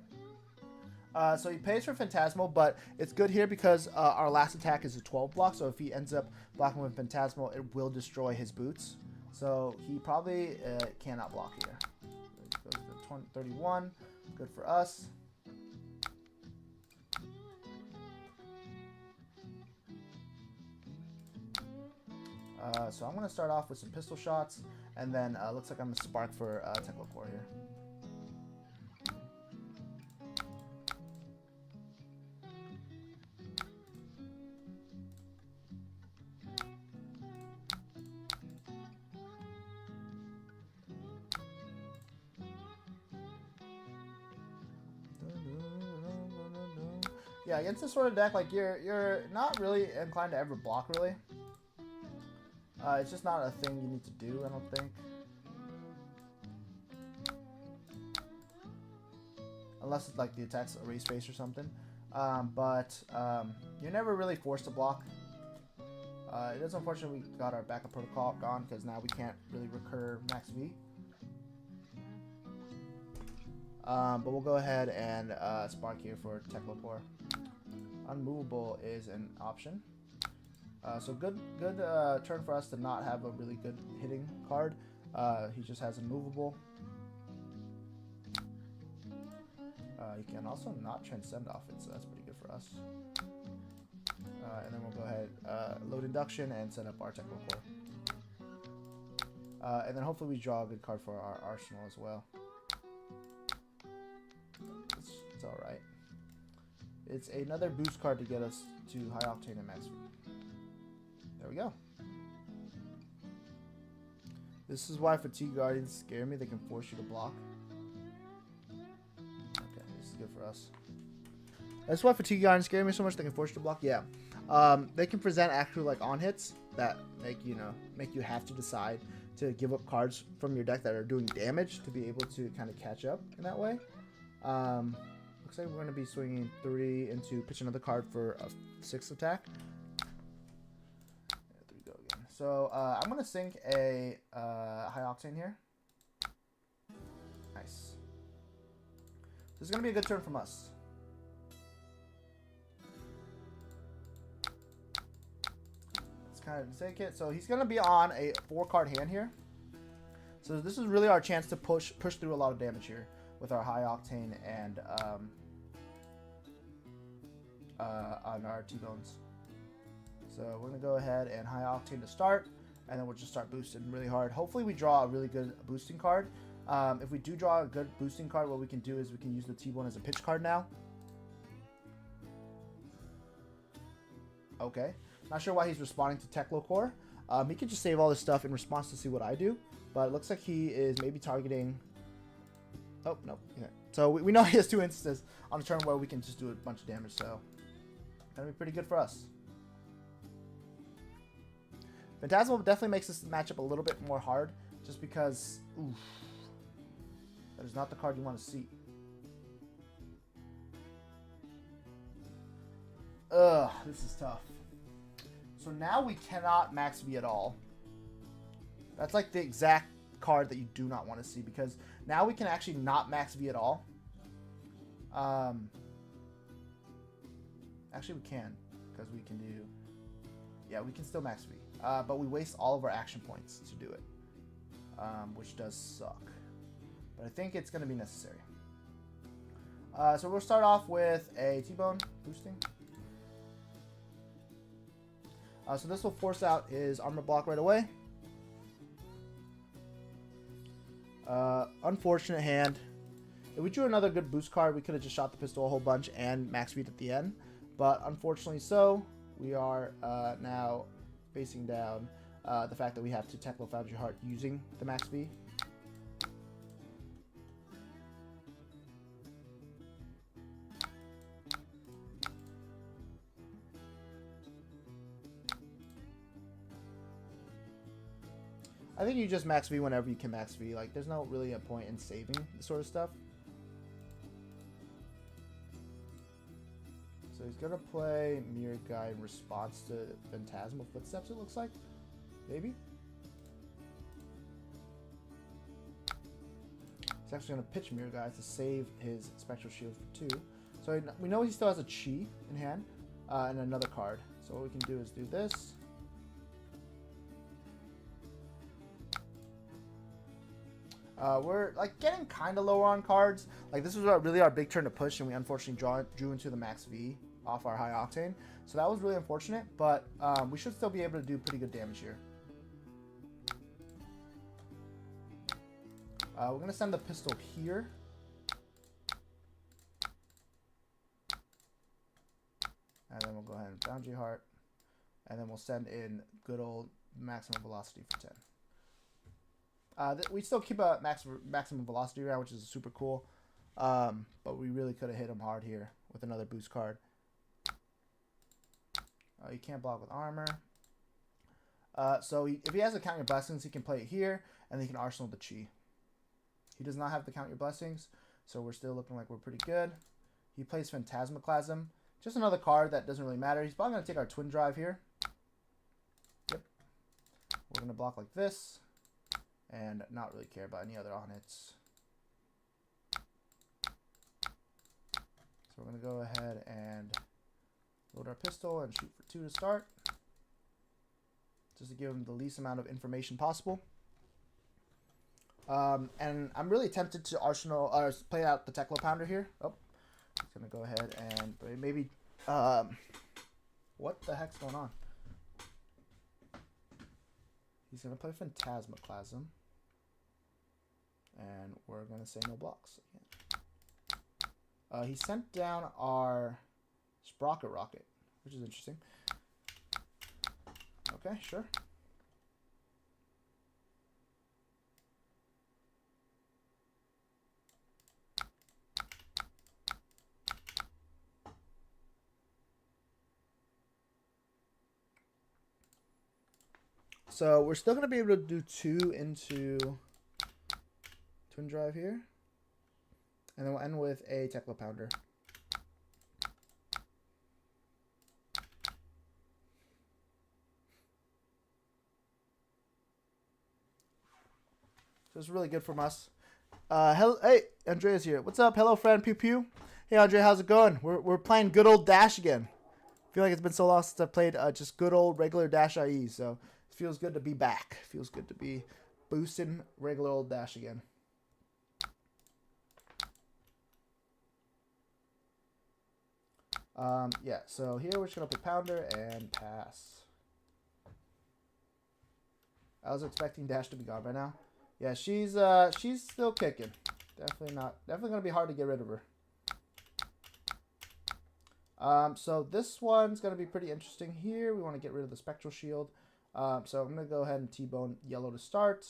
So he pays for Phantasmal, but it's good here because our last attack is a 12 block, so if he ends up blocking with Phantasmal, it will destroy his boots. So he probably cannot block here. It goes to 31, good for us. So I'm going to start off with some pistol shots, and then looks like I'm going to spark for Techlocore here. Yeah, against this sort of deck, like you're not really inclined to ever block, really. It's just not a thing you need to do, I don't think. Unless it's like the attack's erase space or something. But you're never really forced to block. It is unfortunate we got our backup protocol gone because now we can't really recur max V. But we'll go ahead and spark here for Techlocore. Unmovable is an option. So good turn for us to not have a really good hitting card. He just has Immovable. He can also not transcend off it, so that's pretty good for us. And then we'll go ahead, load Induction and set up our Techlocore. And then hopefully we draw a good card for our arsenal as well. It's alright. It's another boost card to get us to High Octane and Max V. There we go. This is why Fatigue Guardians scare me. They can force you to block. Okay, this is good for us. That's why Fatigue Guardians scare me so much. They can force you to block. Yeah. They can present actually like on hits that make you have to decide to give up cards from your deck that are doing damage to be able to kind of catch up in that way. Looks like we're going to be swinging 3 into pitch another card for a 6 attack. There we go again. So I'm going to sink a High Octane here. Nice. This is going to be a good turn from us. Let's kind of take it. So he's going to be on a 4-card hand here. So this is really our chance to push through a lot of damage here with our High Octane and on our T-Bones. So we're going to go ahead and High Octane to start, and then we'll just start boosting really hard. Hopefully we draw a really good boosting card. If we do draw a good boosting card, what we can do is we can use the T-Bone as a pitch card now. Okay. Not sure why he's responding to Teklo Core. He could just save all this stuff in response to see what I do. But it looks like he is maybe targeting... Oh, no. Okay. So we know he has 2 instances on a turn where we can just do a bunch of damage. So that'll be pretty good for us. Phantasmal definitely makes this matchup a little bit more hard. Just because... Oof, that is not the card you want to see. Ugh, this is tough. So now we cannot max V at all. That's like the exact card that you do not want to see, because now we can actually not max V at all. Actually, we can, because we can do... Yeah, we can still max V. But we waste all of our action points to do it, which does suck. But I think it's going to be necessary. So we'll start off with a T-Bone boosting. So this will force out his armor block right away. Unfortunate hand. If we drew another good boost card, we could have just shot the pistol a whole bunch and max speed at the end. But unfortunately so, we are now facing down the fact that we have to Teklo Foundry Heart using the max V. I think you just max V whenever you can max V. Like, there's no really a point in saving this sort of stuff. So he's going to play Mirror Guy in response to Phantasmal Footsteps, it looks like. Maybe. He's actually going to pitch Mirror Guy to save his Spectral Shield for 2. So we know he still has a Chi in hand and another card. So what we can do is do this. We're like getting kind of lower on cards. Like, this was really our big turn to push, and we unfortunately drew into the max V off our high octane. So that was really unfortunate, but we should still be able to do pretty good damage here. We're gonna send the pistol here. And then we'll go ahead and Foundry Heart. And then we'll send in good old maximum velocity for 10. We still keep a maximum velocity round, which is super cool. But we really could have hit him hard here with another boost card. You can't block with armor. So if he has a Count Your Blessings, he can play it here, and he can arsenal the Chi. He does not have the Count Your Blessings, so we're still looking like we're pretty good. He plays Phantasmaclasm. Just another card that doesn't really matter. He's probably going to take our Twin Drive here. Yep. We're going to block like this. And not really care about any other on hits. So we're going to go ahead and load our pistol and shoot for 2 to start. Just to give him the least amount of information possible. And I'm really tempted to play out the Teklo Pounder here. Oh, he's going to go ahead and maybe... what the heck's going on? He's going to play Phantasmaclasm. And we're going to say no blocks again. He sent down our Sprocket Rocket, which is interesting. Okay, sure. So we're still going to be able to do 2 into Twin Drive here. And then we'll end with a Teklo Pounder. So it's really good from us. Hey, Andrea's here. What's up? Hello, friend. Pew Pew. Hey, Andrea, how's it going? We're playing good old Dash again. I feel like it's been so long since I played just good old regular Dash IE, so it feels good to be back. Feels good to be boosting regular old Dash again. Yeah, so here we're just going to put Pounder and pass. I was expecting Dash to be gone by now. Yeah, she's still kicking. Definitely going to be hard to get rid of her. So this one's going to be pretty interesting here. We want to get rid of the spectral shield. So I'm going to go ahead and T-bone yellow to start.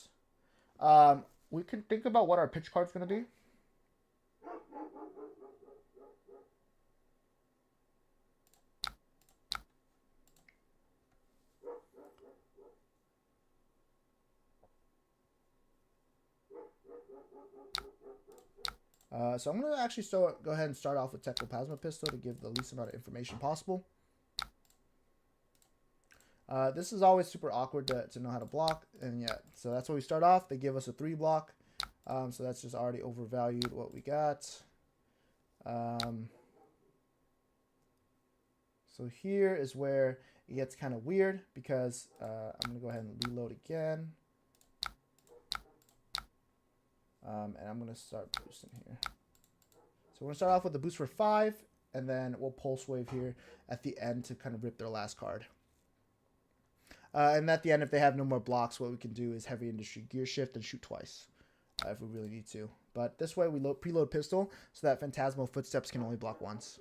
We can think about what our pitch card's going to be. So I'm going to actually go ahead and start off with Tectoplasma Pistol to give the least amount of information possible. This is always super awkward to know how to block, and yeah, so that's why we start off. They give us a 3 block, so that's just already overvalued what we got. So here is where it gets kind of weird because I'm going to go ahead and reload again. And I'm going to start boosting here. So we're going to start off with the boost for 5, and then we'll pulse wave here at the end to kind of rip their last card. And at the end, if they have no more blocks, what we can do is heavy industry gear shift and shoot twice if we really need to. But this way we preload pistol so that Phantasmal Footsteps can only block once.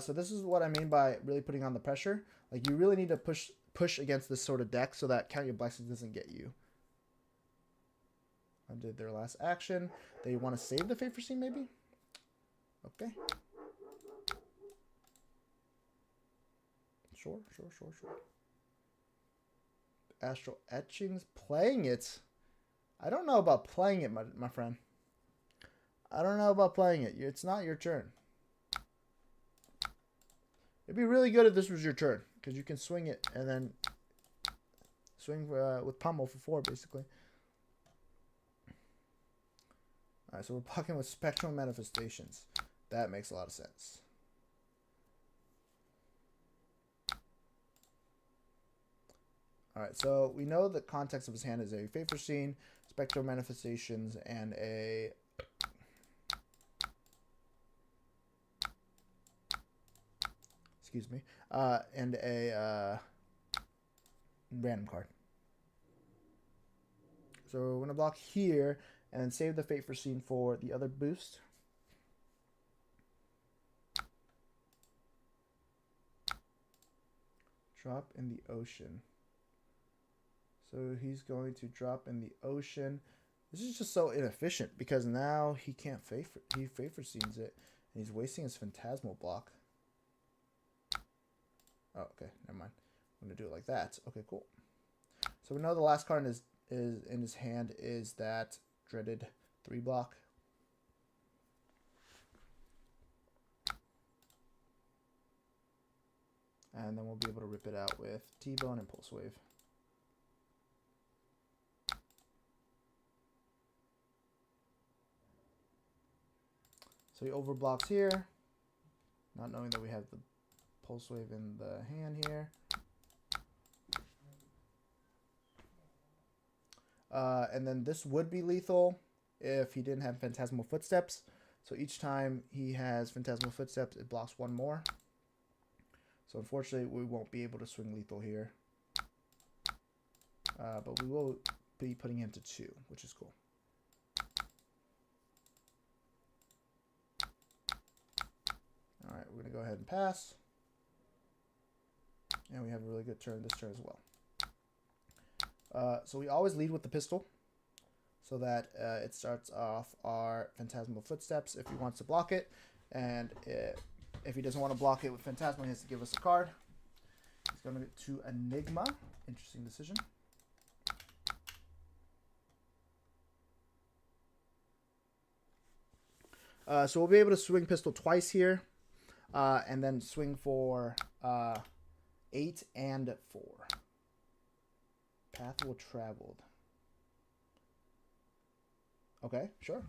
So this is what I mean by really putting on the pressure. Like, you really need to push against this sort of deck so that Count Your Blessings doesn't get you. Undid their last action. They want to save the Fate Foreseen, maybe? Okay. Sure. Astral Etchings, playing it. I don't know about playing it, my friend. I don't know about playing it. It's not your turn. It'd be really good if this was your turn, because you can swing it and then swing with Pummel for 4, basically. Alright, so we're blocking with Spectral Manifestations. That makes a lot of sense. Alright, so we know the context of his hand is a Fate Foreseen, Spectral Manifestations, and a... Excuse me. And a random card. So we're going to block here and then save the Fate Foreseen for the other boost. Drop in the ocean. So he's going to drop in the ocean. This is just so inefficient because now he can't Fate Foreseens it, and he's wasting his Phantasmal block. Oh, okay, never mind. I'm gonna do it like that. Okay, cool. So we know the last card is in his hand is that dreaded 3 block. And then we'll be able to rip it out with T-Bone and Pulse Wave. So he overblocks here, not knowing that we have the Pulse Wave in the hand here. And then this would be lethal if he didn't have Phantasmal Footsteps. So each time he has Phantasmal Footsteps, it blocks 1 more. So unfortunately, we won't be able to swing lethal here. But we will be putting him to 2, which is cool. Alright, we're going to go ahead and pass. And we have a really good turn this turn as well. So we always lead with the pistol so that it starts off our Phantasmal Footsteps if he wants to block it. And if he doesn't want to block it with Phantasmal, he has to give us a card. He's going to Enigma. Interesting decision. So we'll be able to swing pistol twice here. And then swing for 8 and 4. Path will traveled. Okay, sure.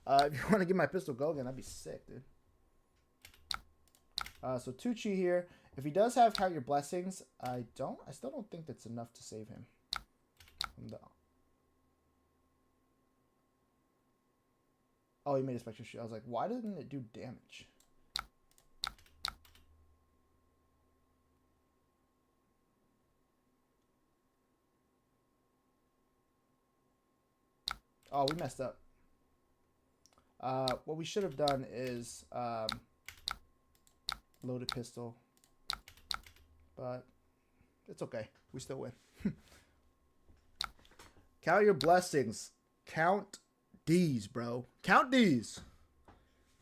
If you want to give my pistol go again, that'd be sick, dude. So 2 chi here. If he does have Count Your Blessings, I still don't think that's enough to save him. Oh, he made a Spectral Shield. I was like, why doesn't it do damage? Oh, we messed up. What we should have done is loaded pistol, but it's okay. We still win. Count your blessings. Count D's, bro. Count D's.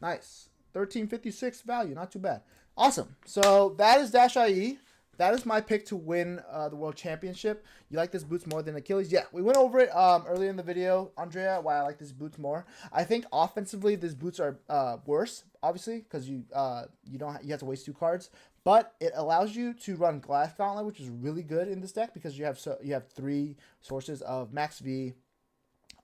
Nice. 1356 value. Not too bad. Awesome. So that is Dash.ie. That is my pick to win the World Championship. You like this boots more than Achilles? Yeah, we went over it earlier in the video, Andrea, why I like this boots more. I think offensively, these boots are worse, obviously, because you have to waste 2 cards. But it allows you to run Glass Gauntlet, which is really good in this deck because you have 3 sources of Max V,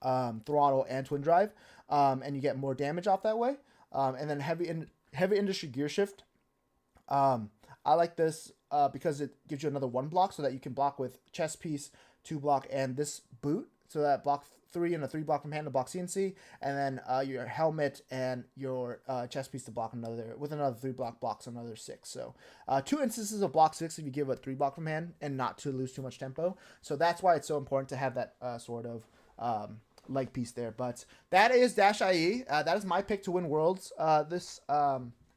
Throttle, and Twin Drive, and you get more damage off that way. And then Heavy Industry Gear Shift. I like this because it gives you another 1 block so that you can block with Chest Piece, 2 block, and this boot. So that block 3 and a 3 block from hand to block CNC, and then your helmet and your chest piece to block another 3 block blocks another 6. So 2 instances of block 6 if you give a 3 block from hand and not to lose too much tempo. So that's why it's so important to have that sort of leg piece there. But that is Dash.ie. That is my pick to win Worlds this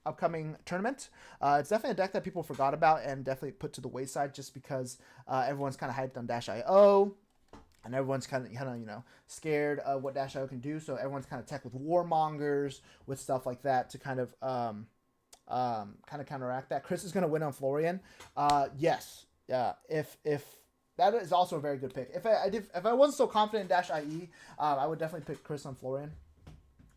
upcoming tournament. It's definitely a deck that people forgot about and definitely put to the wayside just because everyone's kind of hyped on Dash.io. And everyone's kind of scared of what Dash.io can do. So everyone's kind of tech with warmongers, with stuff like that to kind of counteract that. Chris is going to win on Florian. Yes. If that is also a very good pick. If I wasn't so confident in Dash.ie, I would definitely pick Chris on Florian.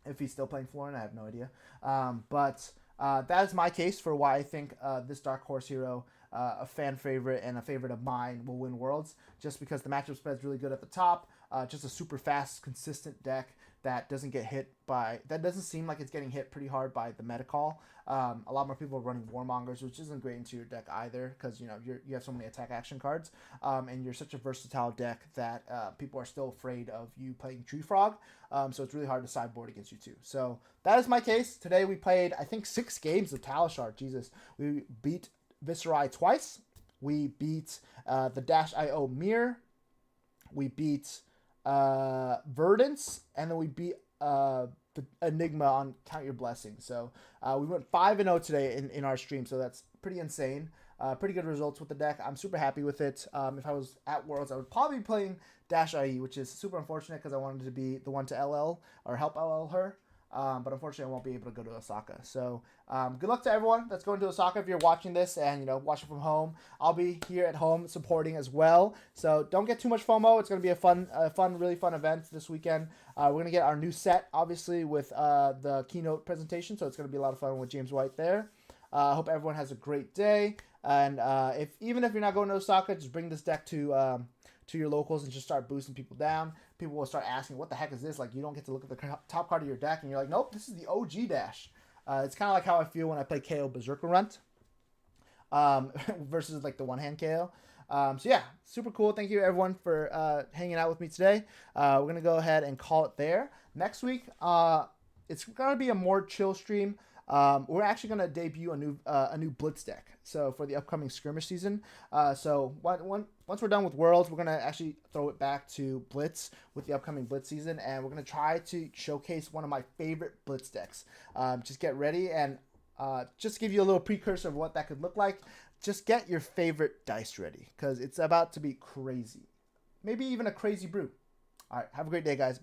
If he's still playing Florian, I have no idea. But that is my case for why I think this Dark Horse hero, a fan favorite and a favorite of mine, will win Worlds, just because the matchup spread is really good at the top. Just a super fast, consistent deck that doesn't seem like it's getting hit pretty hard by the meta call. A lot more people are running Warmongers, which isn't great into your deck either, because you have so many attack action cards, and you're such a versatile deck that people are still afraid of you playing Tree Frog. So it's really hard to sideboard against you too. So that is my case. Today we played, I think, 6 games of Talishar. Jesus, we beat Viserai twice. We beat the Dash.io Mirror. We beat Verdance, and then we beat the Enigma on Count Your Blessings. So we went 5-0 today in our stream, so that's pretty insane. Pretty good results with the deck. I'm super happy with it. If I was at Worlds, I would probably be playing Dash.ie, which is super unfortunate because I wanted to be the one to LL or help LL her. But unfortunately, I won't be able to go to Osaka. So good luck to everyone that's going to Osaka if you're watching this and watching from home. I'll be here at home supporting as well. So don't get too much FOMO. It's going to be a really fun event this weekend. We're going to get our new set, obviously, with the keynote presentation. So it's going to be a lot of fun with James White there. I hope everyone has a great day. And even if you're not going to Osaka, just bring this deck to your locals and just start boosting people down. People will start asking, what the heck is this? Like, you don't get to look at the top card of your deck, and you're like, nope, this is the OG Dash. It's kind of like how I feel when I play KO Berserker Runt versus, like, the one-hand KO. So, yeah, super cool. Thank you, everyone, for hanging out with me today. We're going to go ahead and call it there. Next week, it's going to be a more chill stream. We're actually going to debut a new Blitz deck. So for the upcoming skirmish season. So once we're done with Worlds, we're going to actually throw it back to Blitz with the upcoming Blitz season. And we're going to try to showcase one of my favorite Blitz decks. Just get ready and just give you a little precursor of what that could look like. Just get your favorite dice ready because it's about to be crazy. Maybe even a crazy brew. All right. Have a great day, guys.